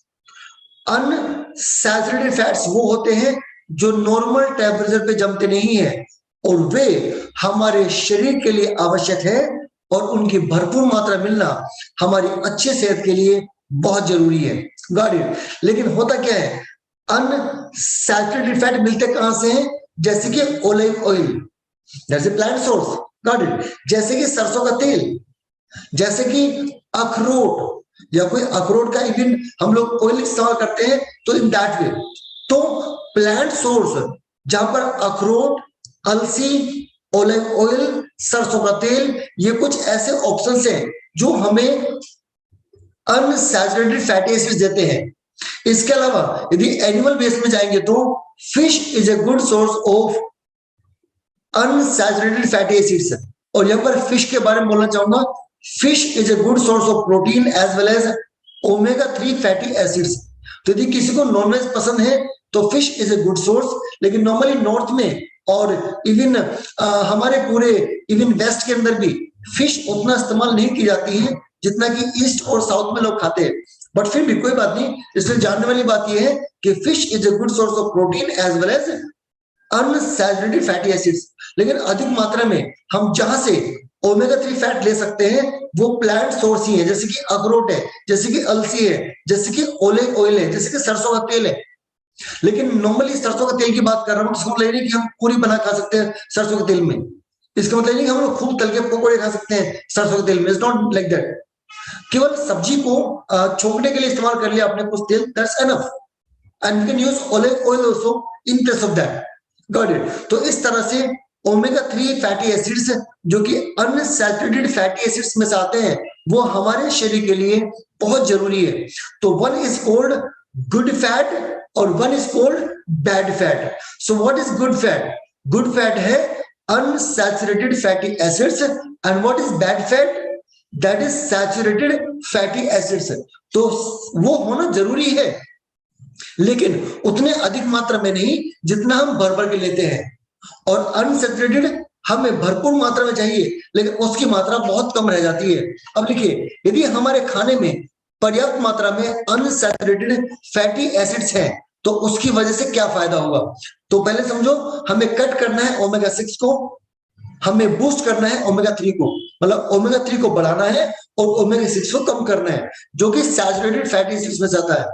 अनसैचुरेटेड फैट्स वो होते हैं जो नॉर्मल टेम्परेचर पे जमते नहीं है और वे हमारे शरीर के लिए आवश्यक है और उनकी भरपूर मात्रा मिलना हमारी अच्छी सेहत के लिए बहुत जरूरी है। Got it? लेकिन होता क्या है, अनसैचुरेटेड फैट मिलते कहां से हैं? जैसे कि olive oil, that's a plant source. Got it? जैसे कि सरसों का तेल, जैसे कि अखरोट, या कोई अखरोट का इवन हम लोग ऑयल इस्तेमाल करते हैं, तो इन दैट वे। तो प्लांट सोर्स जहां पर अखरोट, अलसी, ओलिव ऑयल, सरसों का तेल, ये कुछ ऐसे ऑप्शंस हैं जो हमें अनसैचुरेटेड फैटी एसिड्स देते हैं। इसके अलावा यदि एनिमल बेस में जाएंगे तो fish is a good source of unsaturated fatty acids. और यहां पर फिश के बारे में बोलना चाहूंगा, fish is a good source of protein as well as omega 3 fatty acids. तो यदि किसी को नॉनवेज पसंद है तो fish is a good source, लेकिन नॉर्मली नॉर्थ में और इवन हमारे पूरे इवन वेस्ट के अंदर भी फिश उतना इस्तेमाल नहीं की जाती है जितना कि ईस्ट और साउथ में लोग खाते हैं। बट फिर भी कोई बात नहीं, इसलिए जानने वाली बात यह है कि fish is a good source of protein as well as unsaturated fatty acids. लेकिन अधिक मात्रा में हम जहां से ओमेगा 3 फैट ले सकते हैं वो प्लांट सोर्स ही है, जैसे कि अखरोट है, जैसे कि अलसी है, जैसे कि ओलिव ऑयल है, जैसे कि सरसों का तेल है। लेकिन नॉर्मली सरसों का तेल की बात कर रहा हूं, इसका मतलब नहीं कि हम पूरी बना खा सकते हैं सरसों के तेल में। इसका मतलब नहीं कि हम लोग खूब तल के पकौड़े खा सकते हैं सरसों के तेल में। It's not like that. केवल सब्जी को छोंकने के लिए इस्तेमाल कर लिया आपने कुछ तेल, that's enough, and you can use olive oil also in place of that. Got it? तो इस तरह से ओमेगा 3 फैटी एसिड्स जो कि अनसैचुरेटेड फैटी एसिड्स में से आते हैं वो हमारे शरीर के लिए बहुत जरूरी है। तो one is called good fat और one is called bad fat. So what is good fat? Good fat है unsaturated fatty acids, and what is bad fat? That is saturated fatty acids. तो वो होना जरूरी है, लेकिन उतने अधिक मात्रा में नहीं जितना हम भर भर के लेते हैं। और अनसैचुरेटेड हमें भरपूर मात्रा में चाहिए, लेकिन उसकी मात्रा बहुत कम रह जाती है। अब देखिए, यदि हमारे खाने में पर्याप्त मात्रा में अनसैचुरेटेड फैटी एसिड्स हैं तो उसकी वजह से क्या फायदा होगा? तो पहले समझो, हमें कट करना है ओमेगा 6 को, हमें बूस्ट करना है ओमेगा 3 को, मतलब ओमेगा 3 को बढ़ाना है और ओमेगा 6 को कम करना है, जो कि सैचुरेटेड फैटी एसिड्स में जाता है।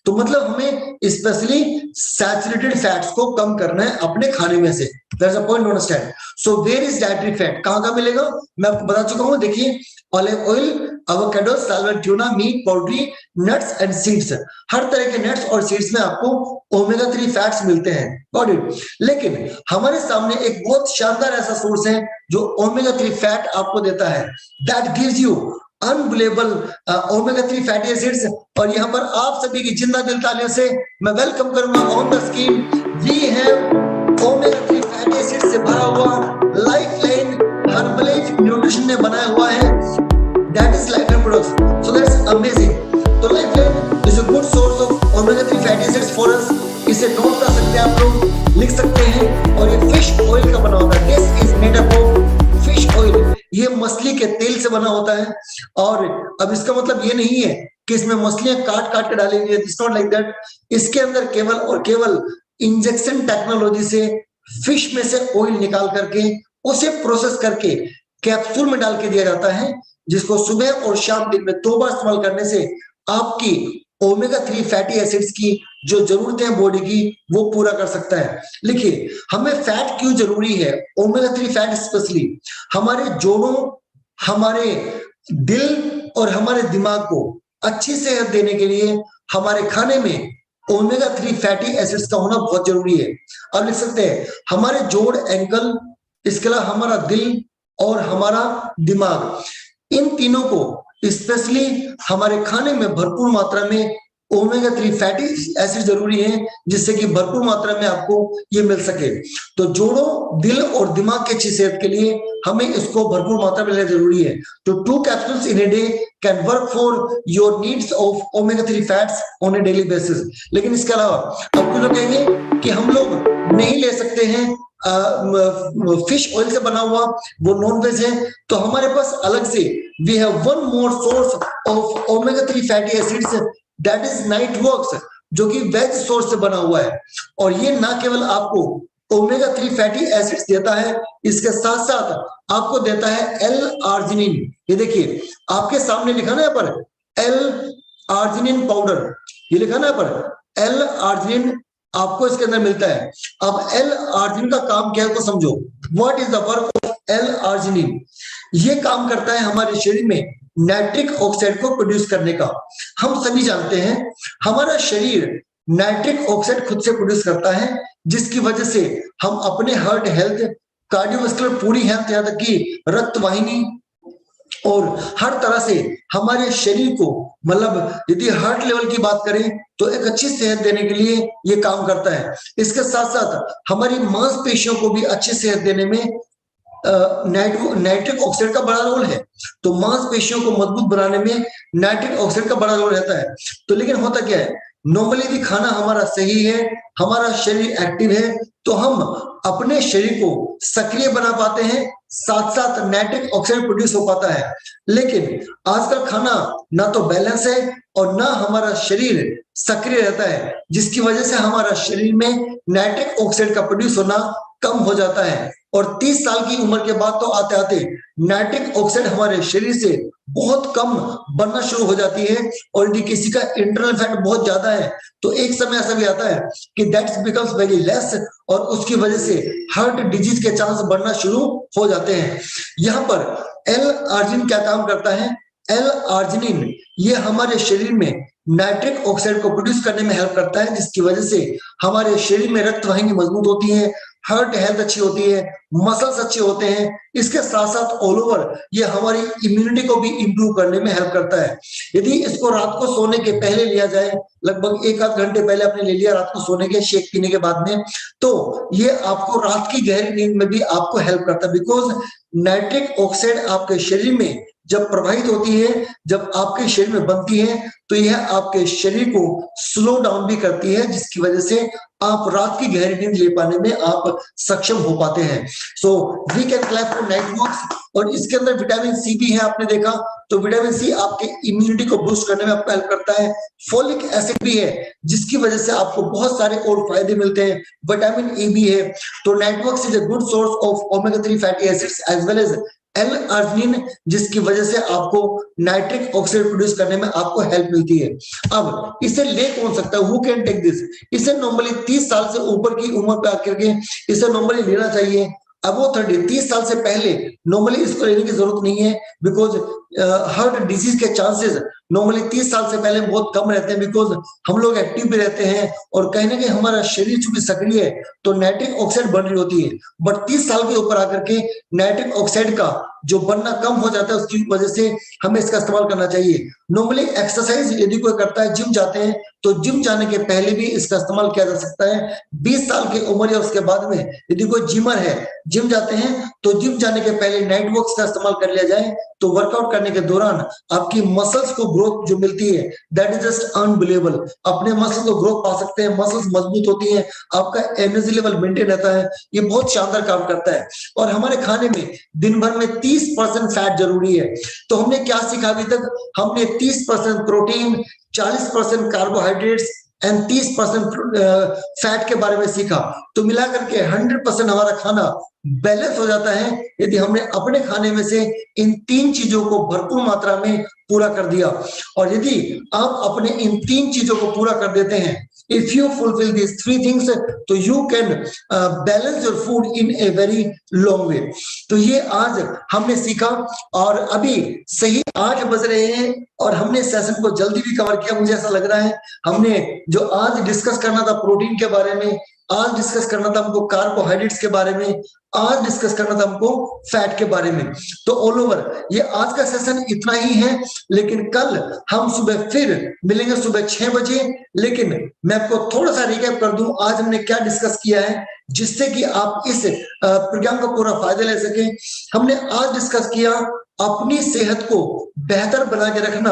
तो मतलब हमें स्पेशली सैचुरेटेड फैट्स को कम करना है अपने खाने में से। That's a point to understand. So where is dietary fat? कहां मिलेगा? मैं आपको बता चुका हूं। देखिए, olive oil, avocado, salmon, tuna, meat, poultry, nuts and seeds, हर तरह के नट्स और सीड्स में आपको ओमेगा 3 फैट्स मिलते हैं। Got it? लेकिन हमारे सामने एक बहुत शानदार ऐसा सोर्स है जो ओमेगा 3 फैट आपको देता है, that gives you unbelievable omega 3 fatty acids. और यहाँ पर आप सभी की जिंदा दिल तालियों से मैं वेलकम करूंगा on the screen, we have omega 3 fatty acids से भरा हुआ लाइफलाइन हर्बलाइफ न्यूट्रिशन ने बनाया हुआ है, that is Lifeline products. So that's amazing. तो Lifeline is a good source of omega 3 fatty acids for us. इसे नोट कर सकते हैं आप लोग, लिख सकते हैं। और ये फिश ऑयल का बना होता है, this is made up of fish oil. ये मछली के तेल से बना होता है। और अब इसका मतलब ये नहीं है कि इसमें मछलियां काट काट के डालेंगे, इट्स नॉट लाइक दैट। इसके अंदर केवल और केवल इंजेक्शन टेक्नोलॉजी से फिश में से ऑयल निकाल करके उसे प्रोसेस करके कैप्सूल में डाल के दिया जाता है, जिसको सुबह और शाम दिन में 2 बार इस्तेमाल करने से आपकी ओमेगा 3 फैटी एसिड्स की जो जरूरतें हैं बॉडी की वो पूरा कर सकता है। लिखिए, हमें फैट क्यों जरूरी है? ओमेगा 3 फैट स्पेशली हमारे जोड़ों, हमारे दिल और हमारे दिमाग को अच्छी सेहत देने के लिए हमारे खाने में ओमेगा 3 फैटी एसिड्स का होना बहुत जरूरी है। अब लिख सकते हैं हमारे जोड़, एंकल, इसके अलावा हमारा दिल और हमारा दिमाग, इन तीनों को स्पेशली हमारे खाने में भरपूर मात्रा में ओमेगा 3 फैटी एसिड जरूरी है, जिससे कि भरपूर मात्रा में आपको ये मिल सके। तो जोड़ों, दिल और दिमाग की अच्छी सेहत के लिए हमें इसको भरपूर मात्रा में लेना जरूरी है। तो 2 capsules in a day can work for your needs of omega 3 fats on A daily basis. लेकिन इसके अलावा अब कुछ लोग कहेंगे कि हम लोग नहीं ले सकते हैं फिश ऑयल से बना हुआ, वो नॉन वेज है, तो हमारे पास अलग से we have one more source of omega 3 fatty acids, that is नाइटवर्क्स, जो कि वेज सोर्स से बना हुआ है। और ये ना केवल आपको ओमेगा 3 फैटी एसिड्स देता है, इसके साथ साथ आपको देता है L-आर्जिनिन। ये देखिए आपके सामने लिखा ना यहाँ पर L-आर्जिनिन पाउडर, ये लिखा ना यहाँ पर L-आर्जिनिन आपको इसके अंदर मिलता है। अब L-आर्जिनिन का काम क्या है तो समझो। What is the work of L arginine? ये काम करता है हमारे शरीर में नाइट्रिक ऑक्साइड को प्रोड्यूस करने का। हम सभी जानते हैं हमारा शरीर नाइट्रिक ऑक्साइड खुद से प्रोड्यूस करता है, जिसकी वजह से हम अपने हार्ट हेल्थ, कार्डियोवास्कुलर पूरी हेल्थ, यहाँ तक कि रक्त वाहिनी और हर तरह से हमारे शरीर को, मतलब यदि हार्ट लेवल की बात करें तो एक अच्छी सेहत देने के लिए ये काम करता है। इसके साथ साथ हमारी मांसपेशियों को भी अच्छी सेहत देने में नाइट्रिक ऑक्साइड का बड़ा रोल है। तो मांसपेशियों को मजबूत बनाने में नाइट्रिक ऑक्साइड का बड़ा रोल रहता है। तो लेकिन होता क्या है, नॉर्मली यदि खाना हमारा सही है, हमारा शरीर एक्टिव है, तो हम अपने शरीर को सक्रिय बना पाते हैं, साथ साथ नाइट्रिक ऑक्साइड प्रोड्यूस हो पाता है। लेकिन आजकल खाना ना तो बैलेंस है और ना हमारा शरीर सक्रिय रहता है, जिसकी वजह से हमारा शरीर में नाइट्रिक ऑक्साइड का प्रोड्यूस होना कम हो जाता है। और 30 साल की उम्र के बाद तो आते आते नाइट्रिक ऑक्साइड हमारे शरीर से बहुत कम बनना शुरू हो जाती है। और यदि किसी का इंटरनल फैट बहुत ज्यादा है तो एक समय ऐसा भी आता है कि दैट बिकम्स वेरी लेस, और उसकी वजह से हार्ट डिजीज के चांस बढ़ना शुरू हो जाते हैं। यहाँ पर L-आर्जिनिन क्या काम करता है? L-आर्जिनिन ये हमारे शरीर में नाइट्रिक ऑक्साइड को प्रोड्यूस करने में हेल्प करता है, जिसकी वजह से हमारे शरीर में रक्त वाहिनी मजबूत होती है, हार्ट हेल्थ अच्छी होती है, मसल्स अच्छे होते हैं। इसके साथ साथ ऑल ओवर ये हमारी इम्यूनिटी को भी इंप्रूव करने में हेल्प करता है। यदि इसको रात को सोने के पहले लिया जाए, लगभग 1-8 घंटे पहले आपने ले लिया रात को सोने के शेक पीने के बाद में, तो ये आपको रात की गहरी नींद में भी आपको हेल्प करता है। बिकॉज नाइट्रिक ऑक्साइड आपके शरीर में जब प्रवाहित होती है, जब आपके शरीर में बनती है, तो यह आपके शरीर को स्लो डाउन भी करती है, जिसकी वजह से आप रात की गहरी नींद ले पाने में आप सक्षम हो पाते हैं। So we can clap for Nightworks. और इसके अंदर विटामिन सी भी है, आपने देखा, तो विटामिन सी आपके इम्यूनिटी को बूस्ट करने में आपको हेल्प करता है। फोलिक एसिड भी है, जिसकी वजह से आपको बहुत सारे और फायदे मिलते हैं। विटामिन ए भी है। तो Nightworks is a good source of omega 3 fatty acids as well as L arginine, जिसकी वजह से आपको नाइट्रिक ऑक्साइड प्रोड्यूस करने में आपको हेल्प मिलती है। अब इसे ले कौन सकता है? Who can take this? इसे नॉर्मली 30 साल से ऊपर की उम्र पे आकर के इसे नॉर्मली लेना चाहिए। अब वो 30 साल से पहले नॉर्मली इसको लेने की जरूरत नहीं है, बिकॉज हार्ट डिजीज के चांसेस नॉर्मली 30 साल से पहले बहुत कम रहते हैं, बिकॉज हम लोग एक्टिव भी रहते हैं और कहीं ना कहीं हमारा शरीर चूंकि सक्रिय है तो नाइट्रिक ऑक्साइड बन रही होती है। बट 30 साल के ऊपर आकर के नाइट्रिक ऑक्साइड का जो बनना कम हो जाता है, उसकी वजह से हमें इसका इस्तेमाल करना चाहिए। नॉर्मली एक्सरसाइज यदि कोई करता है, जिम जाते हैं, तो जिम जाने के पहले भी इसका इस्तेमाल किया जा सकता है। 20 साल की उम्र या उसके बाद में यदि कोई जिमर है, जिम जाते हैं, तो जिम जाने के पहले नाइटवर्क्स का इस्तेमाल कर लिया जाए, तो वर्कआउट करने के दौरान आपकी मसल्स को ग्रोथ जो मिलती है दैट इज जस्ट अनबिलीवेबल। अपने मसल्स को ग्रोथ पा सकते हैं, मसल्स मजबूत होती हैं, आपका एनर्जी लेवल मेंटेन रहता है, ये बहुत शानदार काम करता है। और हमारे खाने में दिन भर में 30% फैट जरूरी है। तो हमने क्या सीखा अभी तक? हमने 30% प्रोटीन, 40% कार्बोहाइड्रेट्स एंड 30% फैट के बारे में सीखा। तो मिला करके 100% हमारा खाना बैलेंस हो जाता है यदि हमने अपने खाने में से इन 3 चीजों को भरपूर मात्रा में पूरा कर दिया। और यदि आप अपने इन 3 चीजों को पूरा कर देते हैं, if you fulfill these 3 things, तो you can balance your food in a very long way। तो ये आज हमने सीखा और अभी सही 8 बज रहे हैं और हमने सेशन को जल्दी भी कवर किया। मुझे ऐसा लग रहा है हमने जो आज डिस्कस करना था प्रोटीन के बारे में, आज डिस्कस करना था हमको कार्बोहाइड्रेट्स के बारे में, आज डिस्कस करना था हमको फैट के बारे में। तो ऑल ओवर ये आज का सेशन इतना ही है, लेकिन कल हम सुबह फिर मिलेंगे सुबह 6 बजे। लेकिन मैं आपको थोड़ा सा रिकैप कर दूं आज हमने क्या डिस्कस किया है, जिससे कि आप इस प्रोग्राम का पूरा फायदा ले सके। हमने आज डिस्कस किया अपनी सेहत को बेहतर बना के रखना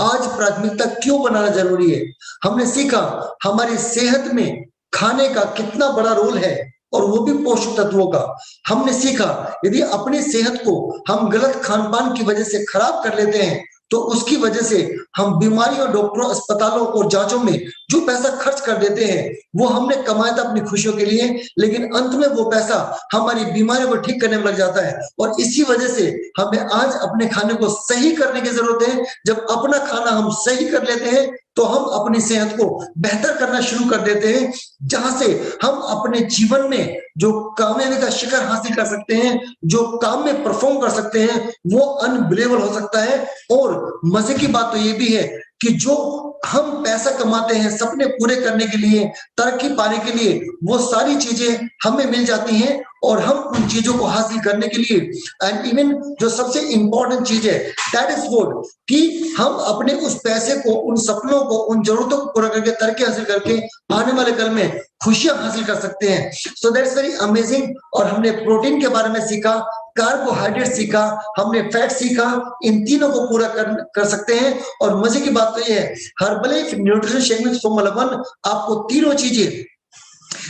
आज प्राथमिकता क्यों बनाना जरूरी है। हमने सीखा हमारी सेहत में खाने का कितना बड़ा रोल है और वो भी पोषक तत्वों का। हमने सीखा यदि अपनी सेहत को हम गलत खान पान की वजह से खराब कर लेते हैं तो उसकी वजह से हम बीमारियों, डॉक्टरों, अस्पतालों और जांचों में जो पैसा खर्च कर देते हैं वो हमने कमाया था अपनी खुशियों के लिए, लेकिन अंत में वो पैसा हमारी बीमारियों को ठीक करने में लग जाता है। और इसी वजह से हमें आज अपने खाने को सही करने की जरूरत है। जब अपना खाना हम सही कर लेते हैं तो हम अपनी सेहत को बेहतर करना शुरू कर देते हैं, जहां से हम अपने जीवन में जो कामयाबी का शिखर हासिल कर सकते हैं, जो काम में परफॉर्म कर सकते हैं, वो अनबिलीवेबल हो सकता है। और मजे की बात तो ये भी है कि जो हम पैसा कमाते हैं सपने पूरे करने के लिए, तरक्की पाने के लिए, वो सारी चीजें हमें मिल जाती हैं और हम उन चीजों को हासिल करने के लिए एंड इवन जो सबसे इंपॉर्टेंट चीज है दैट इज व्हाट कि हम अपने उस पैसे को, उन सपनों को, उन जरूरतों को पूरा करके तरक्की हासिल करके आने वाले कल में खुशियां हासिल कर सकते हैं। So that's very amazing. और हमने प्रोटीन के बारे में सीखा, कार्बोहाइड्रेट सीखा, हमने फैट सीखा, इन तीनों को पूरा कर सकते हैं। और मजे की बात तो ये है Herbalife nutrition shake mix formula 1 आपको तीनों चीजें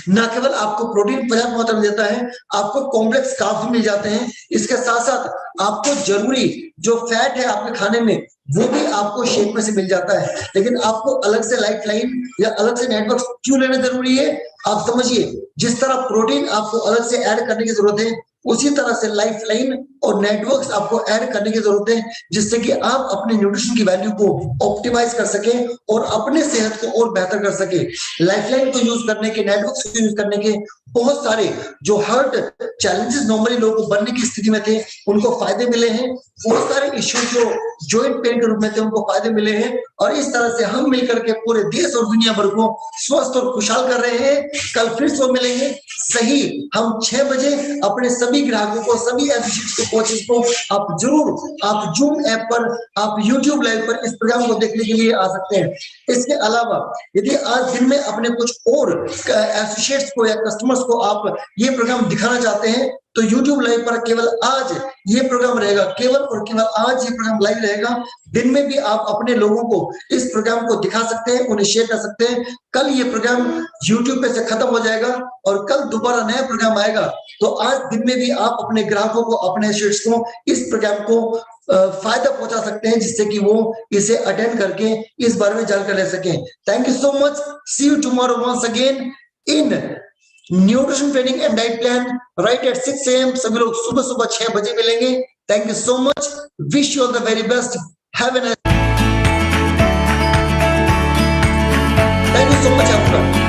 न केवल आपको प्रोटीन पर्याप्त मात्रा में देता है, आपको कॉम्प्लेक्स कार्ब्स मिल जाते हैं, इसके साथ साथ आपको जरूरी जो फैट है आपके खाने में वो भी आपको शेक में से मिल जाता है। लेकिन आपको अलग से लाइफ लाइन या अलग से नेटवर्क क्यों लेना जरूरी है? आप समझिए, जिस तरह प्रोटीन आपको अलग से ऐड करने की जरूरत है, उसी तरह से लाइफ लाइन और नेटवर्क्स आपको ऐड करने की जरूरत है, जिससे कि आप अपने न्यूट्रिशन की वैल्यू को ऑप्टिमाइज कर सके और अपने सेहत को और बेहतर कर सके। लाइफ लाइन को यूज करने के, नेटवर्क्स को यूज करने के बहुत सारे जो हार्ट चैलेंजेस नॉर्मली लोगों को बनने की स्थिति में थे उनको फायदे मिले हैं। बहुत सारे इश्यूज जो जॉइंट पेन के रूप में थे उनको फायदे मिले हैं। और इस तरह से हम मिलकर के पूरे देश और दुनिया भर को स्वस्थ और खुशहाल कर रहे हैं। कल फिर से मिलेंगे सही हम 6 बजे। अपने सभी ग्राहकों को, सभी एसोसिएट्स को, कोचेस को आप जरूर आप जूम ऐप पर, आप यूट्यूब लाइव पर इस प्रोग्राम को देखने के लिए आ सकते हैं। इसके अलावा यदि आज दिन में अपने कुछ और एसोसिएट्स को या कस्टमर्स को आप ये प्रोग्राम दिखाना चाहते हैं तो YouTube लाइव पर केवल आज ये प्रोग्राम रहेगा, केवल और केवल आज ये प्रोग्राम लाइव रहेगा। दिन में भी आप अपने लोगों को इस प्रोग्राम को दिखा सकते हैं, उन्हें शेयर कर सकते हैं। कल ये प्रोग्राम YouTube पे से खत्म हो जाएगा और कल दोबारा नया प्रोग्राम आएगा। तो आज दिन में भी आप अपने ग्राहकों को, अपने एसोसिएट्स को इस प्रोग्राम को फायदा पहुंचा सकते हैं, जिससे कि वो इसे अटेंड करके इस बारे में जानकारी ले सकें। Thank you so much. See you tomorrow once again in nutrition training and diet plan right at 6 AM। सभी लोग सुबह सुबह 6 बजे मिलेंगे। Thank you so much. Wish you all the very best. Have a nice. Thank you so much आपका।